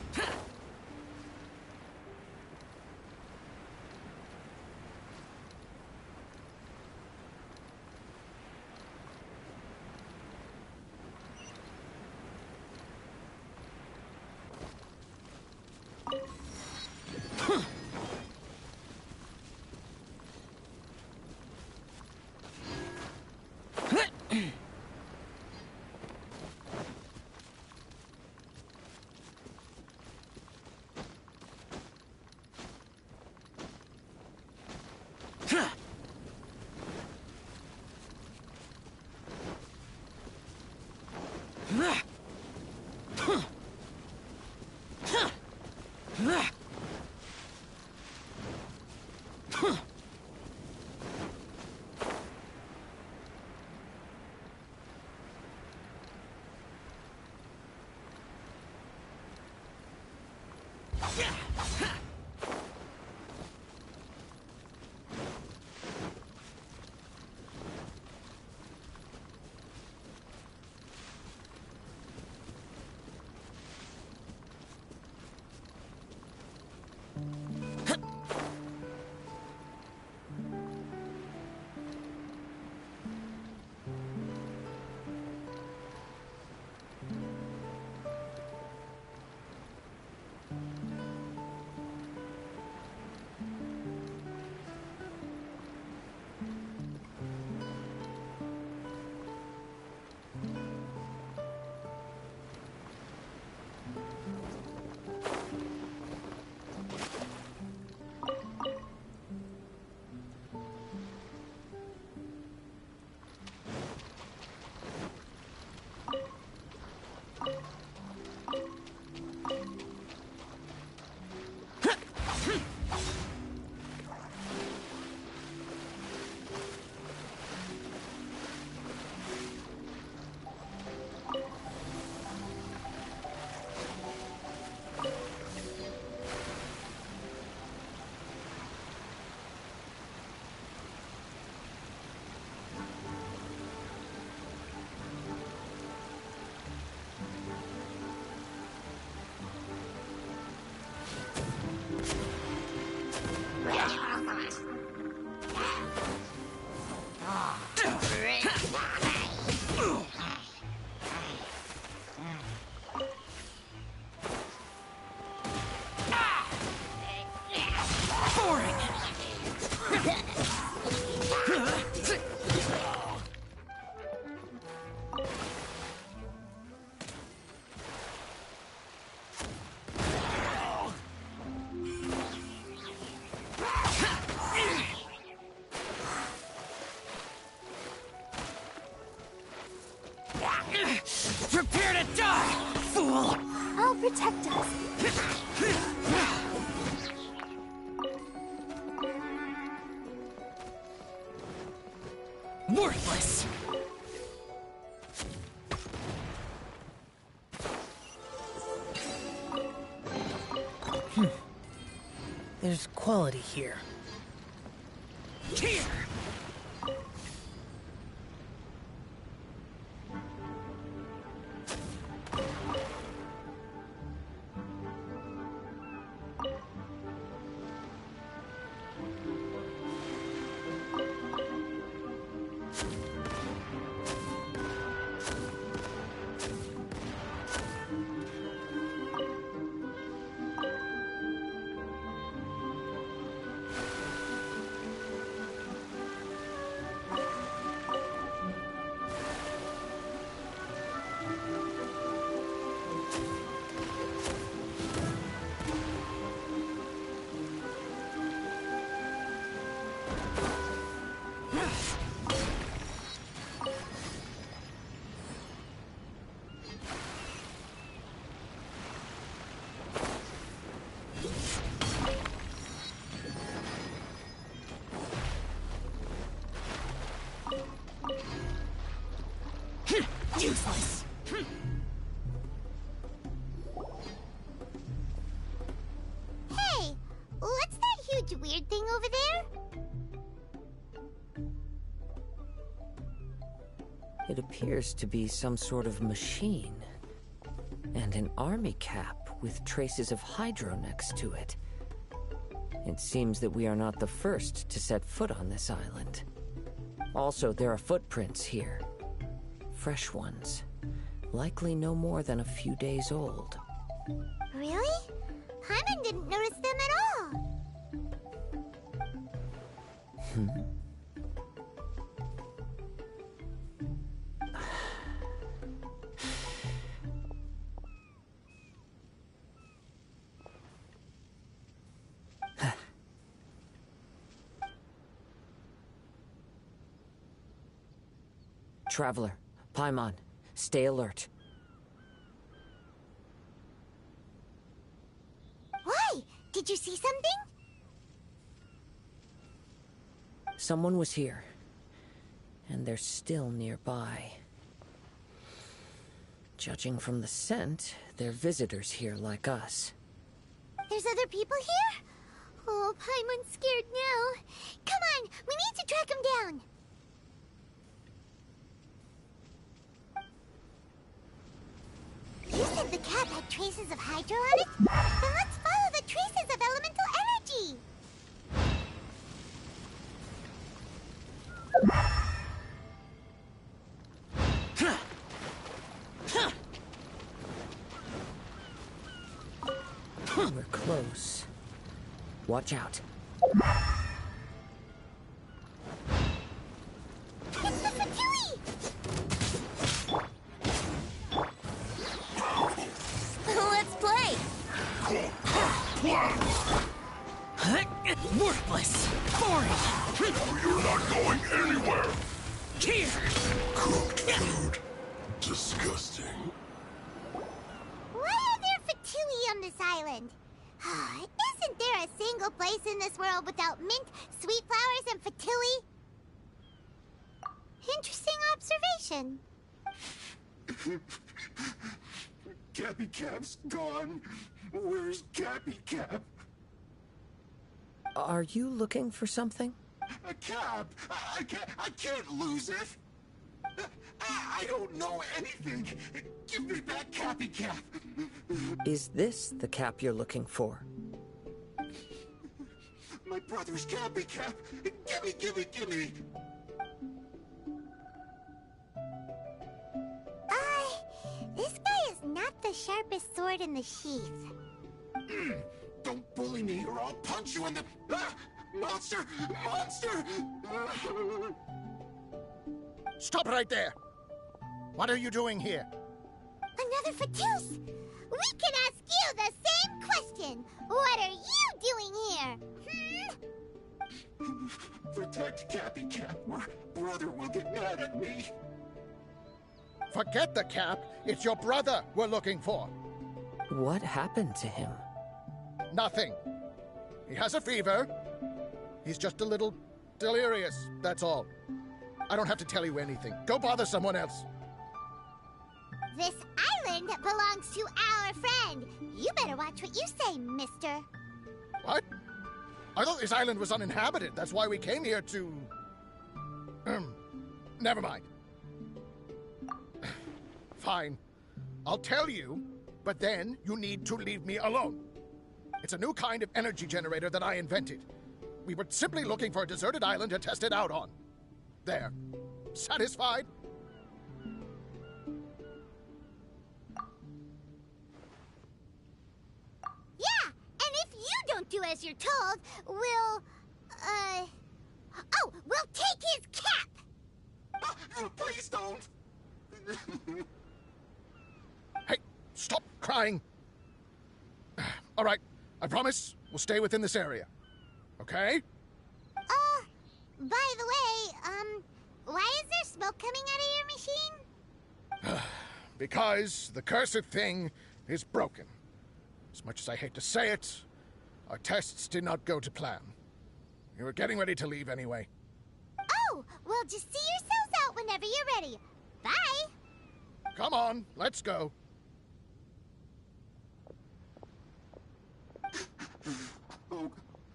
Prepare to die, fool! I'll protect us. Worthless! There's quality here. Here! Useless! Hey, what's that huge weird thing over there? It appears to be some sort of machine. And an army cap with traces of Hydro next to it. It seems that we are not the first to set foot on this island. Also, there are footprints here. Fresh ones. Likely no more than a few days old. Really? Paimon didn't notice them at all. Traveler, Paimon, stay alert. Why? Did you see something? Someone was here, and they're still nearby. Judging from the scent, they're visitors here like us. There's other people here? Oh, Paimon's scared now. Come on, we need to track him down. You said the cap had traces of Hydro on it? Then let's follow the traces of elemental energy! We're close. Watch out. It's the Fatui! Let's play! Worthless! Boring! You're not going anywhere! Here! Cooked food. Disgusting. Why are there Fatui on this island? Isn't there a single place in this world without mint, sweet flowers, and Fatui? Interesting observation. Cappy Cap's gone. Where's Cappy Cap? Are you looking for something? A cap! I can't lose it! I don't know anything! Give me back Cappy Cap! Is this the cap you're looking for? My brother's Cappy Cap! Gimme, gimme, gimme! This guy is not the sharpest sword in the sheath. Don't bully me or I'll punch you in the... Ah! Monster! Monster! Stop right there! What are you doing here? Another Fatus! We can ask you the same question! What are you doing here? Protect Cappy Cap or brother will get mad at me. Forget the Cap. It's your brother we're looking for. What happened to him? Nothing. He has a fever. He's just a little delirious, that's all. I don't have to tell you anything. Go bother someone else. This island belongs to our friend. You better watch what you say, mister. What? I thought this island was uninhabited. That's why we came here to... Never mind. Fine. I'll tell you, but then you need to leave me alone. It's a new kind of energy generator that I invented. We were simply looking for a deserted island to test it out on. There. Satisfied? Yeah, and if you don't do as you're told, we'll take his cap! Please don't! Hey, stop crying! All right, I promise we'll stay within this area. Okay? By the way, why is there smoke coming out of your machine? Because the cursed thing is broken. As much as I hate to say it, our tests did not go to plan. We were getting ready to leave anyway. Oh, well, just see yourselves out whenever you're ready. Bye! Come on, let's go.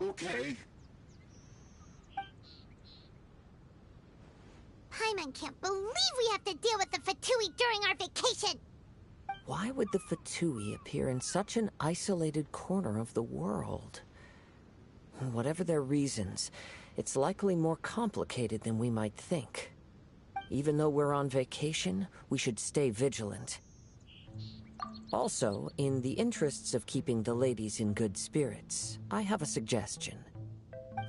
Okay. Paimon can't believe we have to deal with the Fatui during our vacation! Why would the Fatui appear in such an isolated corner of the world? Whatever their reasons, it's likely more complicated than we might think. Even though we're on vacation, we should stay vigilant. Also, in the interests of keeping the ladies in good spirits, I have a suggestion.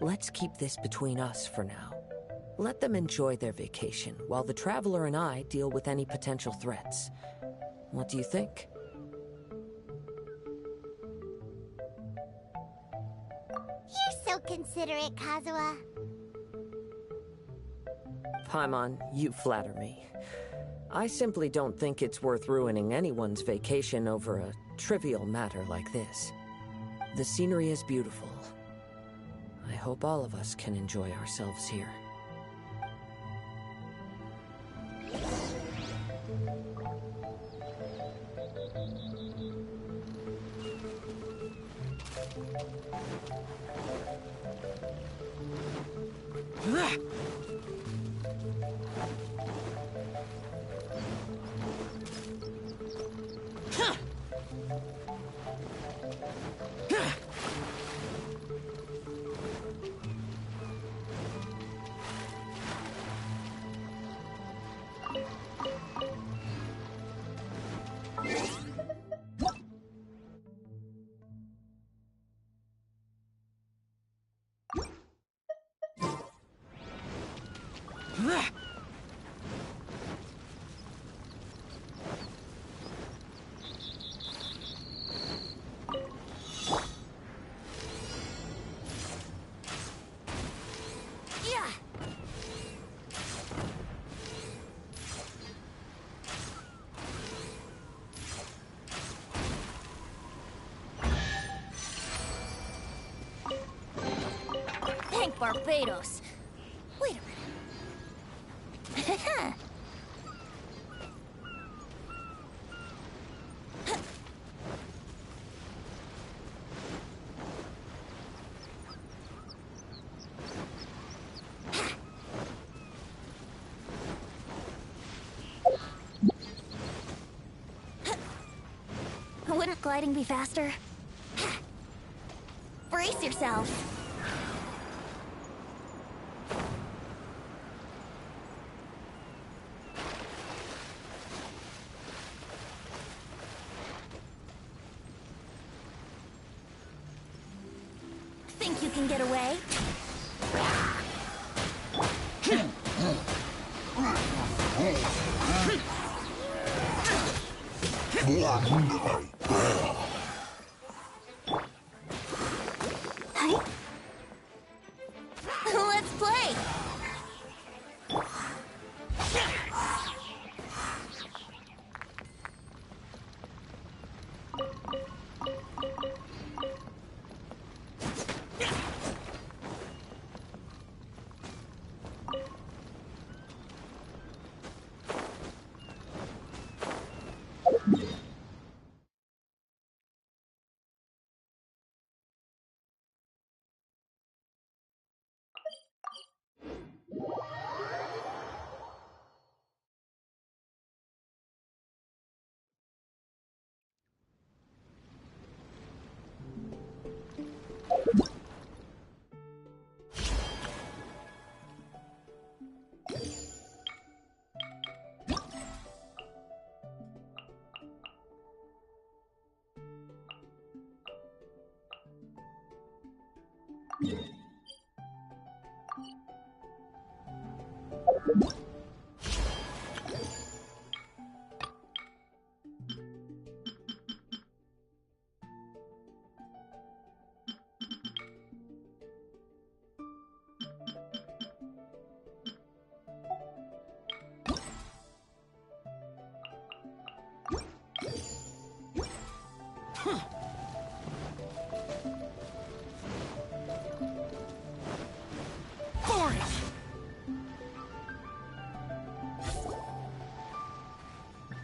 Let's keep this between us for now. Let them enjoy their vacation, while the Traveler and I deal with any potential threats. What do you think? You're so considerate, Kazuha. Paimon, you flatter me. I simply don't think it's worth ruining anyone's vacation over a trivial matter like this. The scenery is beautiful. I hope all of us can enjoy ourselves here. Barbados. Wait a minute. Wouldn't gliding be faster? Brace yourself. think you can get away? Let's play!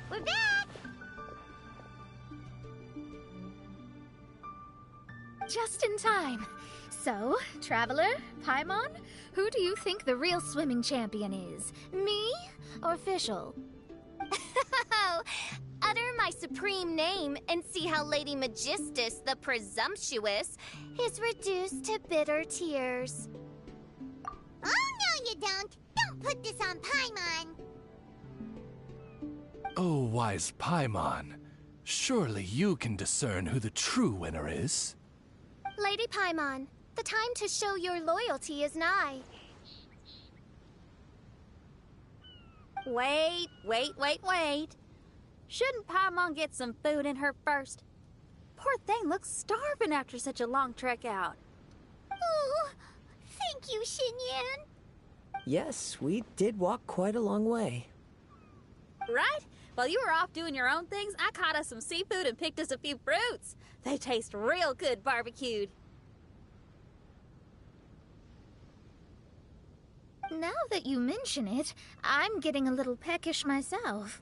We're back! Just in time. So, Traveler, Paimon, who do you think the real swimming champion is? Me or Fischl? Utter my supreme name and see how Lady Magistus, the presumptuous, is reduced to bitter tears. Oh, no you don't! Don't put this on Paimon! Oh, wise Paimon. Surely you can discern who the true winner is. Lady Paimon, the time to show your loyalty is nigh. Wait. Shouldn't Paimon get some food in her first? Poor thing looks starving after such a long trek out. Oh, thank you, Xinyan. Yes, we did walk quite a long way. Right? While you were off doing your own things, I caught us some seafood and picked us a few fruits. They taste real good barbecued. Now that you mention it, I'm getting a little peckish myself.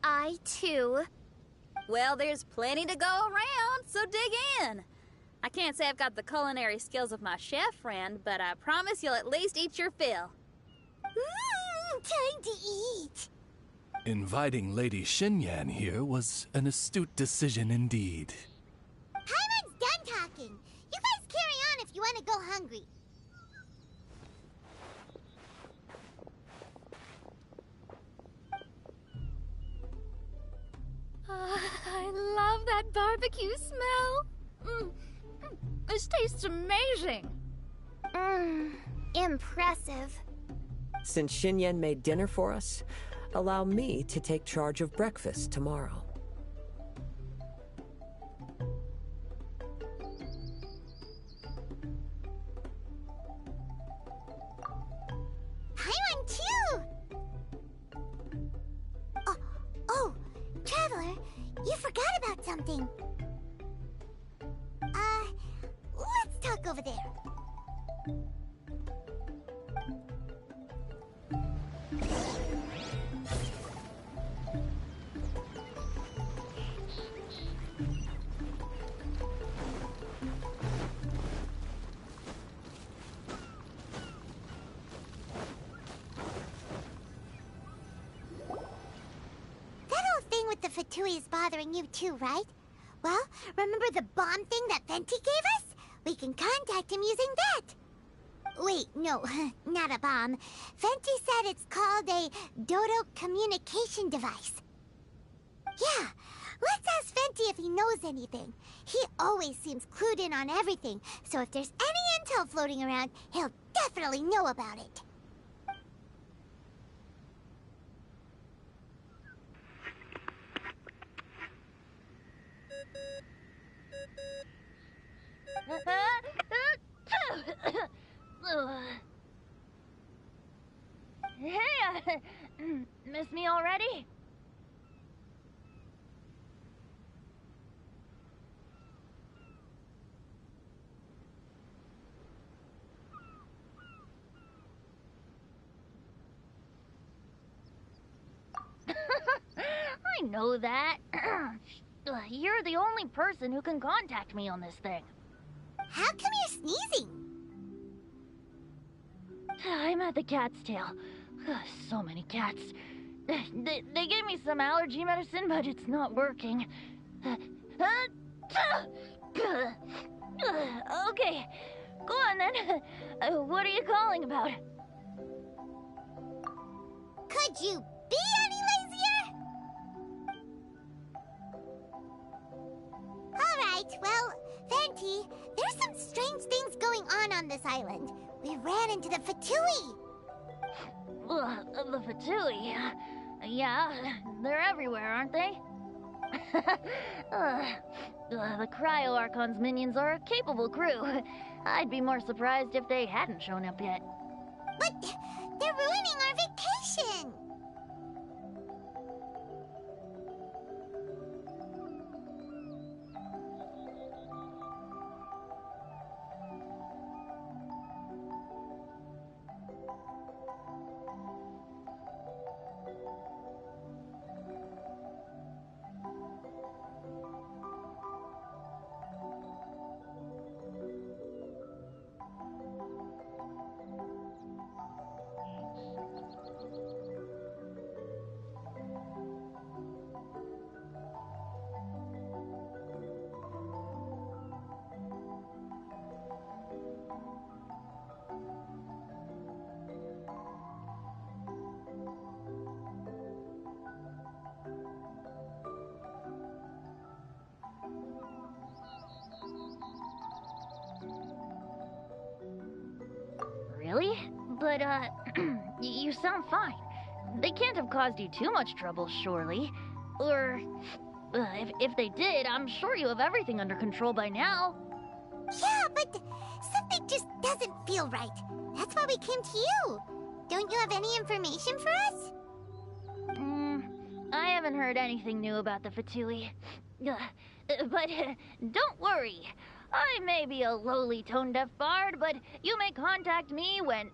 I, too. Well, there's plenty to go around, so dig in. I can't say I've got the culinary skills of my chef friend, but I promise you'll at least eat your fill. Time to eat. Inviting Lady Xinyan here was an astute decision indeed. Paimon's done talking. You guys carry on if you want to go hungry. I love that barbecue smell. This tastes amazing. Impressive. Since Xinyan made dinner for us, allow me to take charge of breakfast tomorrow. Paimon, too! Oh, Traveler, you forgot about something. Let's talk over there. The Fatui is bothering you too, right? Well, remember the bomb thing that Venti gave us? We can contact him using that. Wait, no, not a bomb. Venti said it's called a Dodo communication device. Yeah, Let's ask Venti if he knows anything. He always seems clued in on everything, so if there's any intel floating around, he'll definitely know about it. Hey, miss me already? I know that. You're the only person who can contact me on this thing. How come you're sneezing? I'm at the cat's tail. So many cats. They gave me some allergy medicine, but it's not working. Okay, go on then. What are you calling about? Could you be any lazier? Alright, well, Venti, there's some strange things going on this island. We ran into the Fatui. The Fatui? Yeah, they're everywhere, aren't they? The Cryo Archon's minions are a capable crew. I'd be more surprised if they hadn't shown up yet. But they're ruining our vacation! Really? But, you sound fine. They can't have caused you too much trouble, surely. Or, if they did, I'm sure you have everything under control by now. Yeah, but something just doesn't feel right. That's why we came to you. Don't you have any information for us? I haven't heard anything new about the Fatui. But don't worry. I may be a lowly tone-deaf bard, but you may contact me whenever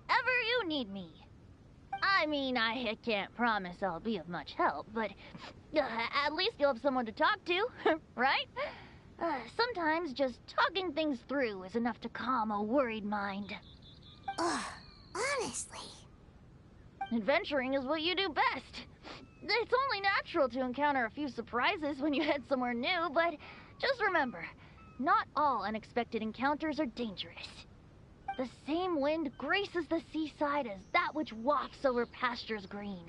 you need me. I mean, I can't promise I'll be of much help, but at least you'll have someone to talk to, right? Sometimes just talking things through is enough to calm a worried mind. Honestly. Adventuring is what you do best. It's only natural to encounter a few surprises when you head somewhere new, but just remember, not all unexpected encounters are dangerous. The same wind graces the seaside as that which wafts over pastures green.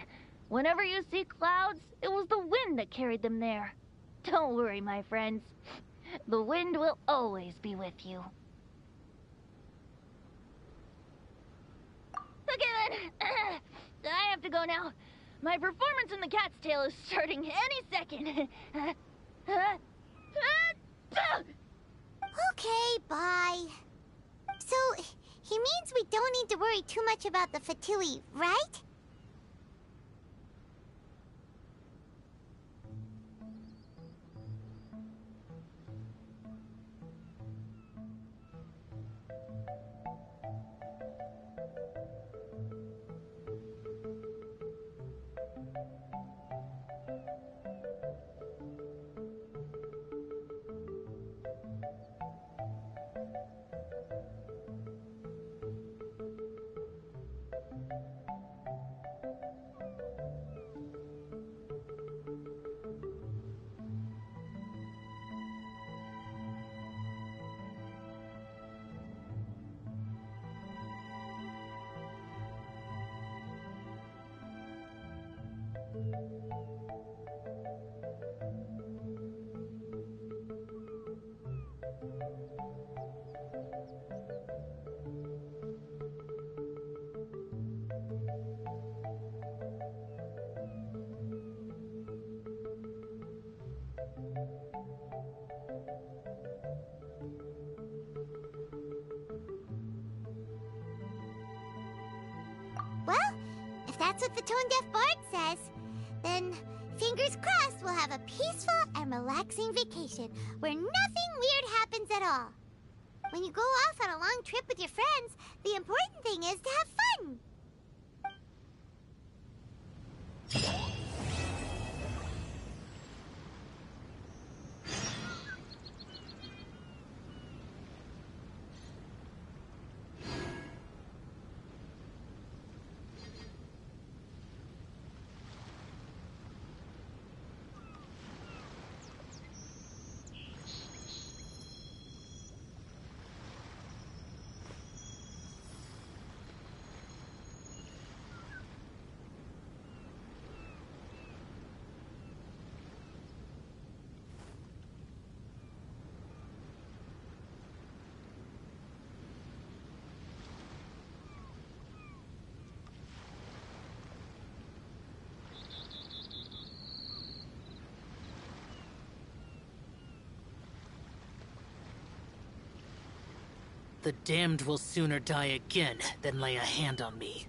Whenever you see clouds, it was the wind that carried them there. Don't worry, my friends. The wind will always be with you. Okay then, I have to go now. My performance in the Cat's Tail is starting any second. Okay, bye. So, he means we don't need to worry too much about the Fatui, right? Well, if that's what the tone-deaf bard says, then fingers crossed we'll have a peaceful and relaxing vacation where nothing weird happens at all. When you go off on a long trip with your friends, the important thing is to have fun. The damned will sooner die again than lay a hand on me.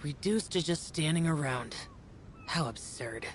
Reduced to just standing around. How absurd.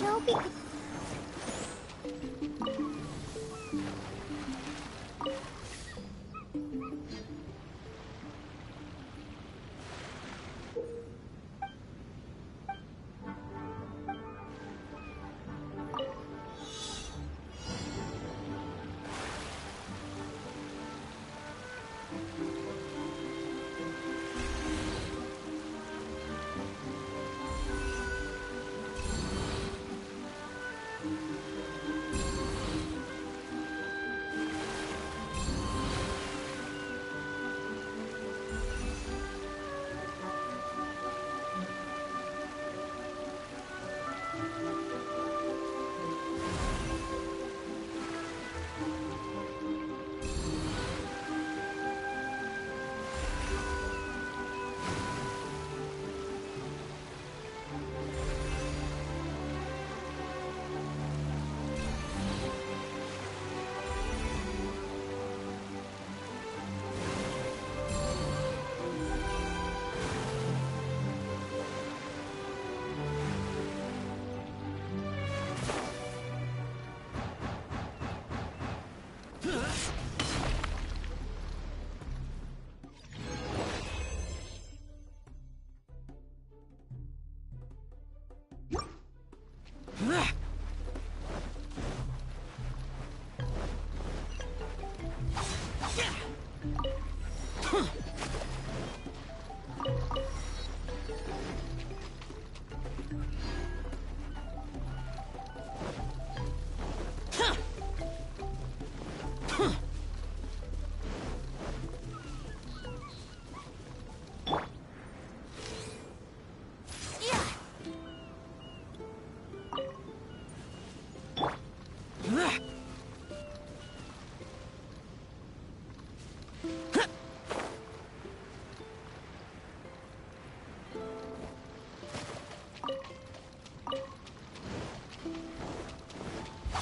Shelby could...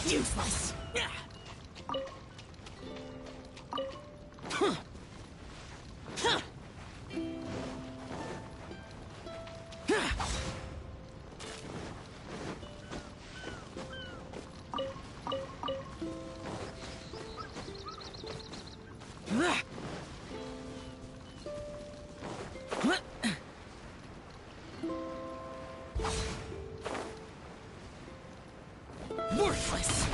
Useless. Worthless.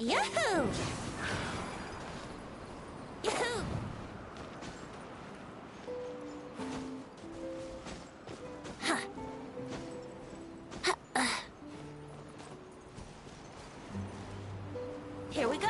Yahoo! Yahoo! Huh. Here we go.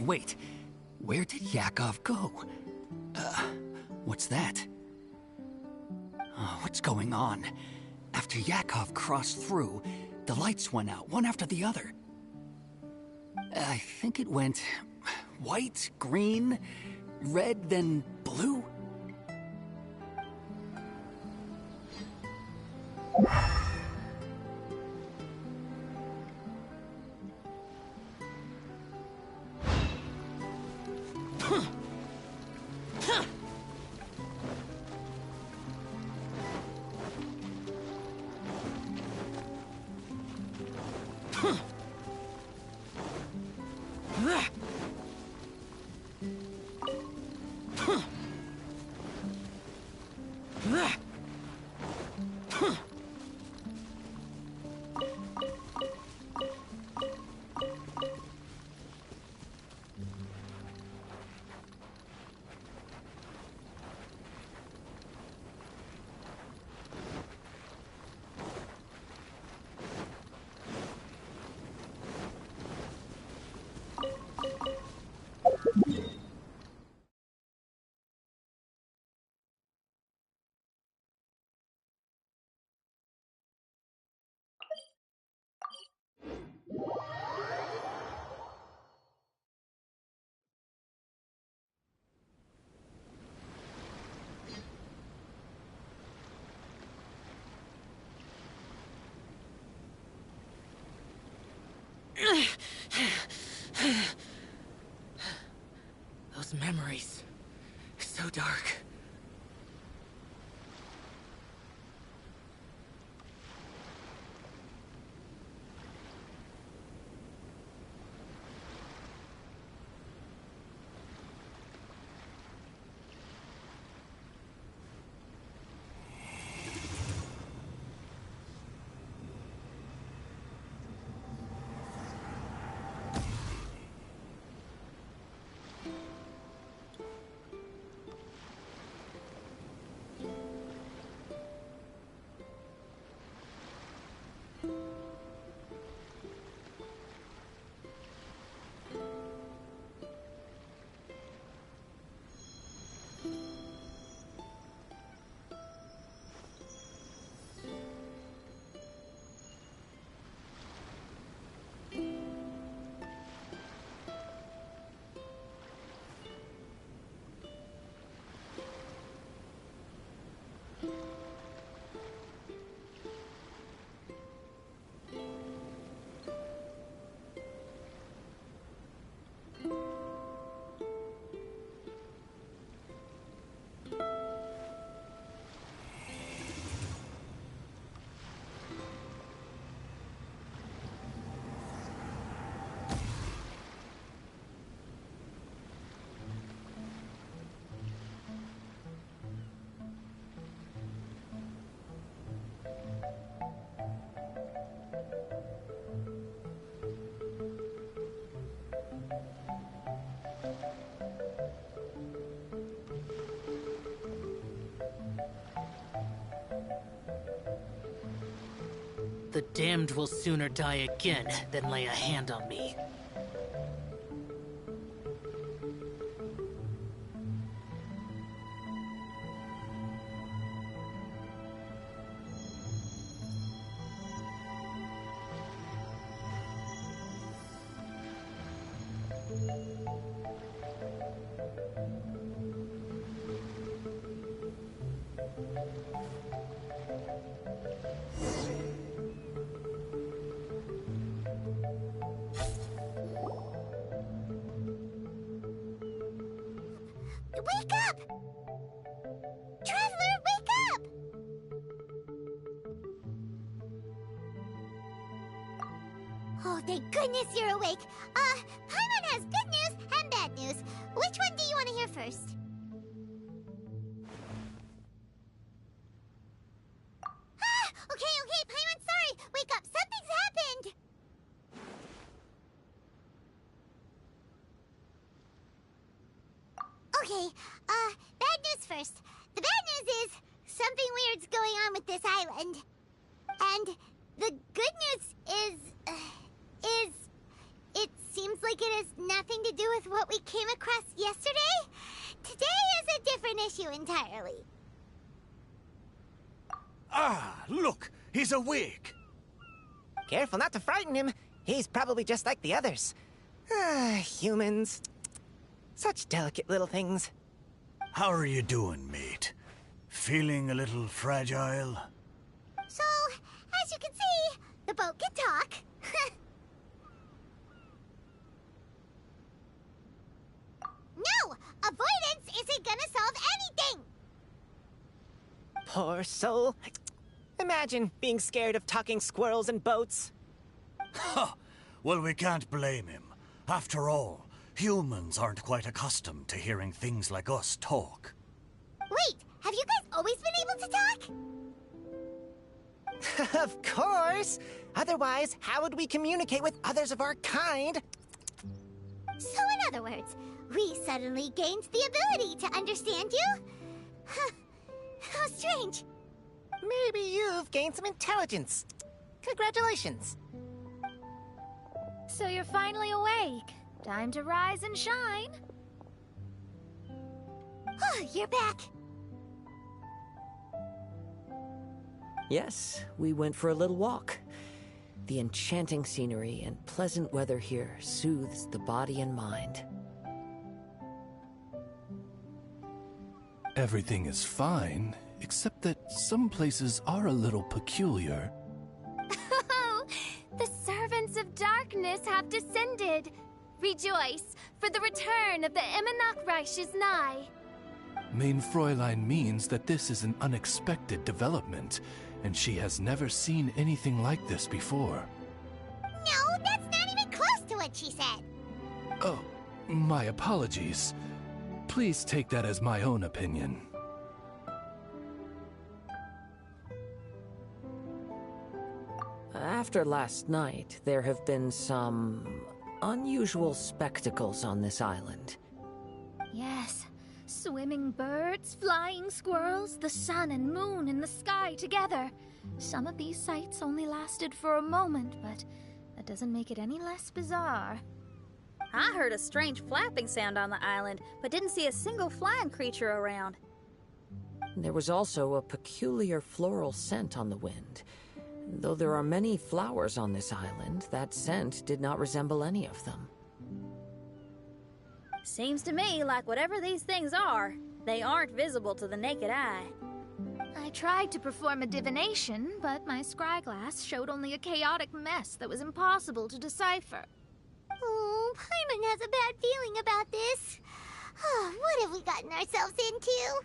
wait. Where did Yakov go? What's that? Oh, what's going on? After Yakov crossed through, the lights went out, one after the other. I think it went white, green, red, then blue. Those memories. So dark. The damned will sooner die again than lay a hand on me. Wake up! Traveler, wake up! Oh, thank goodness you're awake. Paimon has good news and bad news. Which one do you want to hear first? Okay, Paimon, sorry. Wake up, something's happened! Okay, bad news first. The bad news is something weird's going on with this island. And the good news is it seems like like it has nothing to do with what we came across yesterday? Today is a different issue entirely. Ah, look! He's awake! Careful not to frighten him. He's probably just like the others. Humans. Such delicate little things. How are you doing, mate? Feeling a little fragile? So, as you can see, the boat can talk. No! Avoidance isn't gonna solve anything! Poor soul. Imagine being scared of talking squirrels and boats. Ha! Well, we can't blame him. After all, humans aren't quite accustomed to hearing things like us talk. Wait, have you guys always been able to talk? Of course! Otherwise, how would we communicate with others of our kind? So in other words, we suddenly gained the ability to understand you? How strange. Maybe you've gained some intelligence. Congratulations. So you're finally awake. Time to rise and shine. Oh, you're back. Yes, we went for a little walk. The enchanting scenery and pleasant weather here soothes the body and mind. Everything is fine, except that some places are a little peculiar. Oh, the servants of darkness have descended. Rejoice, for the return of the Immernachtreich is nigh. Mein Fräulein means that this is an unexpected development, and she has never seen anything like this before. No, that's not even close to what she said. Oh, my apologies. Please take that as my own opinion. After last night, there have been some unusual spectacles on this island. Yes. Swimming birds, flying squirrels, the sun and moon in the sky together. Some of these sights only lasted for a moment, but that doesn't make it any less bizarre. I heard a strange flapping sound on the island, but didn't see a single flying creature around. There was also a peculiar floral scent on the wind. Though there are many flowers on this island, that scent did not resemble any of them. Seems to me like whatever these things are, they aren't visible to the naked eye. I tried to perform a divination, but my scryglass showed only a chaotic mess that was impossible to decipher. Oh, Paimon has a bad feeling about this. What have we gotten ourselves into?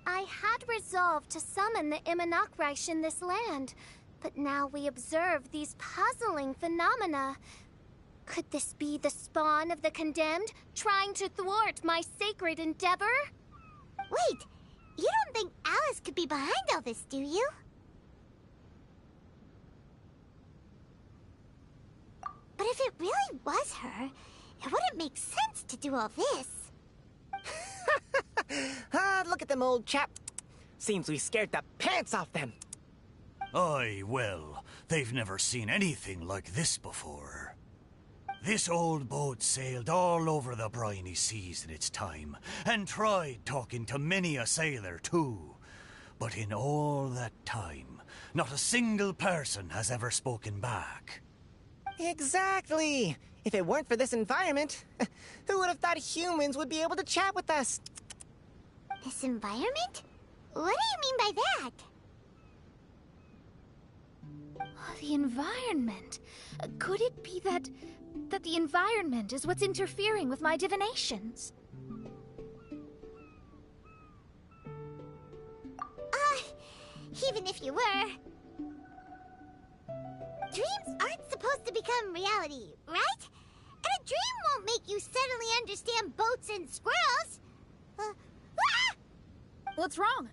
I had resolved to summon the Immernachtreich in this land, but now we observe these puzzling phenomena. Could this be the spawn of the condemned, trying to thwart my sacred endeavor? Wait, you don't think Alice could be behind all this, do you? But if it really was her, it wouldn't make sense to do all this. Look at them, old chap. Seems we scared the pants off them. Aye, well, they've never seen anything like this before. This old boat sailed all over the briny seas in its time, and tried talking to many a sailor too. But in all that time, not a single person has ever spoken back. Exactly. If it weren't for this environment, who would have thought humans would be able to chat with us? This environment? What do you mean by that? Oh, the environment. Could it be that the environment is what's interfering with my divinations? Even if you were... Dreams aren't supposed to become reality, right? And a dream won't make you suddenly understand boats and squirrels. What's wrong?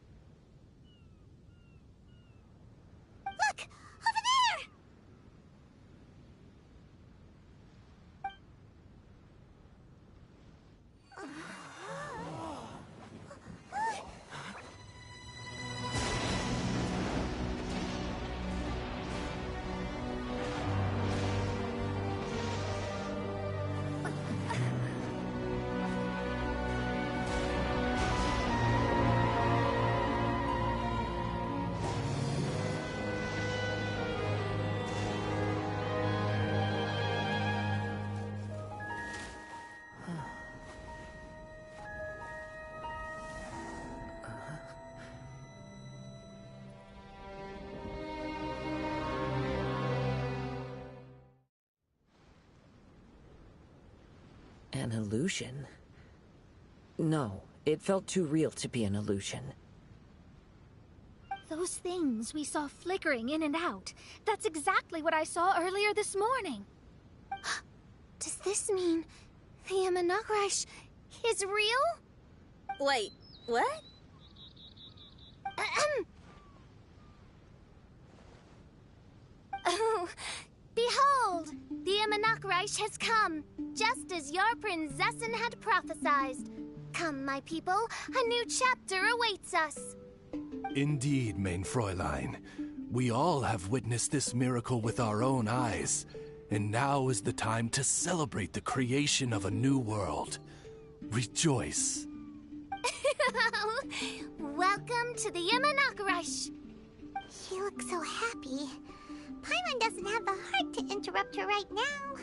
Look! Over there! An illusion? No, it felt too real to be an illusion. Those things we saw flickering in and out. That's exactly what I saw earlier this morning. Does this mean the Imanakrish is real? Wait, what? Oh, behold! The Imanakrish has come, just as your Prinzessin had prophesied. Come, my people, a new chapter awaits us. Indeed, Main Fräulein. We all have witnessed this miracle with our own eyes, and now is the time to celebrate the creation of a new world. Rejoice. Welcome to the Imanakrish. She looks so happy. Paimon doesn't have the heart to interrupt her right now.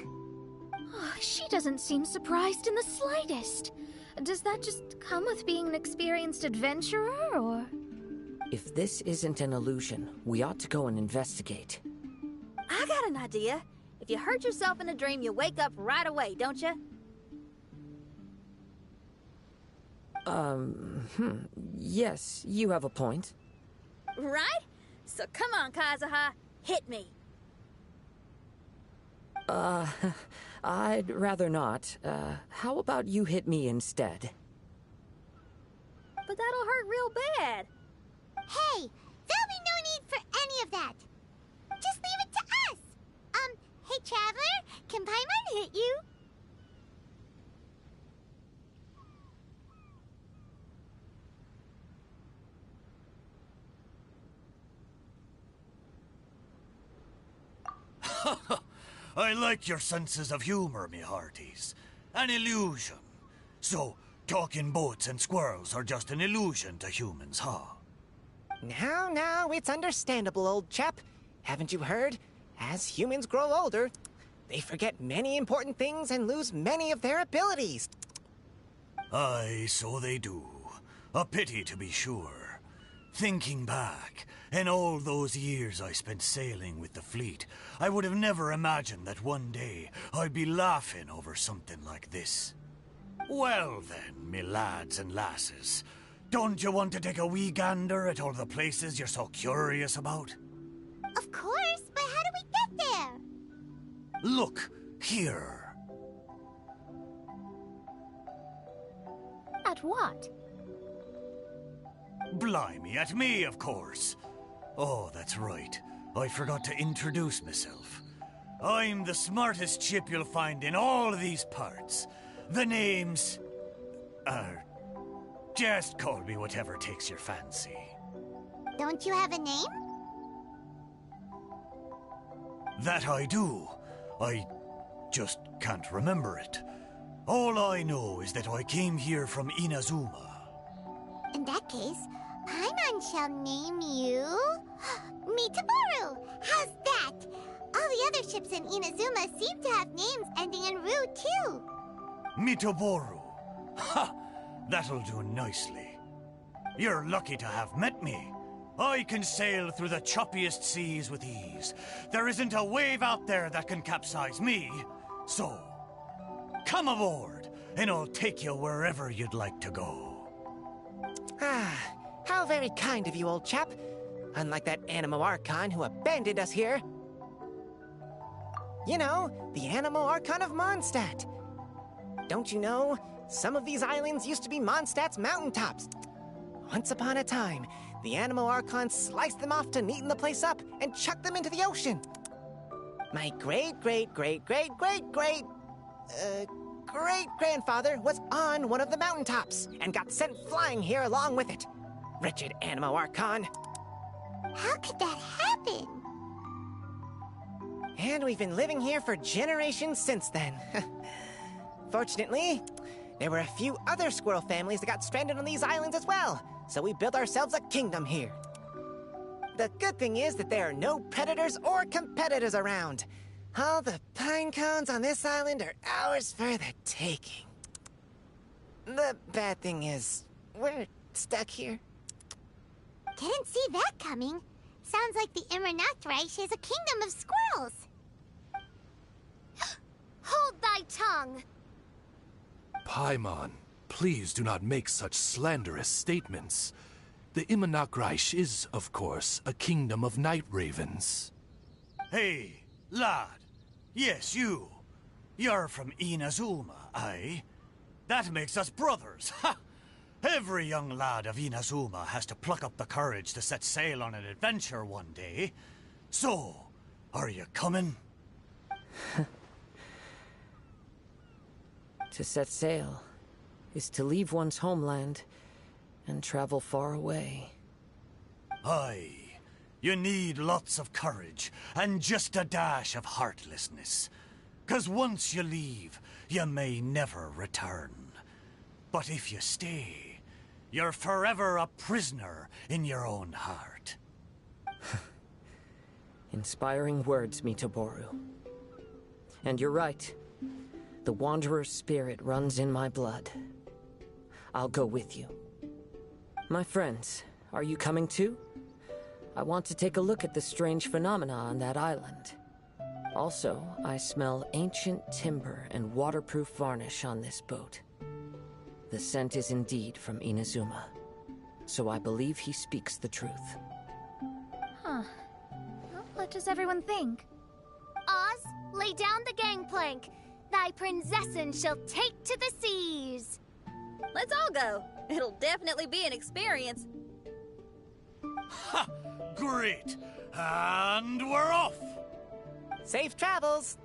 Oh, she doesn't seem surprised in the slightest. Does that just come with being an experienced adventurer, or...? If this isn't an illusion, we ought to go and investigate. I got an idea. If you hurt yourself in a dream, you wake up right away, don't you? Yes, you have a point. Right? So come on, Kazuha, hit me. I'd rather not. How about you hit me instead? But that'll hurt real bad. Hey, there'll be no need for any of that. Just leave it to us. Hey, Traveler, can Paimon hit you? I like your senses of humor, me hearties. An illusion. So, talking boats and squirrels are just an illusion to humans, huh? Now, it's understandable, old chap. Haven't you heard? As humans grow older, they forget many important things and lose many of their abilities. Aye, so they do. A pity, to be sure. Thinking back, in all those years I spent sailing with the fleet, I would have never imagined that one day I'd be laughing over something like this. Well then, me lads and lasses, don't you want to take a wee gander at all the places you're so curious about? Of course, but how do we get there? Look, here. At what? Blimey, at me, of course. Oh, that's right. I forgot to introduce myself. I'm the smartest chip you'll find in all these parts. The name's... just call me whatever takes your fancy. Don't you have a name? That I do. I just can't remember it. All I know is that I came here from Inazuma. In that case, Paimon shall name you... Mitaboru! How's that? All the other ships in Inazuma seem to have names ending in Ru, too. Mitaboru. Ha! That'll do nicely. You're lucky to have met me. I can sail through the choppiest seas with ease. There isn't a wave out there that can capsize me. So, come aboard, and I'll take you wherever you'd like to go. How very kind of you, old chap. Unlike that Anemo Archon who abandoned us here. You know, the Anemo Archon of Mondstadt. Don't you know, some of these islands used to be Mondstadt's mountaintops. Once upon a time, the Anemo Archon sliced them off to neaten the place up and chucked them into the ocean. My great-grandfather was on one of the mountaintops and got sent flying here along with it. Wretched Anemo Archon. How could that happen? And we've been living here for generations since then. Fortunately, there were a few other squirrel families that got stranded on these islands as well, so we built ourselves a kingdom here. The good thing is that there are no predators or competitors around. All the pine cones on this island are ours for the taking. The bad thing is, we're stuck here. Didn't see that coming. Sounds like the Imanakrish is a kingdom of squirrels. Hold thy tongue! Paimon, please do not make such slanderous statements. The Imanakreich is, of course, a kingdom of night ravens. Hey, lad. Yes, you. You're from Inazuma, aye? That makes us brothers, ha! Every young lad of Inazuma has to pluck up the courage to set sail on an adventure one day. So, are you coming? To set sail is to leave one's homeland and travel far away. Aye. You need lots of courage and just a dash of heartlessness. 'Cause once you leave, you may never return. But if you stay, you're forever a prisoner in your own heart. Inspiring words, Mitoboru. And you're right. The Wanderer's spirit runs in my blood. I'll go with you. My friends, are you coming too? I want to take a look at the strange phenomena on that island. Also, I smell ancient timber and waterproof varnish on this boat. The scent is indeed from Inazuma, so I believe he speaks the truth. Huh. Well, what does everyone think? Oz, lay down the gangplank. Thy princessin shall take to the seas. Let's all go. It'll definitely be an experience. Ha! Great! And we're off! Safe travels!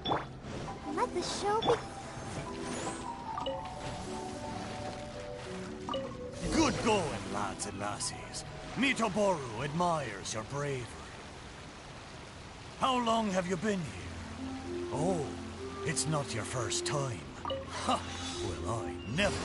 Let the show be... Good going, lads and lassies. Mitoboru admires your bravery. How long have you been here? Oh, it's not your first time. Ha! Well, I never...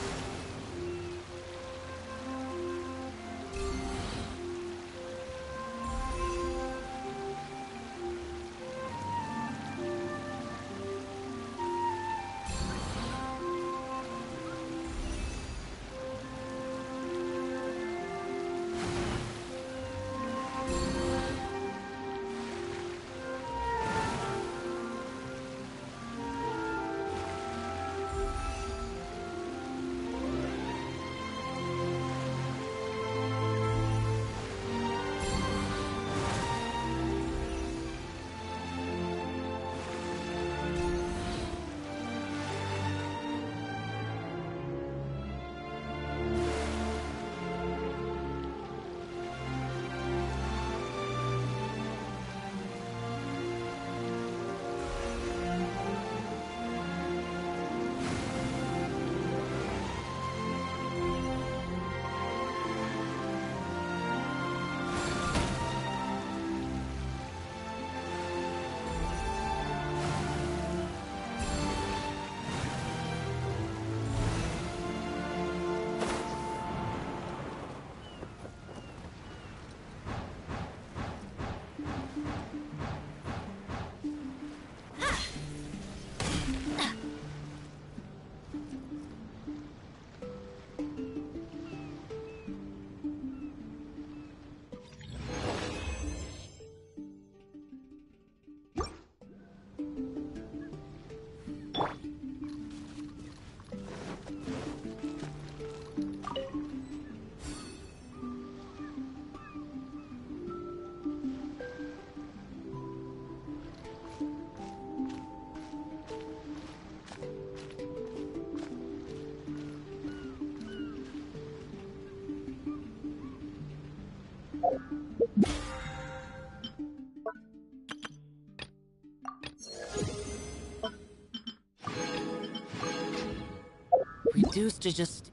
Reduced to just...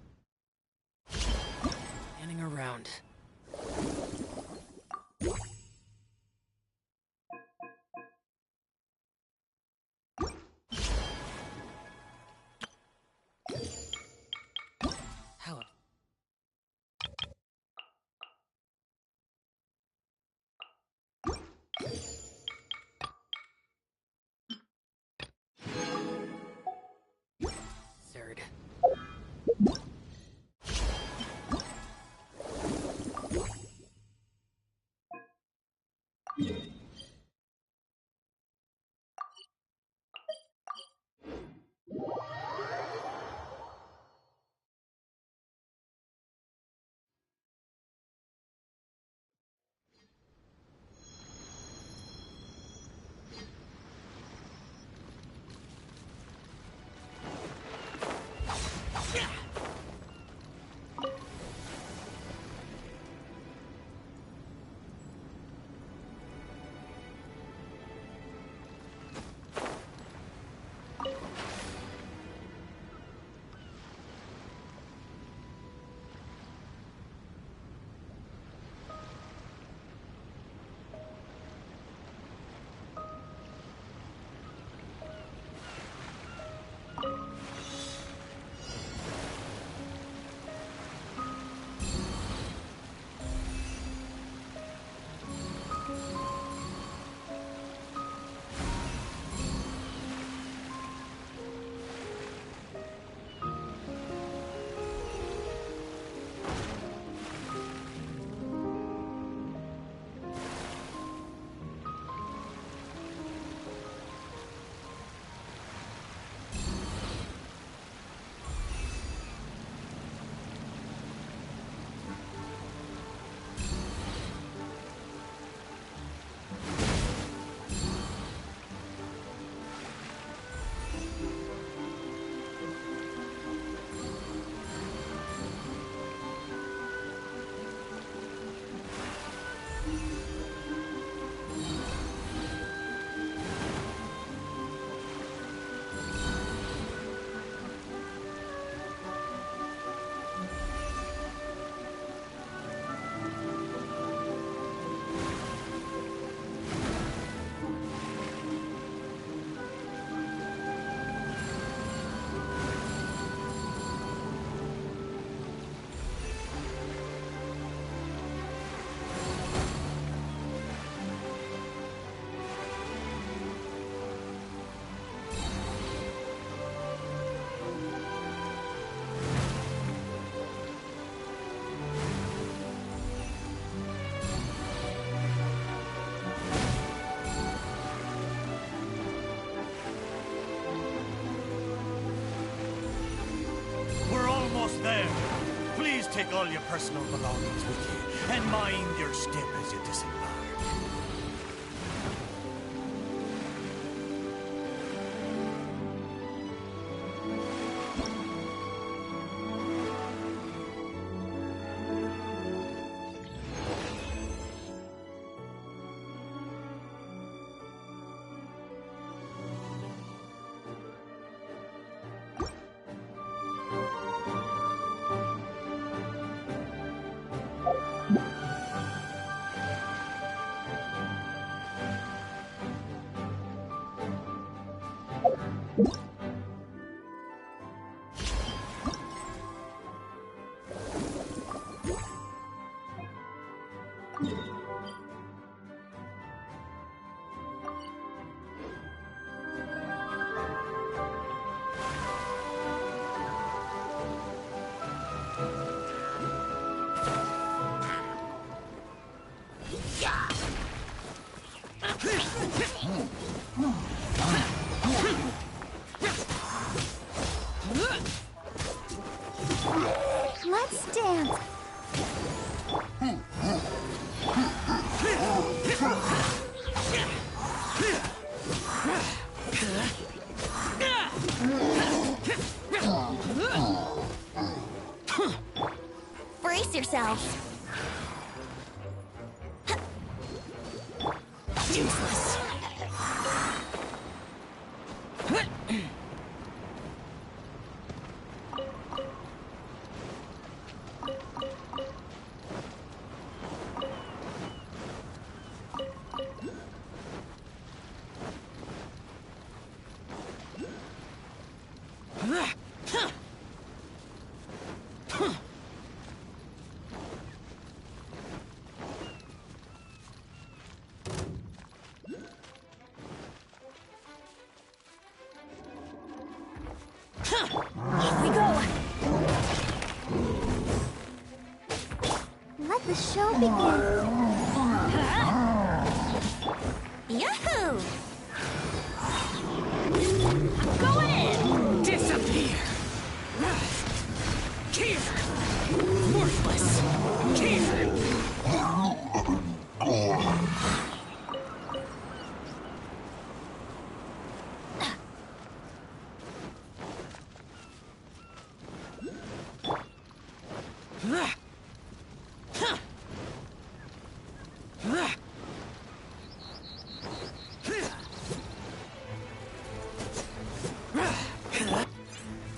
standing around. How... Third. take all your personal belongings with you, and mind your step as you disembark. Let's dance. Brace yourselves. Useless. Let the show begin. Yahoo! Go in! Disappear! Here! Worthless! Here!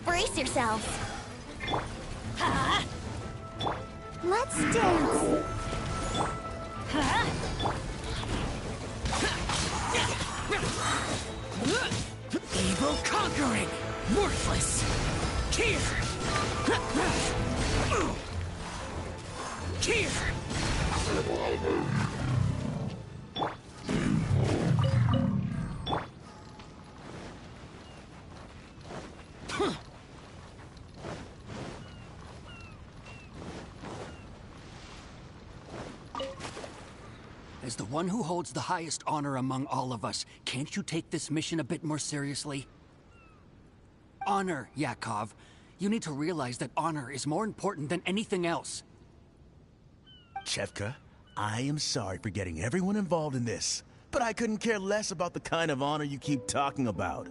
Brace yourselves. Let's dance. Evil conquering! Worthless! Here! Here! As the one who holds the highest honor among all of us, can't you take this mission a bit more seriously? Honor, Yakov. You need to realize that honor is more important than anything else. Chefka, I am sorry for getting everyone involved in this, but I couldn't care less about the kind of honor you keep talking about.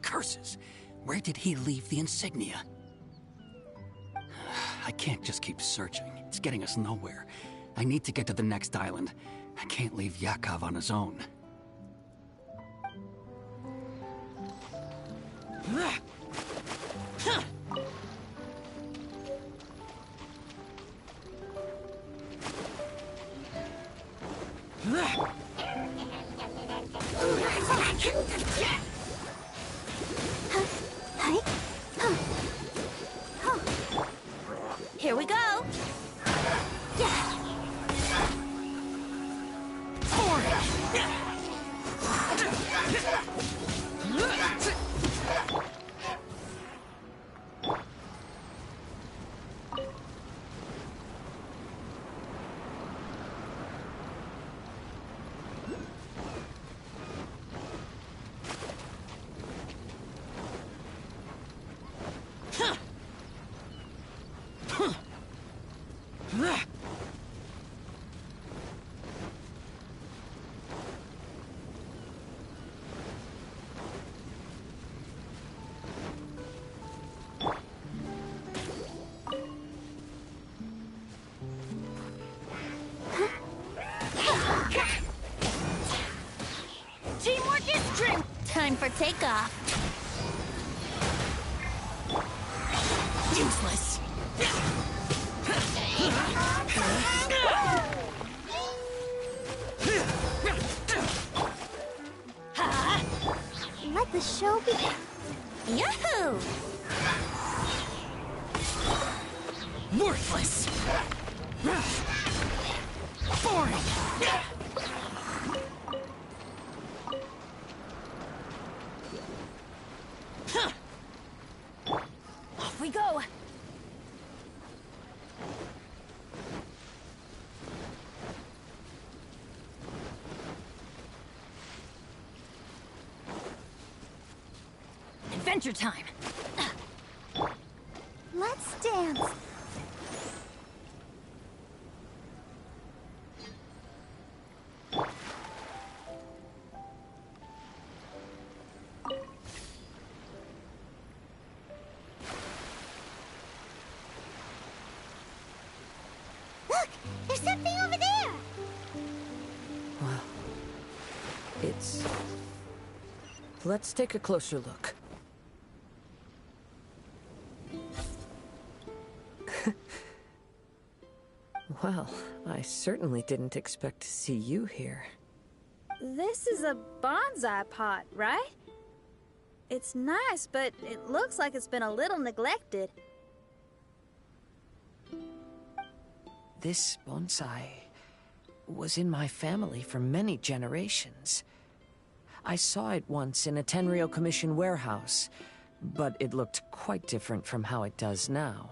Curses! Where did he leave the insignia? I can't just keep searching. It's getting us nowhere. I need to get to the next island. I can't leave Yakov on his own. Time for takeoff. Useless. Let the show begin. Yahoo! Worthless. Boring. Off we go. Adventure time. Let's dance. Look, there's something over there. Well, it's... Let's take a closer look. Well, I certainly didn't expect to see you here. This is a bonsai pot, right? It's nice, but it looks like it's been a little neglected. This bonsai was in my family for many generations. I saw it once in a Tenryou Commission warehouse, but it looked quite different from how it does now.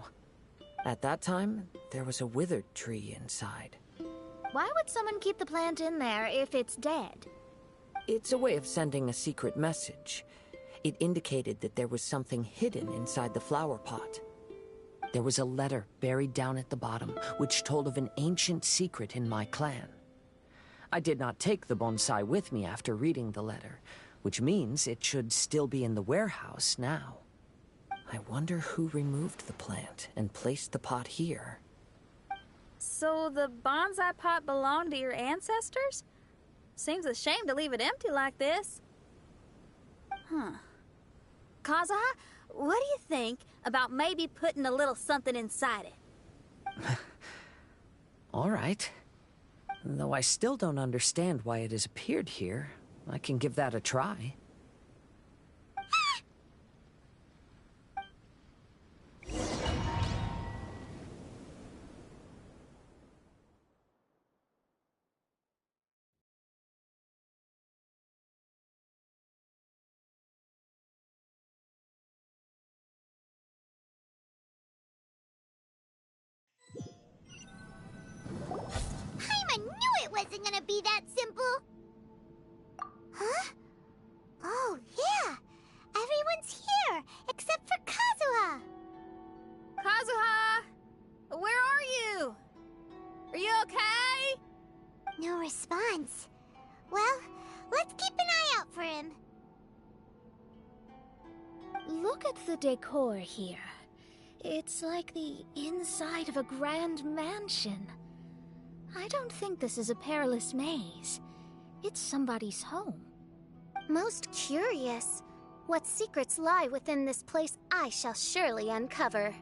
At that time, there was a withered tree inside. Why would someone keep the plant in there if it's dead? It's a way of sending a secret message. It indicated that there was something hidden inside the flower pot. There was a letter buried down at the bottom, which told of an ancient secret in my clan. I did not take the bonsai with me after reading the letter, which means it should still be in the warehouse now. I wonder who removed the plant and placed the pot here. So the bonsai pot belonged to your ancestors? Seems a shame to leave it empty like this. Huh. Kazuha, what do you think about maybe putting a little something inside it? All right. Though I still don't understand why it has appeared here, I can give that a try. I knew it wasn't gonna be that simple. Huh? Oh, yeah. Everyone's here, except for Kazuha. Kazuha! Where are you? Are you okay? No response. Well, let's keep an eye out for him. Look at the decor here. It's like the inside of a grand mansion. I don't think this is a perilous maze. It's somebody's home. Most curious. What secrets lie within this place I shall surely uncover.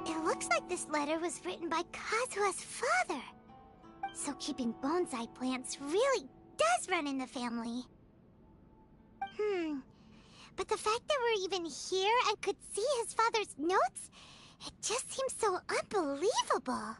It looks like this letter was written by Kazuha's father. So keeping bonsai plants really does run in the family. But the fact that we're even here and could see his father's notes, it just seems so unbelievable.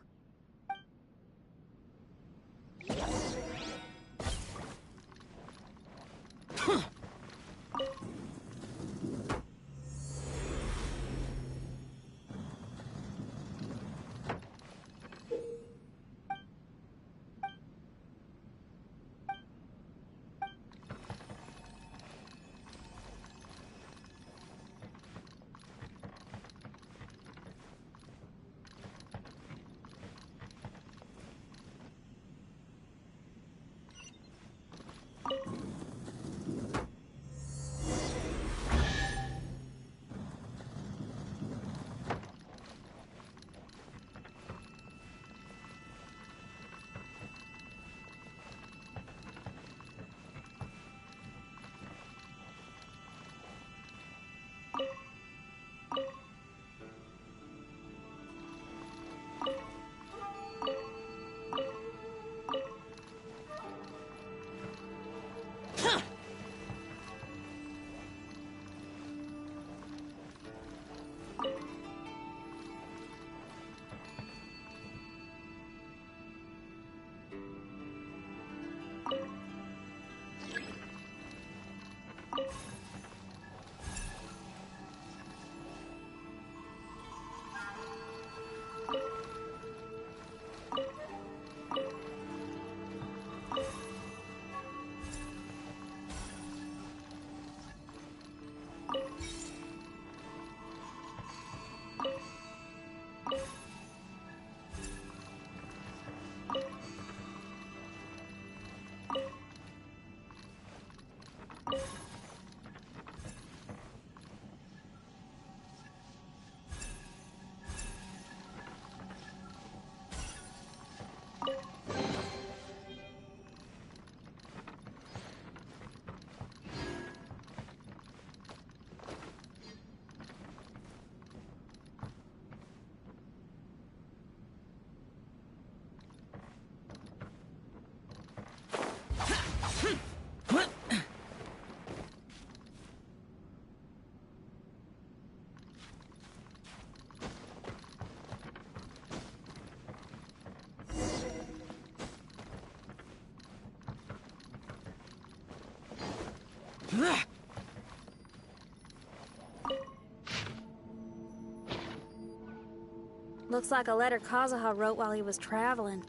Looks like a letter Kazuha wrote while he was traveling.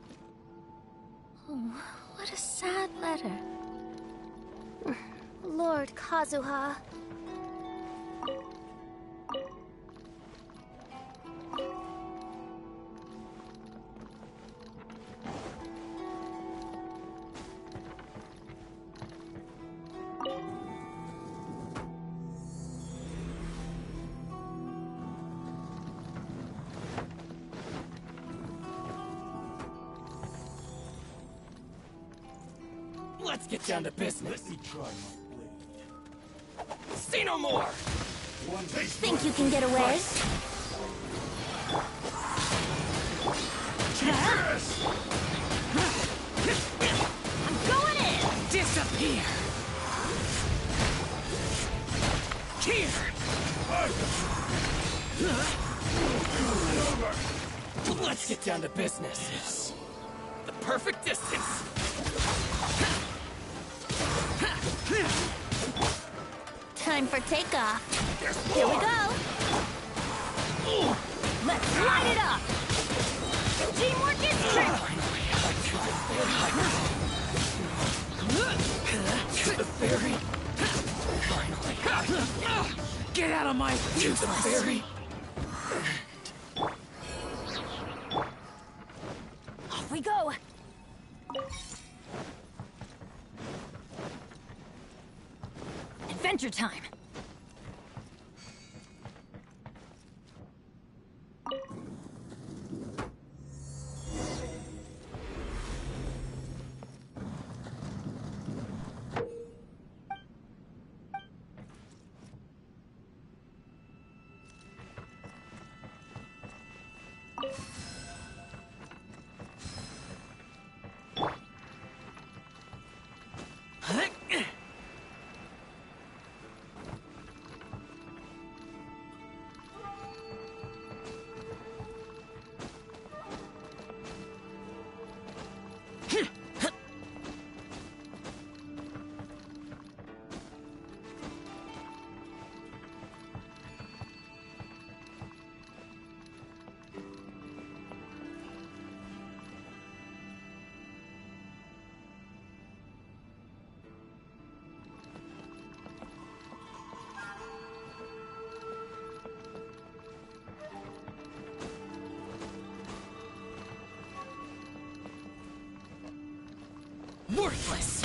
Oh, what a sad letter. Lord Kazuha. Let's get down to business. Let me try my blade. See no more! Think you can get away? I'm going in! Disappear! Here! Let's get down to business. The perfect distance. Time for takeoff. Here we go. Let's light it up. Teamwork is tricky. The fairy. Finally. Get out of my view, the fairy. Off we go. Adventure time. Worthless!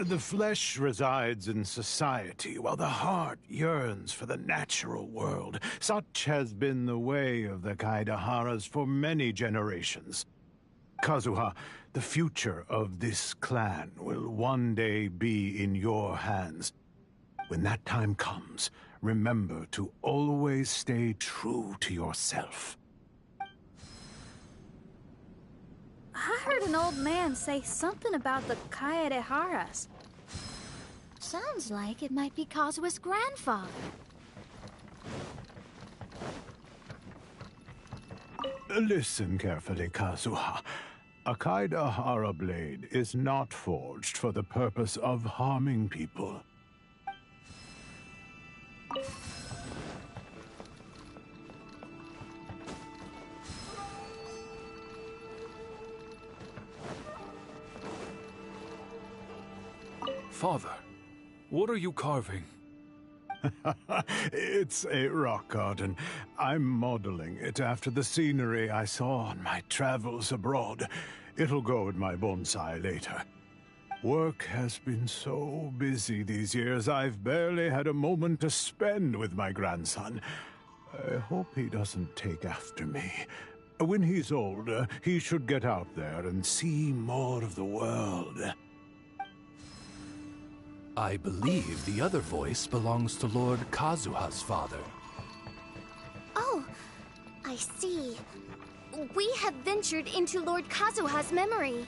The flesh resides in society, while the heart yearns for the natural world. Such has been the way of the Kaidaharas for many generations. Kazuha, the future of this clan will one day be in your hands. When that time comes, remember to always stay true to yourself. I heard an old man say something about the Kaidaharas. Sounds like it might be Kazuha's grandfather. Listen carefully, Kazuha. A Kaidahara blade is not forged for the purpose of harming people. Father, what are you carving? It's a rock garden. I'm modeling it after the scenery I saw on my travels abroad. It'll go in my bonsai later. Work has been so busy these years, I've barely had a moment to spend with my grandson. I hope he doesn't take after me. When he's older, he should get out there and see more of the world. I believe the other voice belongs to Lord Kazuha's father. Oh, I see. We have ventured into Lord Kazuha's memory.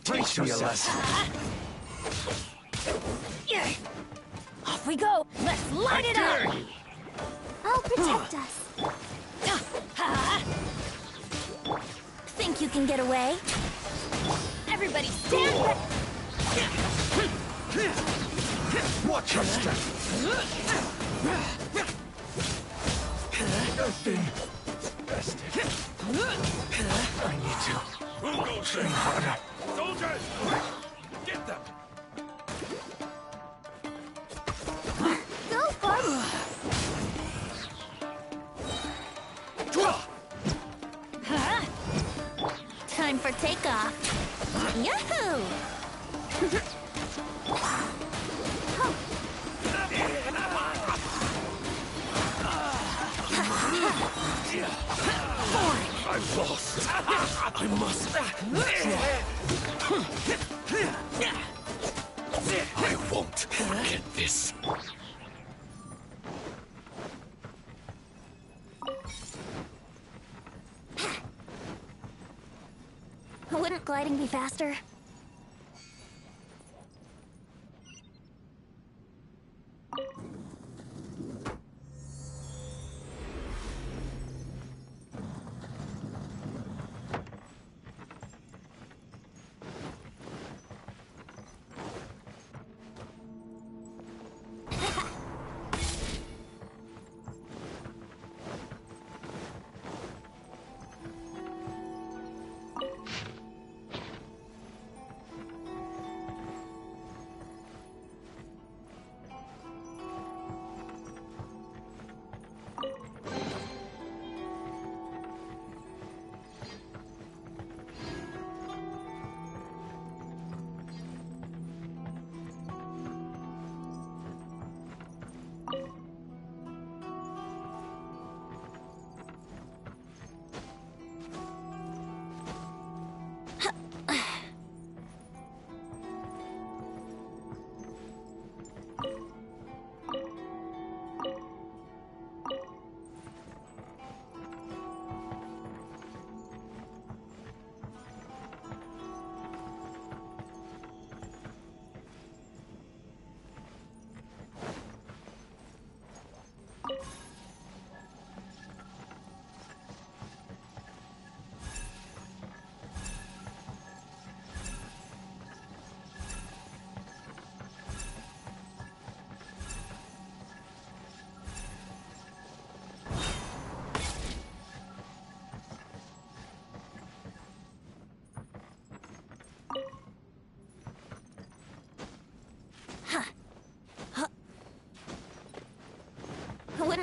Teach me a lesson. Off we go! Let's light it up! I'll protect us. Think you can get away? Everybody stand back! Watch your step. Nothing. Best. I need to train harder. Soldiers! Get them! Go, Bart! Time for takeoff. Yahoo! I've lost. I must. I won't forget this. Wouldn't gliding be faster?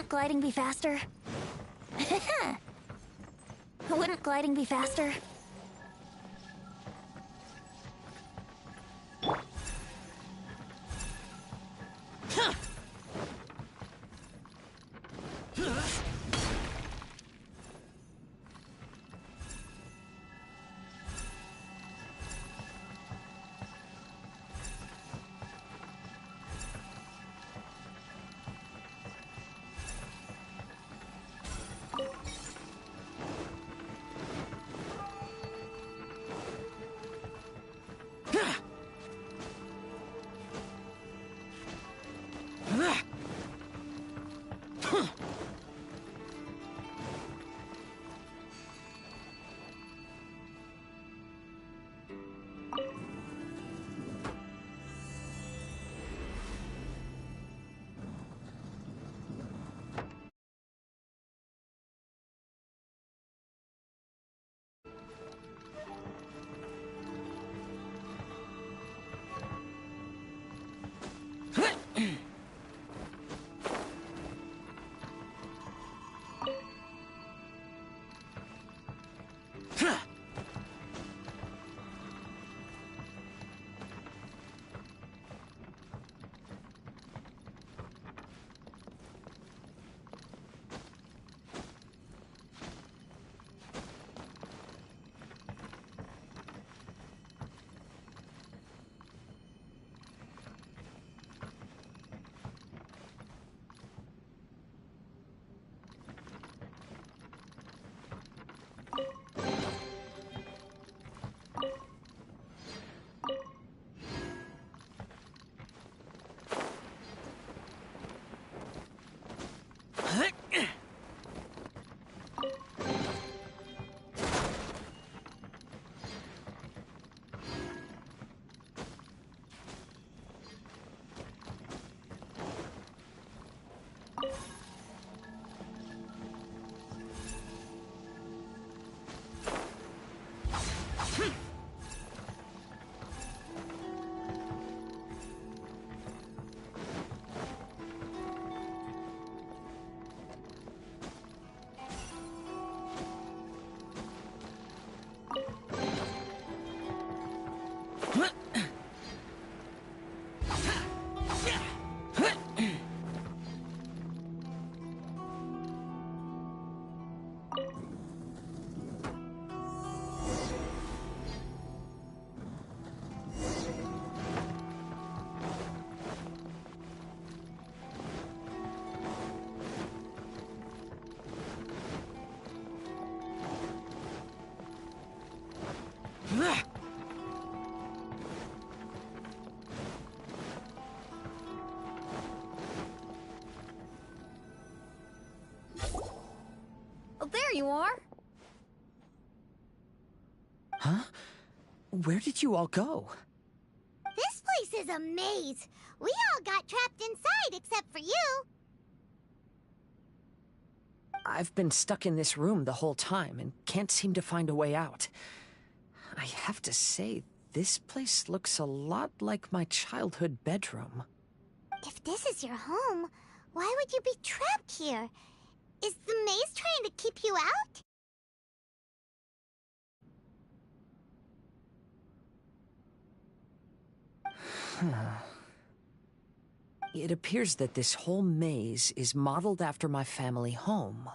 gliding be faster? Wouldn't gliding be faster? Oh, there you are! Huh? Where did you all go? This place is a maze. We all got trapped inside except for you. I've been stuck in this room the whole time and can't seem to find a way out. I have to say, this place looks a lot like my childhood bedroom. If this is your home, why would you be trapped here? Is the maze trying to keep you out? It appears that this whole maze is modeled after my family home.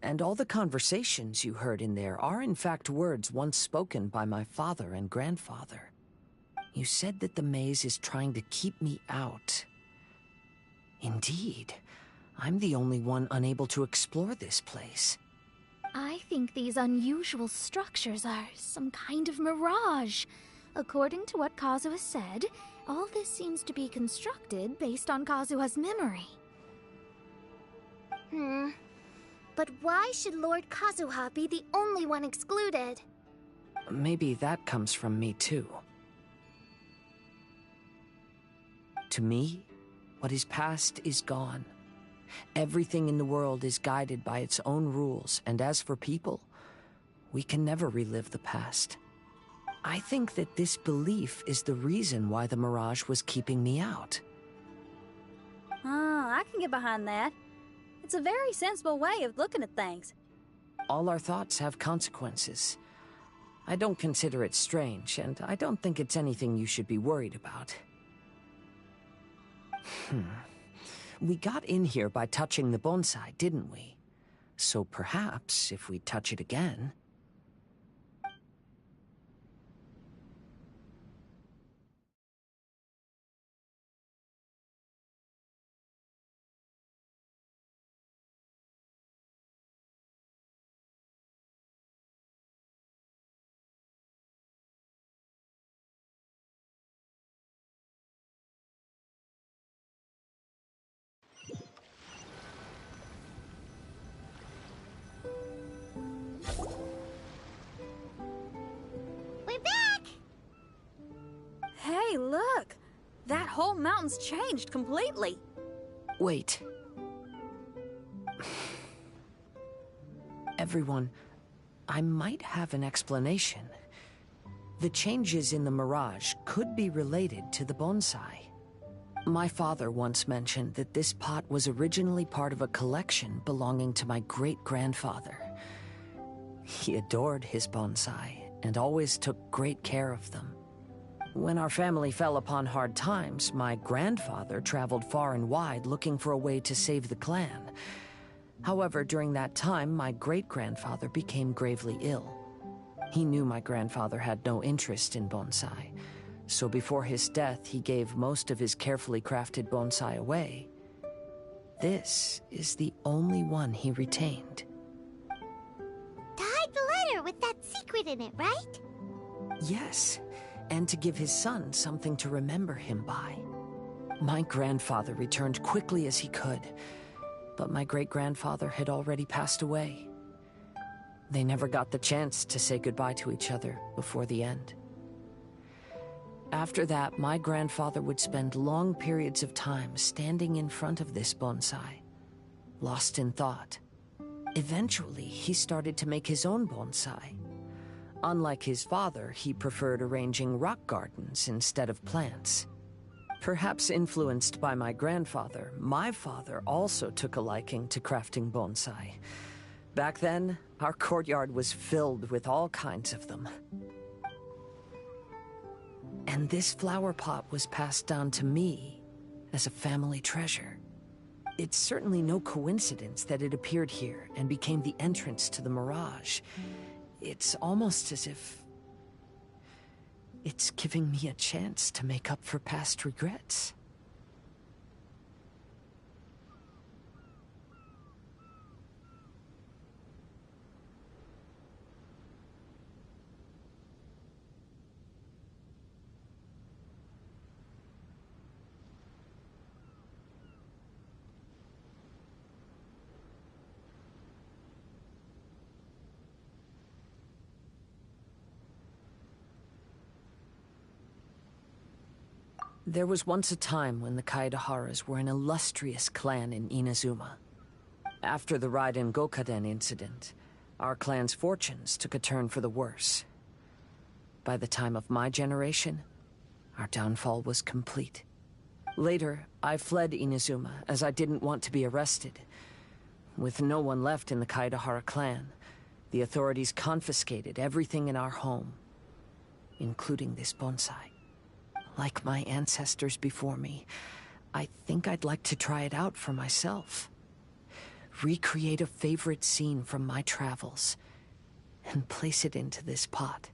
And all the conversations you heard in there are in fact words once spoken by my father and grandfather. You said that the maze is trying to keep me out. Indeed, I'm the only one unable to explore this place. I think these unusual structures are some kind of mirage. According to what Kazuha said, all this seems to be constructed based on Kazuha's memory. But why should Lord Kazuha be the only one excluded? Maybe that comes from me too. To me, what is past is gone. Everything in the world is guided by its own rules, and as for people, we can never relive the past. I think that this belief is the reason why the mirage was keeping me out. Oh, I can get behind that. It's a very sensible way of looking at things. All our thoughts have consequences. I don't consider it strange, and I don't think it's anything you should be worried about. We got in here by touching the bonsai, didn't we? So perhaps, if we touch it again... We're back! Hey, look! That whole mountain's changed completely. Wait. Everyone, I might have an explanation. The changes in the mirage could be related to the bonsai. My father once mentioned that this pot was originally part of a collection belonging to my great-grandfather. He adored his bonsai and always took great care of them. When our family fell upon hard times, my grandfather traveled far and wide looking for a way to save the clan. However, during that time, my great-grandfather became gravely ill. He knew my grandfather had no interest in bonsai, so before his death, he gave most of his carefully crafted bonsai away. This is the only one he retained. To hide the letter with that secret in it, right? Yes, and to give his son something to remember him by. My grandfather returned quickly as he could, but my great-grandfather had already passed away. They never got the chance to say goodbye to each other before the end. After that, my grandfather would spend long periods of time standing in front of this bonsai, lost in thought. Eventually, he started to make his own bonsai. Unlike his father, he preferred arranging rock gardens instead of plants. Perhaps influenced by my grandfather, my father also took a liking to crafting bonsai. Back then, our courtyard was filled with all kinds of them. And this flower pot was passed down to me as a family treasure. It's certainly no coincidence that it appeared here and became the entrance to the Mirage. It's almost as if it's giving me a chance to make up for past regrets. There was once a time when the Kaidaharas were an illustrious clan in Inazuma. After the Raiden Gokaden incident, our clan's fortunes took a turn for the worse. By the time of my generation, our downfall was complete. Later, I fled Inazuma as I didn't want to be arrested. With no one left in the Kaidahara clan, the authorities confiscated everything in our home, including this bonsai. Like my ancestors before me, I think I'd like to try it out for myself. Recreate a favorite scene from my travels, and place it into this pot.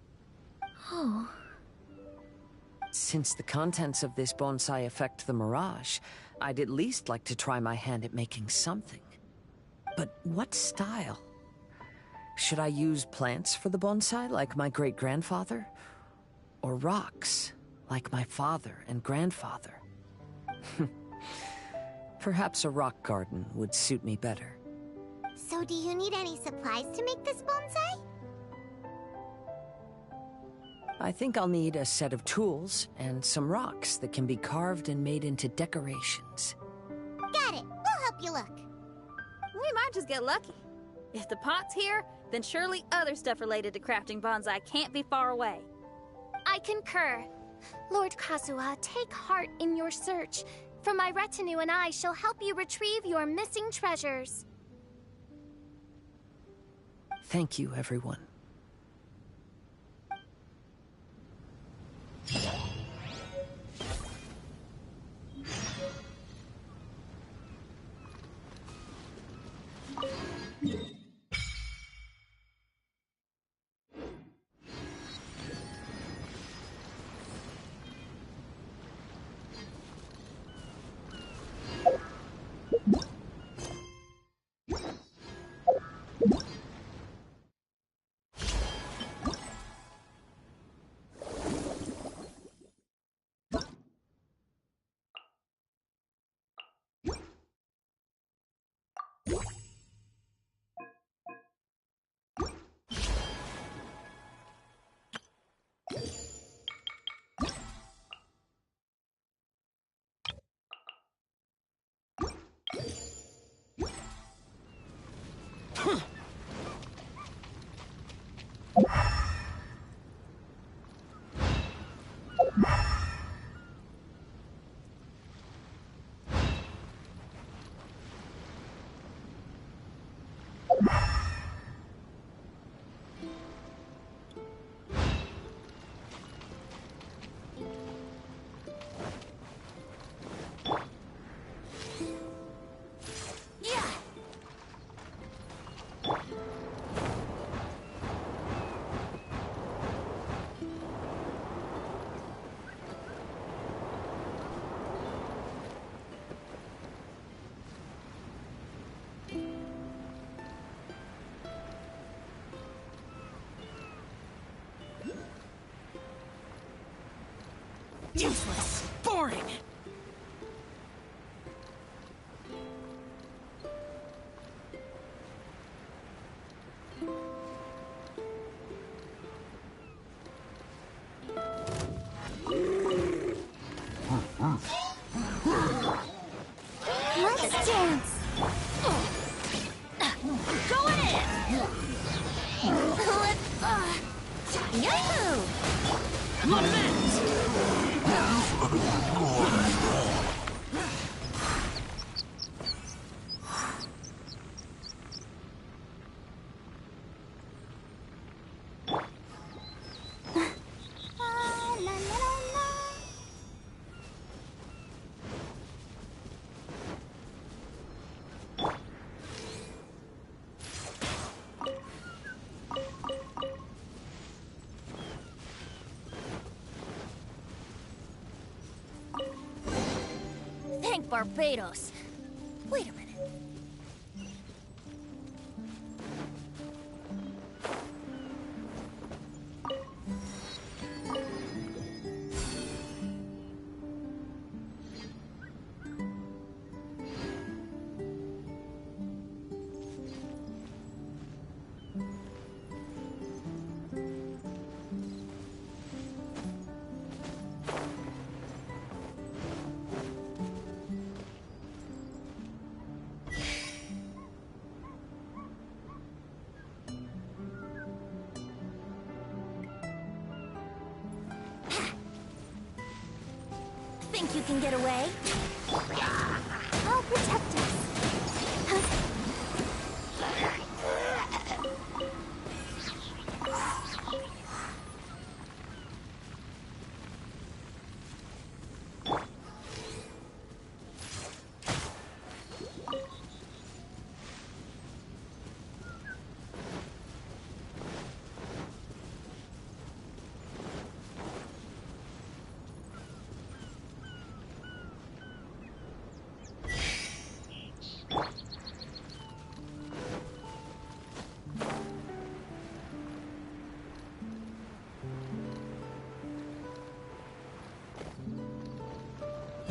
Oh. Since the contents of this bonsai affect the Mirage, I'd at least like to try my hand at making something. But what style? Should I use plants for the bonsai, like my great-grandfather? Or rocks, like my father and grandfather? Perhaps a rock garden would suit me better. So do you need any supplies to make this bonsai? I think I'll need a set of tools and some rocks that can be carved and made into decorations. Got it. We'll help you look. We might just get lucky. If the pot's here, then surely other stuff related to crafting bonsai can't be far away. I concur. Lord Kazuha, take heart in your search. For my retinue and I shall help you retrieve your missing treasures. Thank you, everyone. Useless. Boring. Let's dance. Going in. Yahoo! Lament. Thank Barbados. Wait a minute. Think you can get away? I'll protect us.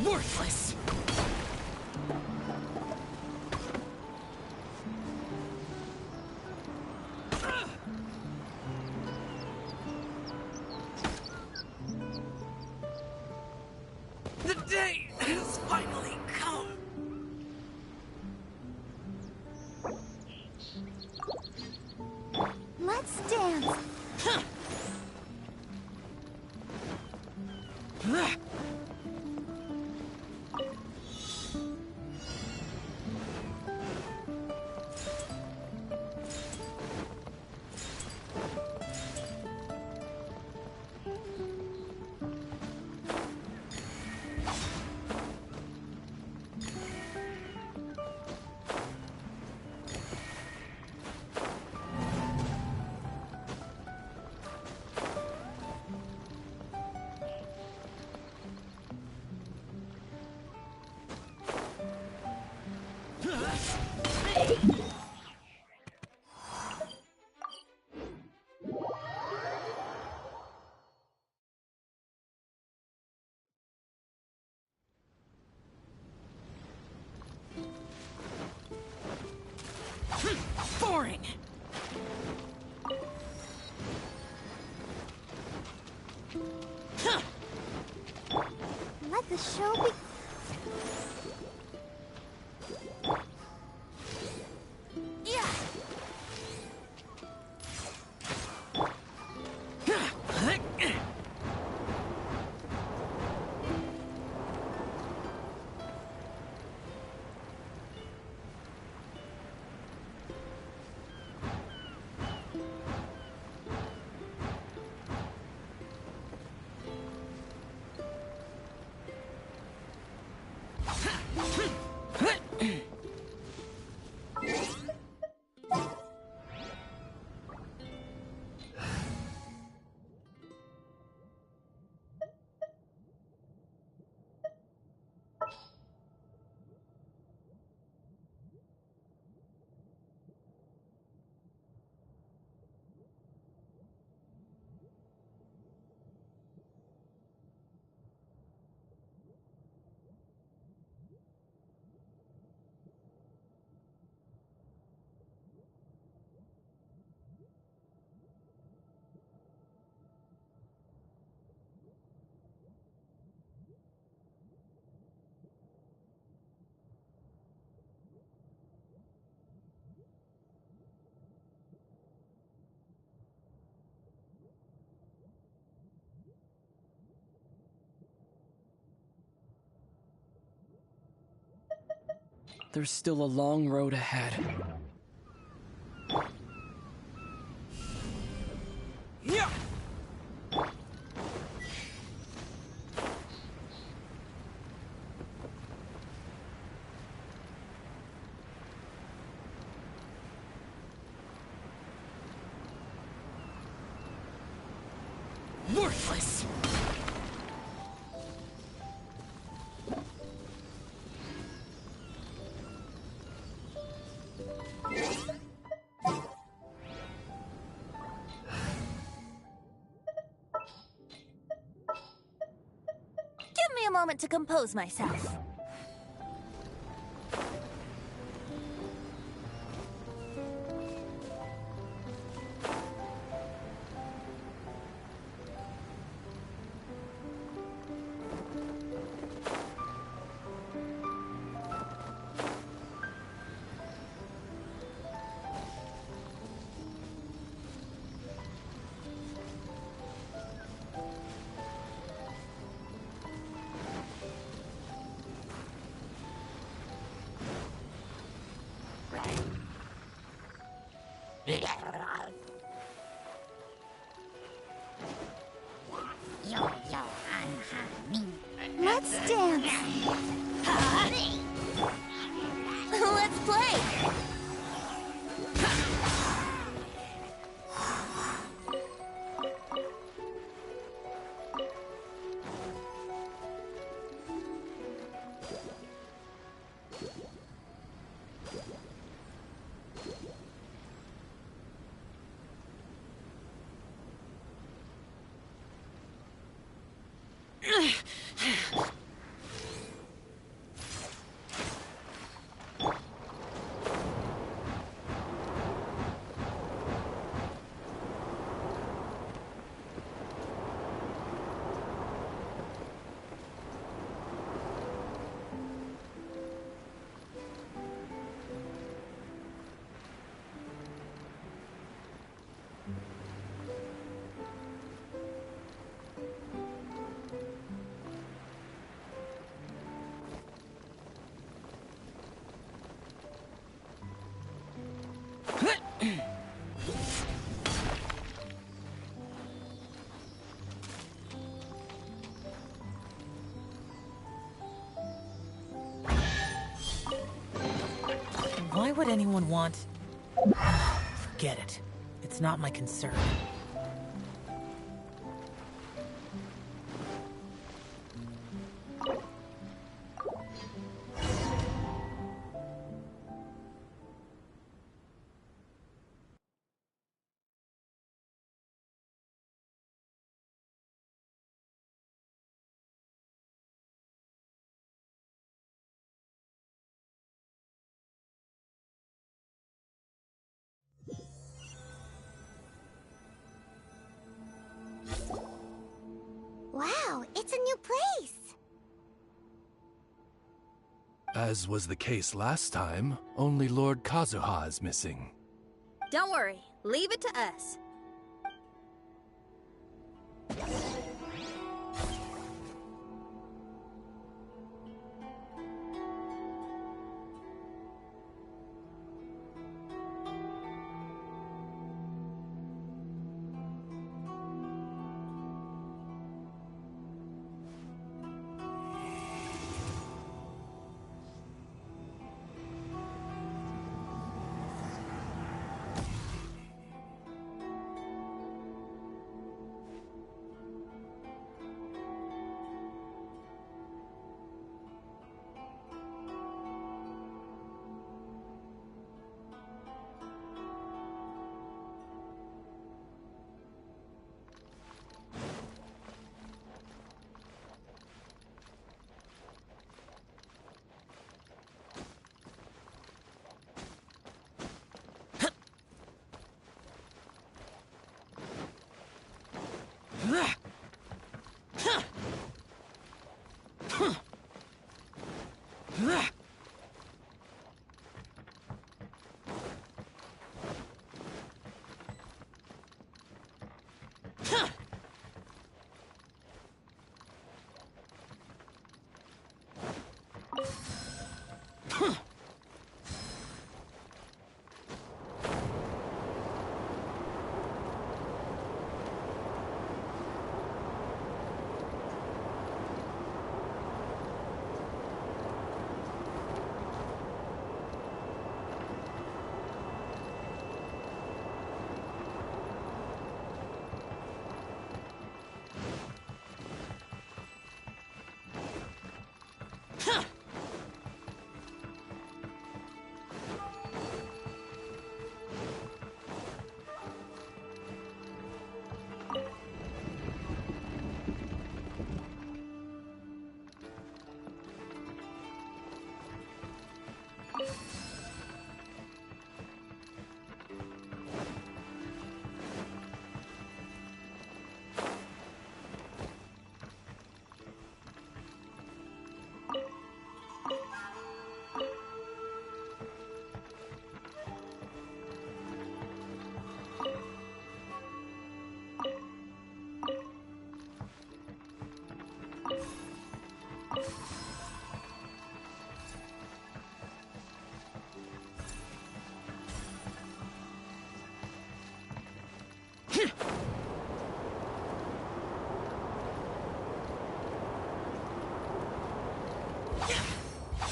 Worthless. The day has finally come. Let's dance. Boring! Let the show be... There's still a long road ahead. Yeah! Worthless! Give me a moment to compose myself. Let's dance. Let's play. Why would anyone want... Forget it. It's not my concern. it's a new place. As was the case last time, only Lord Kazuha is missing. Don't worry, leave it to us.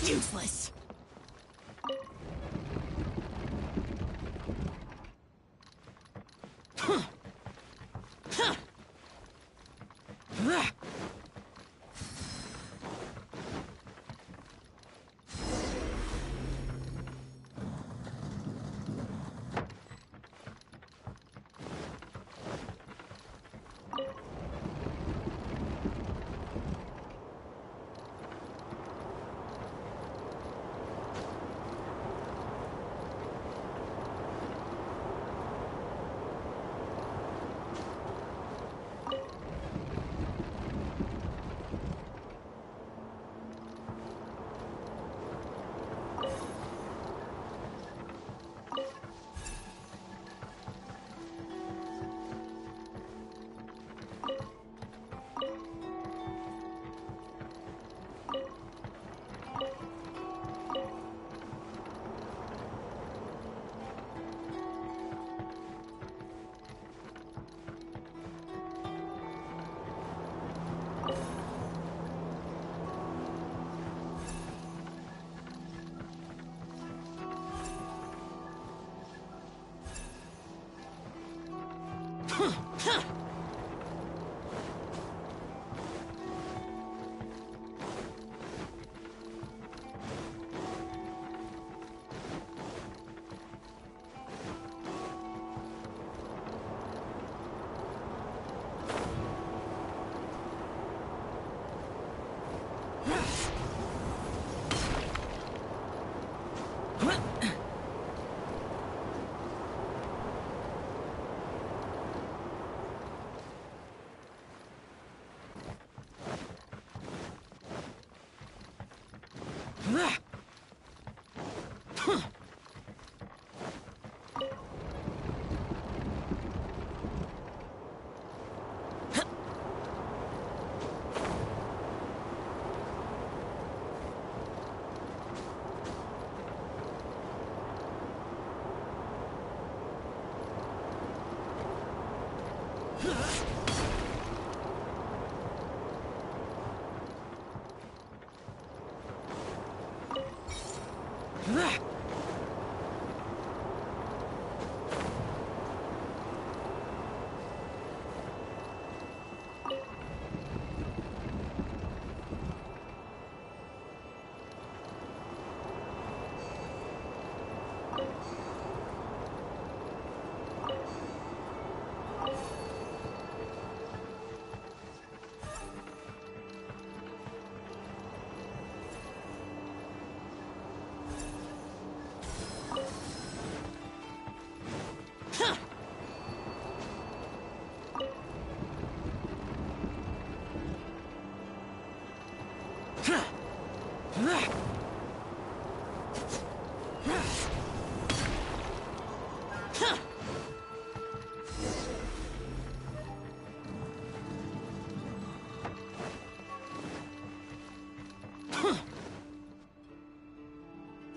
Useless.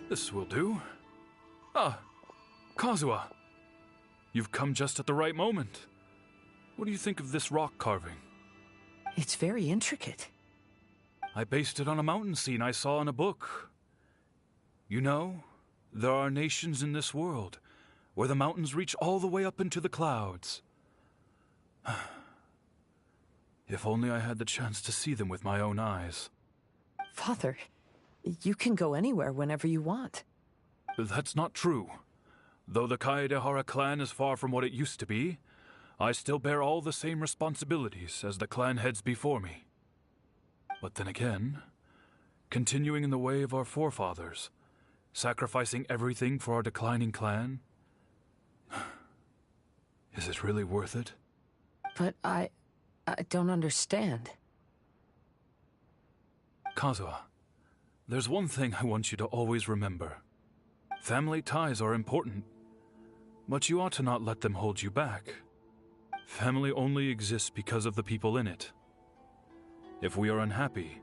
This will do. Ah, Kazuha. You've come just at the right moment. What do you think of this rock carving? It's very intricate. I based it on a mountain scene I saw in a book. You know, there are nations in this world where the mountains reach all the way up into the clouds. If only I had the chance to see them with my own eyes. Father, you can go anywhere whenever you want. That's not true. Though the Kaedehara clan is far from what it used to be, I still bear all the same responsibilities as the clan heads before me. But then again, continuing in the way of our forefathers, sacrificing everything for our declining clan, is it really worth it? But I don't understand. Kazuha, there's one thing I want you to always remember. Family ties are important, but you ought to not let them hold you back. Family only exists because of the people in it. If we are unhappy,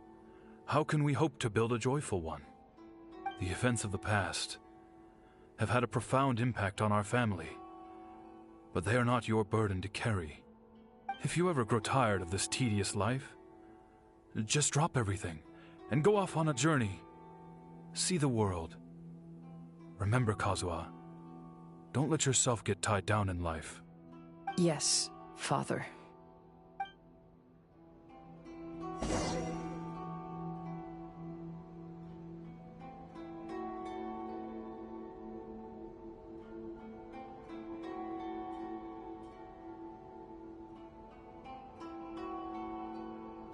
how can we hope to build a joyful one? The events of the past have had a profound impact on our family, but they are not your burden to carry. If you ever grow tired of this tedious life, just drop everything and go off on a journey. See the world. Remember, Kazuha, don't let yourself get tied down in life. Yes, Father.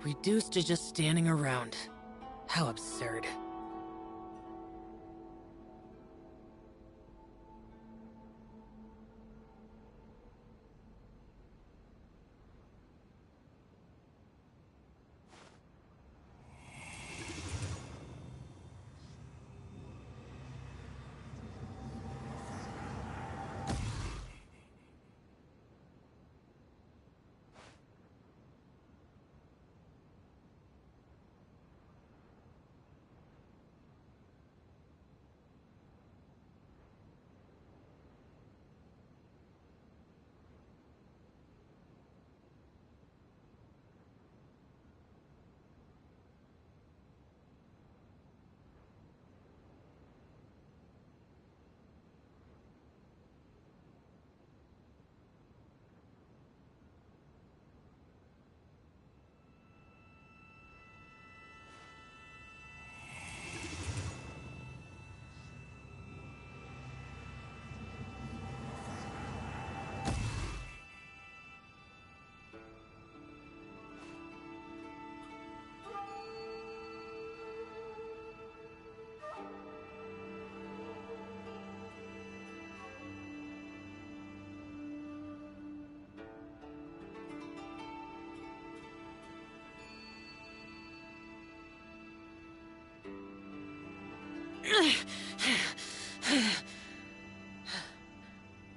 Reduced to just standing around. How absurd.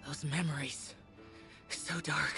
Those memories, so dark.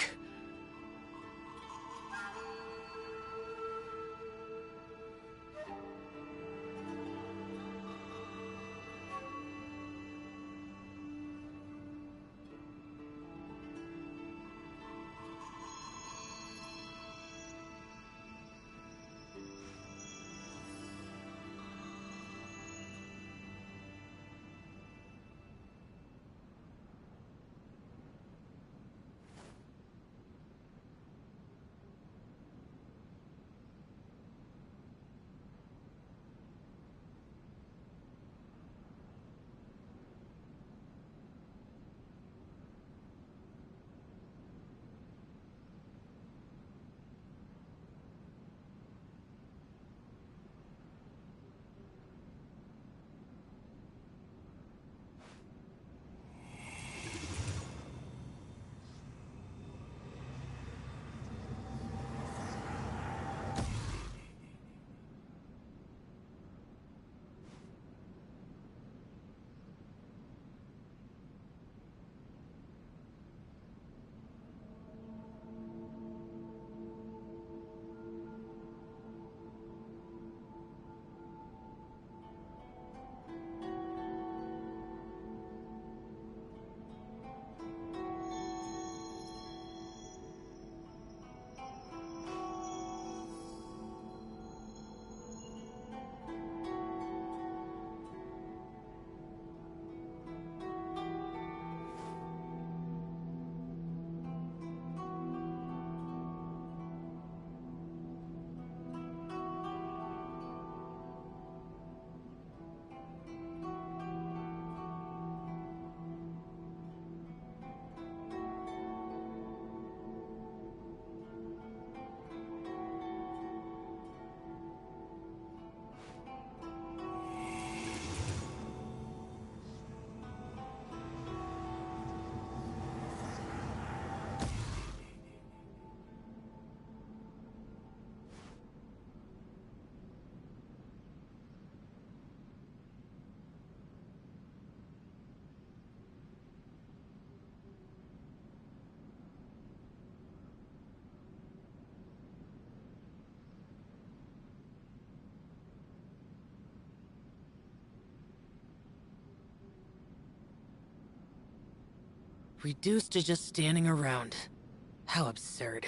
Reduced to just standing around. How absurd.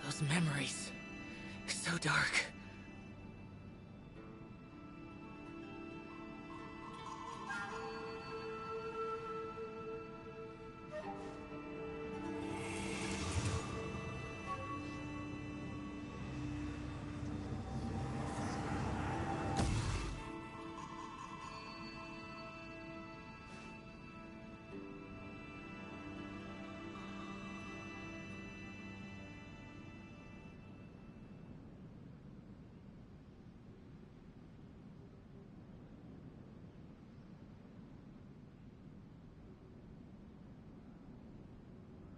Those memories. So dark.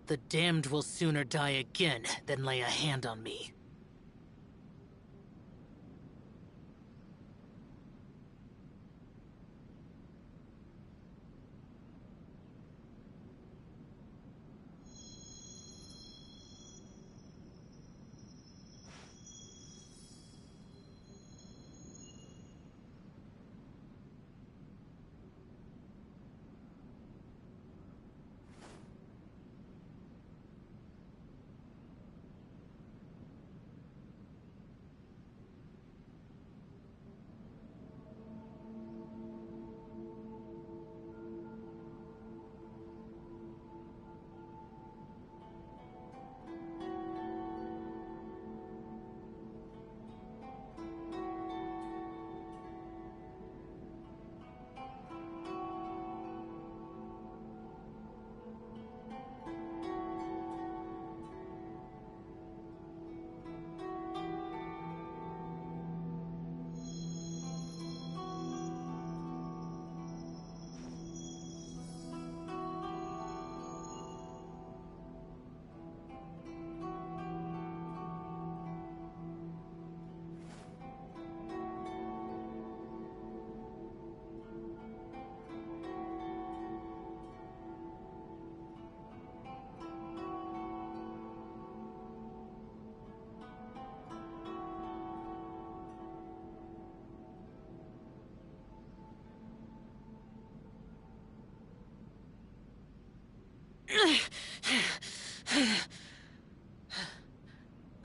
The damned will sooner die again than lay a hand on me.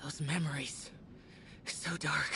Those memories. So dark.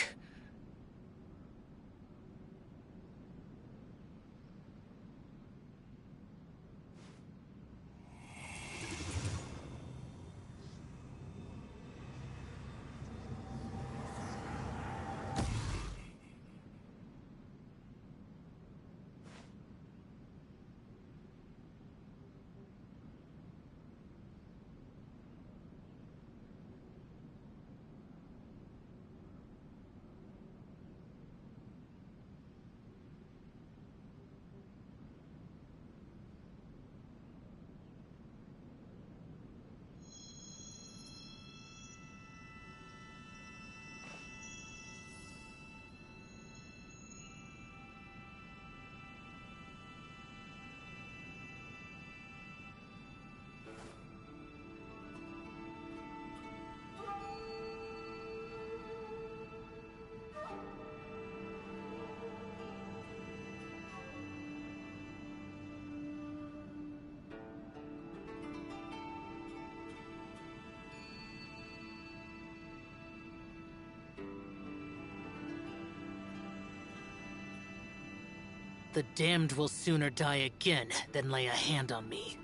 The damned will sooner die again than lay a hand on me.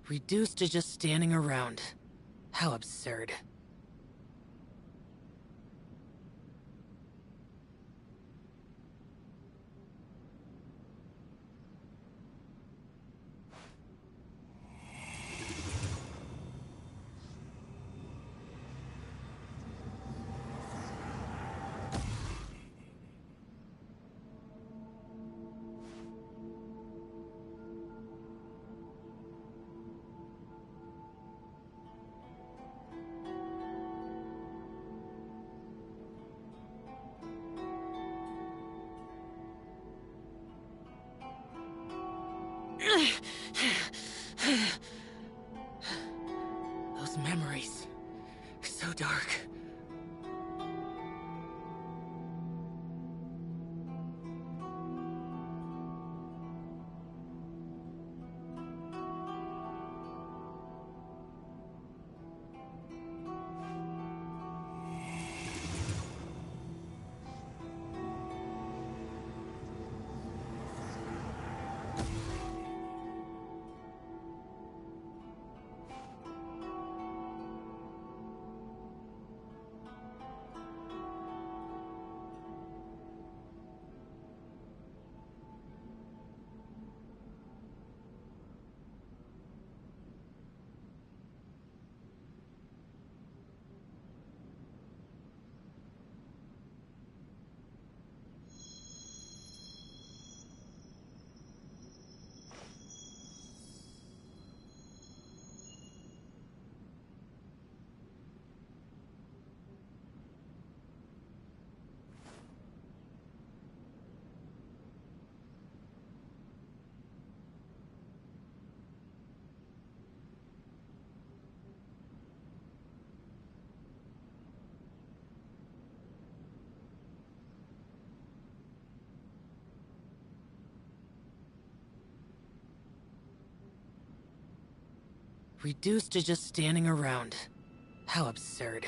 Reduced to just standing around. How absurd. Those memories are so dark. Reduced to just standing around. How absurd.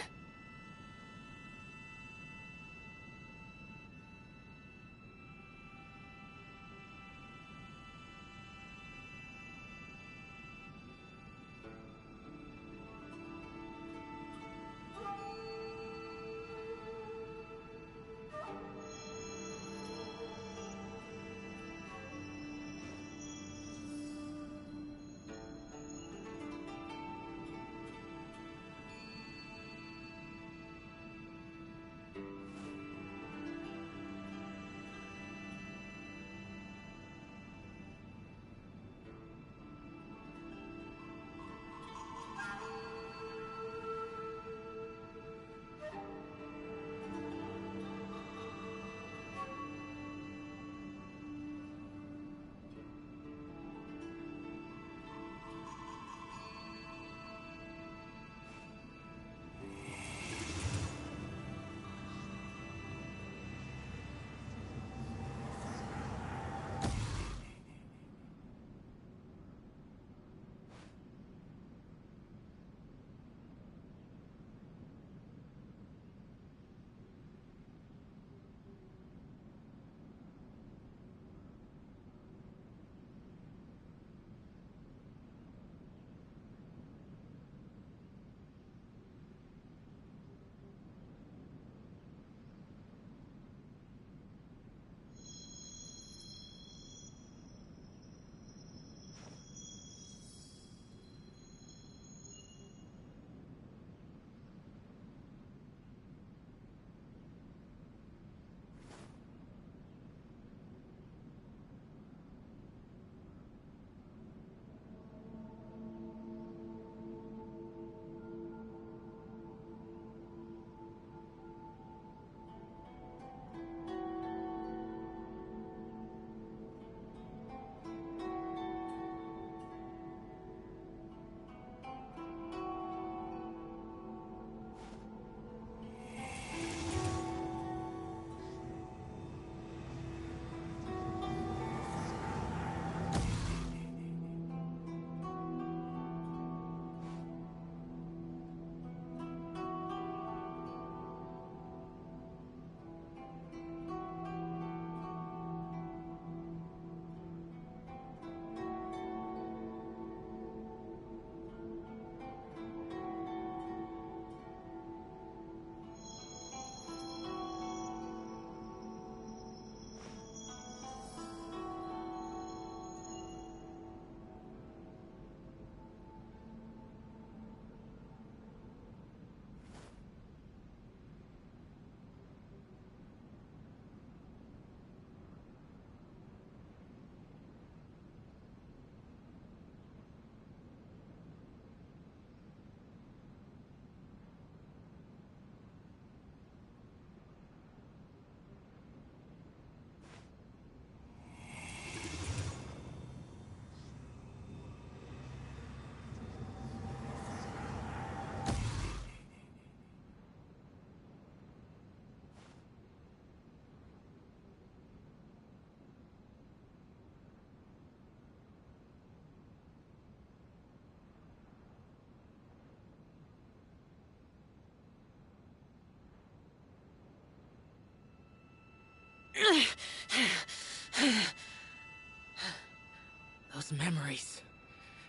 Those memories.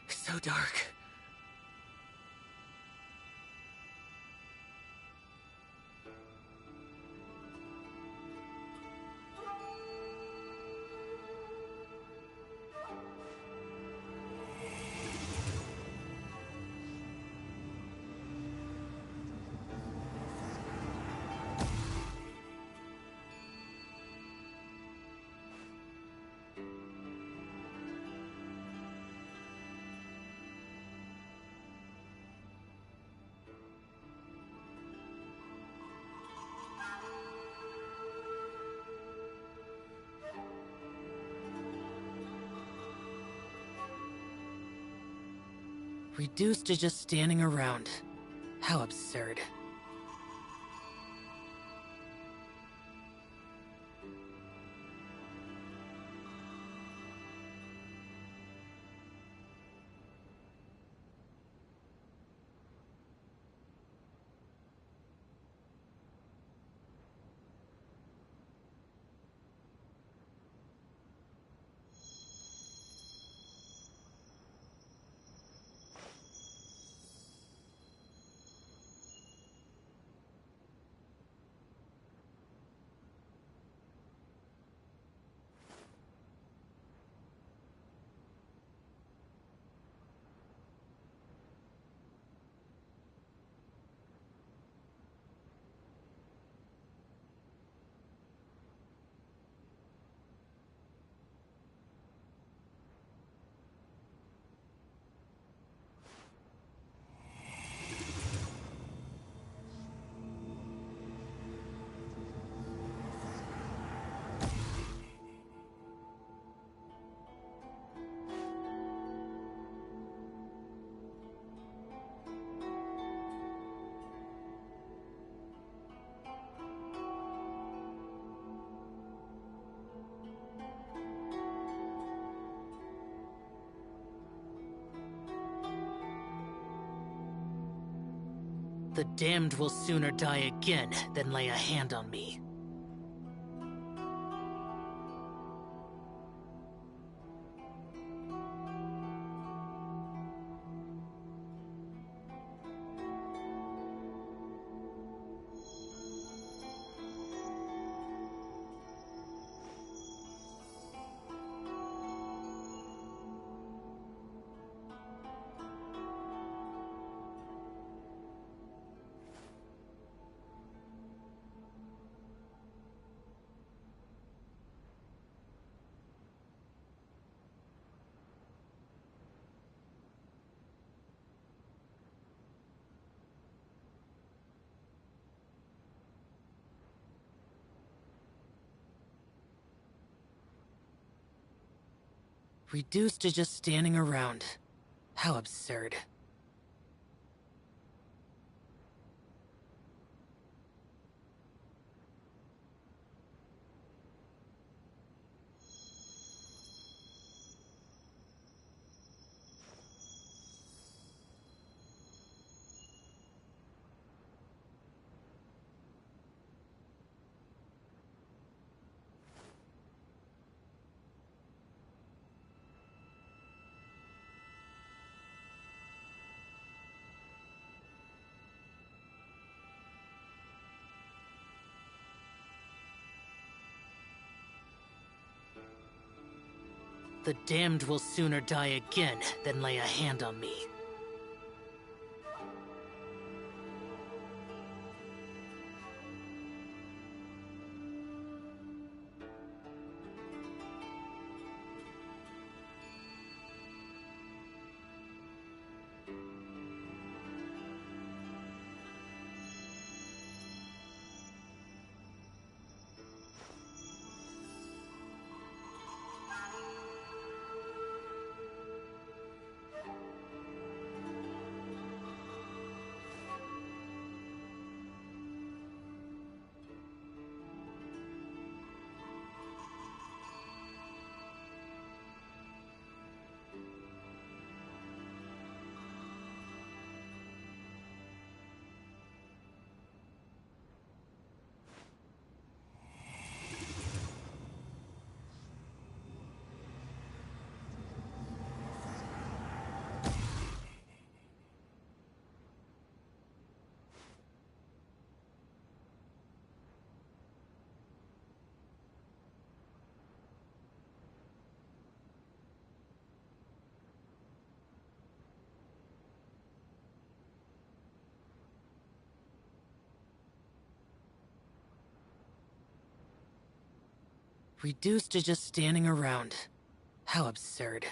So dark. Reduced to just standing around. How absurd. The damned will sooner die again than lay a hand on me. Reduced to just standing around. How absurd. The damned will sooner die again than lay a hand on me. Reduced to just standing around. How absurd.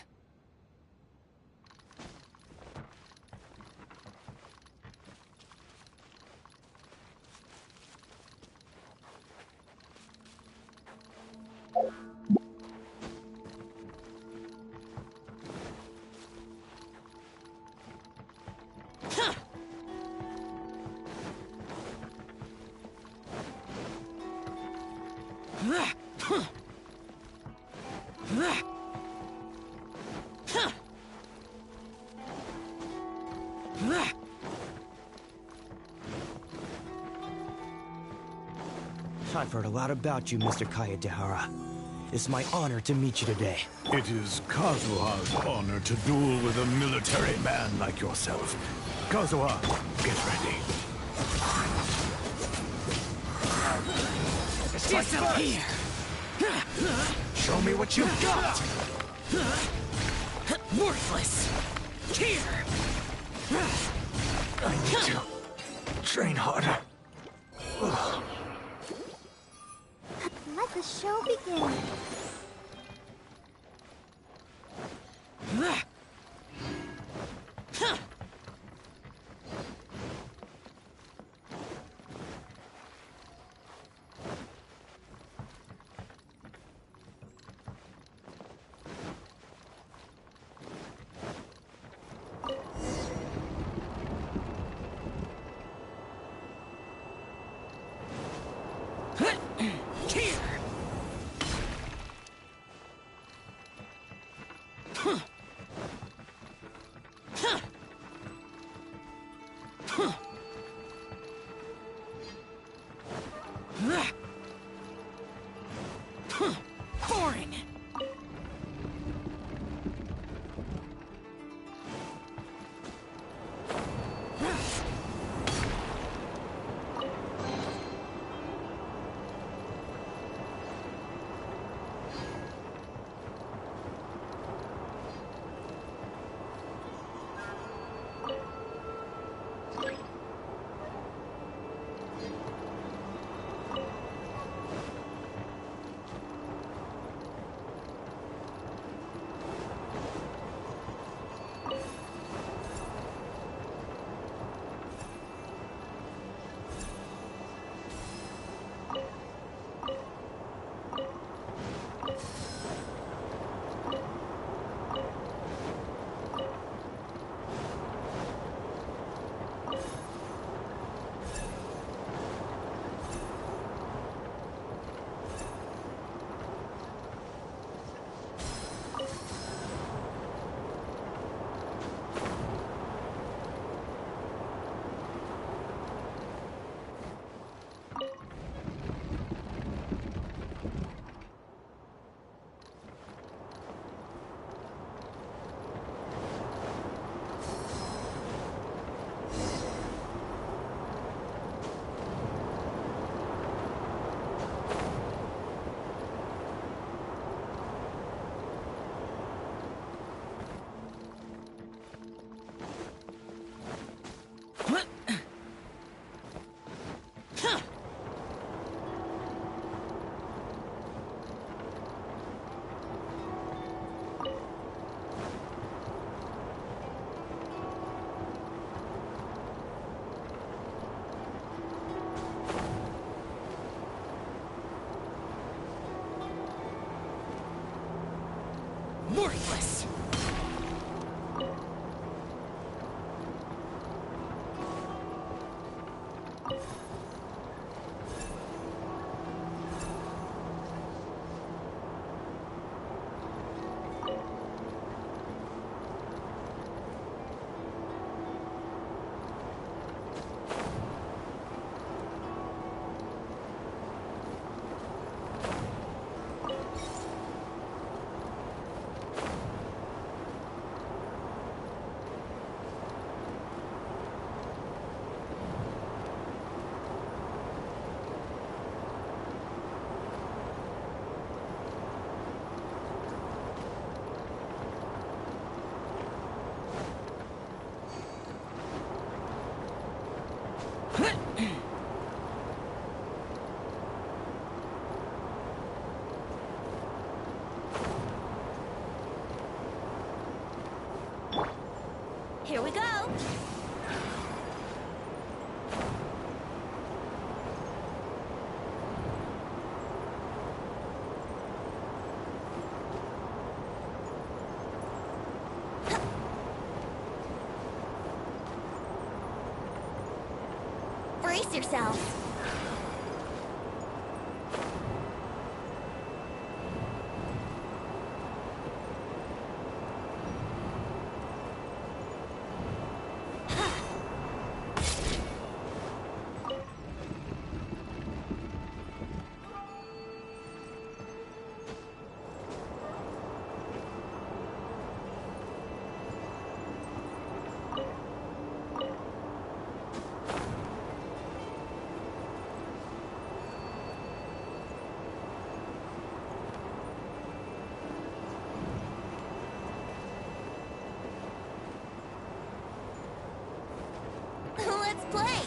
I've heard a lot about you, Mr. Kayadehara. It's my honor to meet you today. It is Kazuha's honor to duel with a military man like yourself. Kazuha, get ready. Disappear! Show me what you've got! Worthless! Here! I need to train harder. Let the show begin. Boring! Worthless! Brace yourselves. Let's play!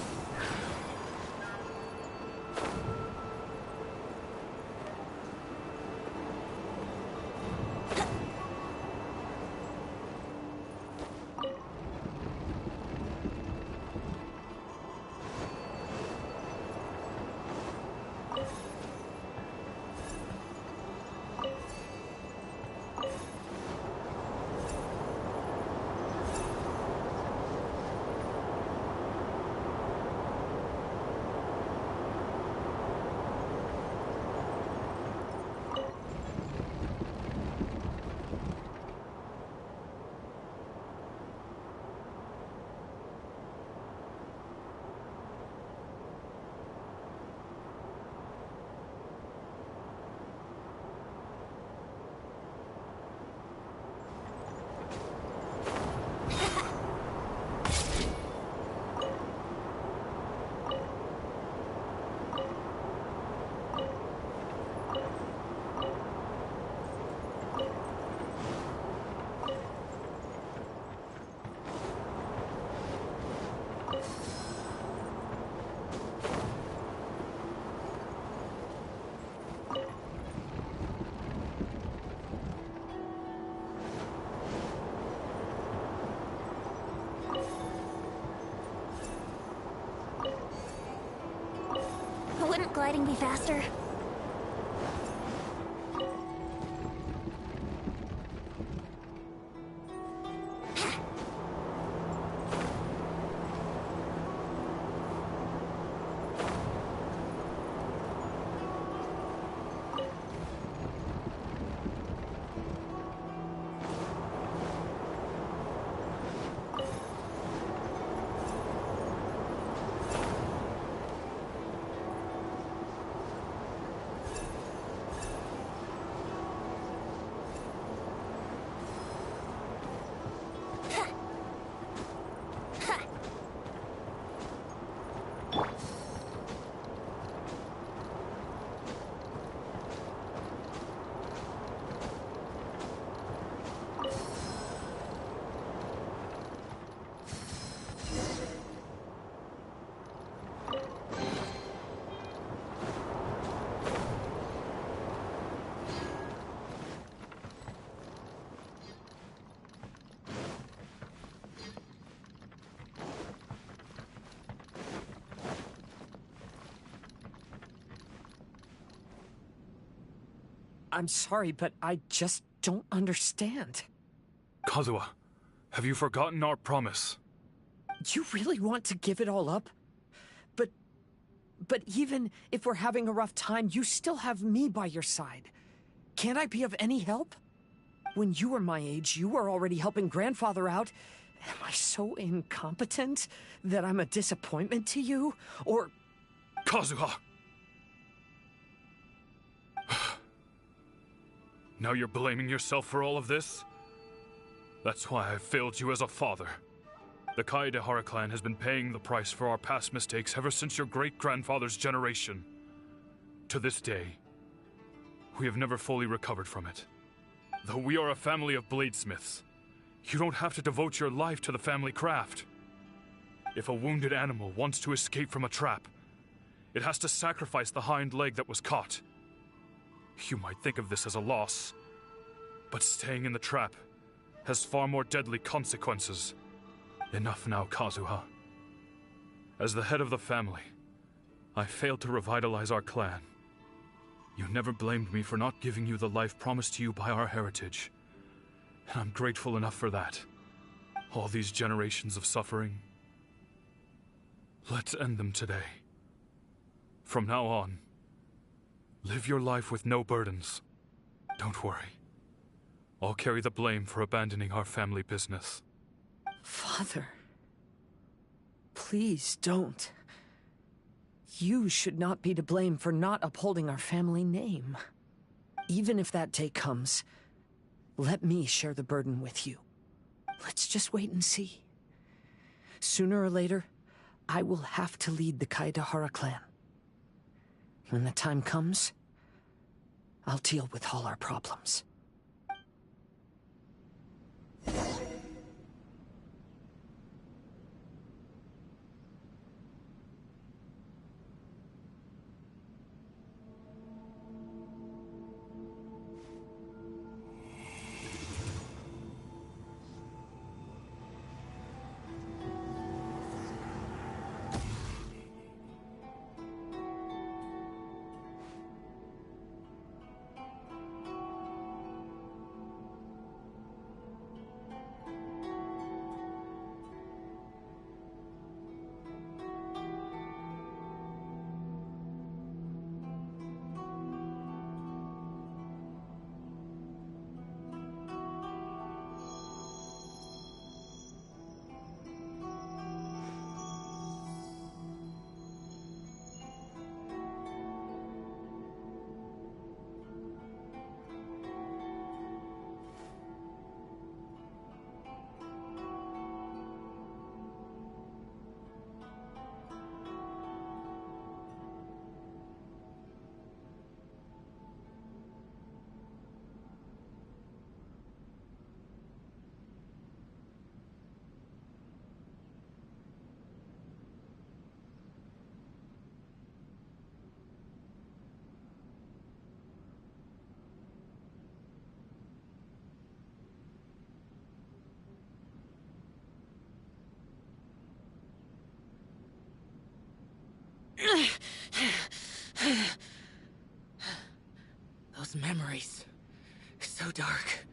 Wouldn't gliding be faster? I'm sorry, but I just don't understand. Kazuha, have you forgotten our promise? You really want to give it all up? But even if we're having a rough time, you still have me by your side. Can't I be of any help? When you were my age, you were already helping Grandfather out. Am I so incompetent that I'm a disappointment to you? Or... Kazuha! Now you're blaming yourself for all of this? That's why I failed you as a father. The Kaedehara clan has been paying the price for our past mistakes ever since your great-grandfather's generation. To this day, we have never fully recovered from it. Though we are a family of bladesmiths, you don't have to devote your life to the family craft. If a wounded animal wants to escape from a trap, it has to sacrifice the hind leg that was caught. You might think of this as a loss, but staying in the trap has far more deadly consequences. Enough now, Kazuha. As the head of the family, I failed to revitalize our clan. You never blamed me for not giving you the life promised to you by our heritage, and I'm grateful enough for that. All these generations of suffering, let's end them today. From now on, live your life with no burdens. Don't worry. I'll carry the blame for abandoning our family business. Father, please don't. You should not be to blame for not upholding our family name. Even if that day comes, let me share the burden with you. Let's just wait and see. Sooner or later, I will have to lead the Kaedahara clan. When the time comes, I'll deal with all our problems. Those memories. So dark.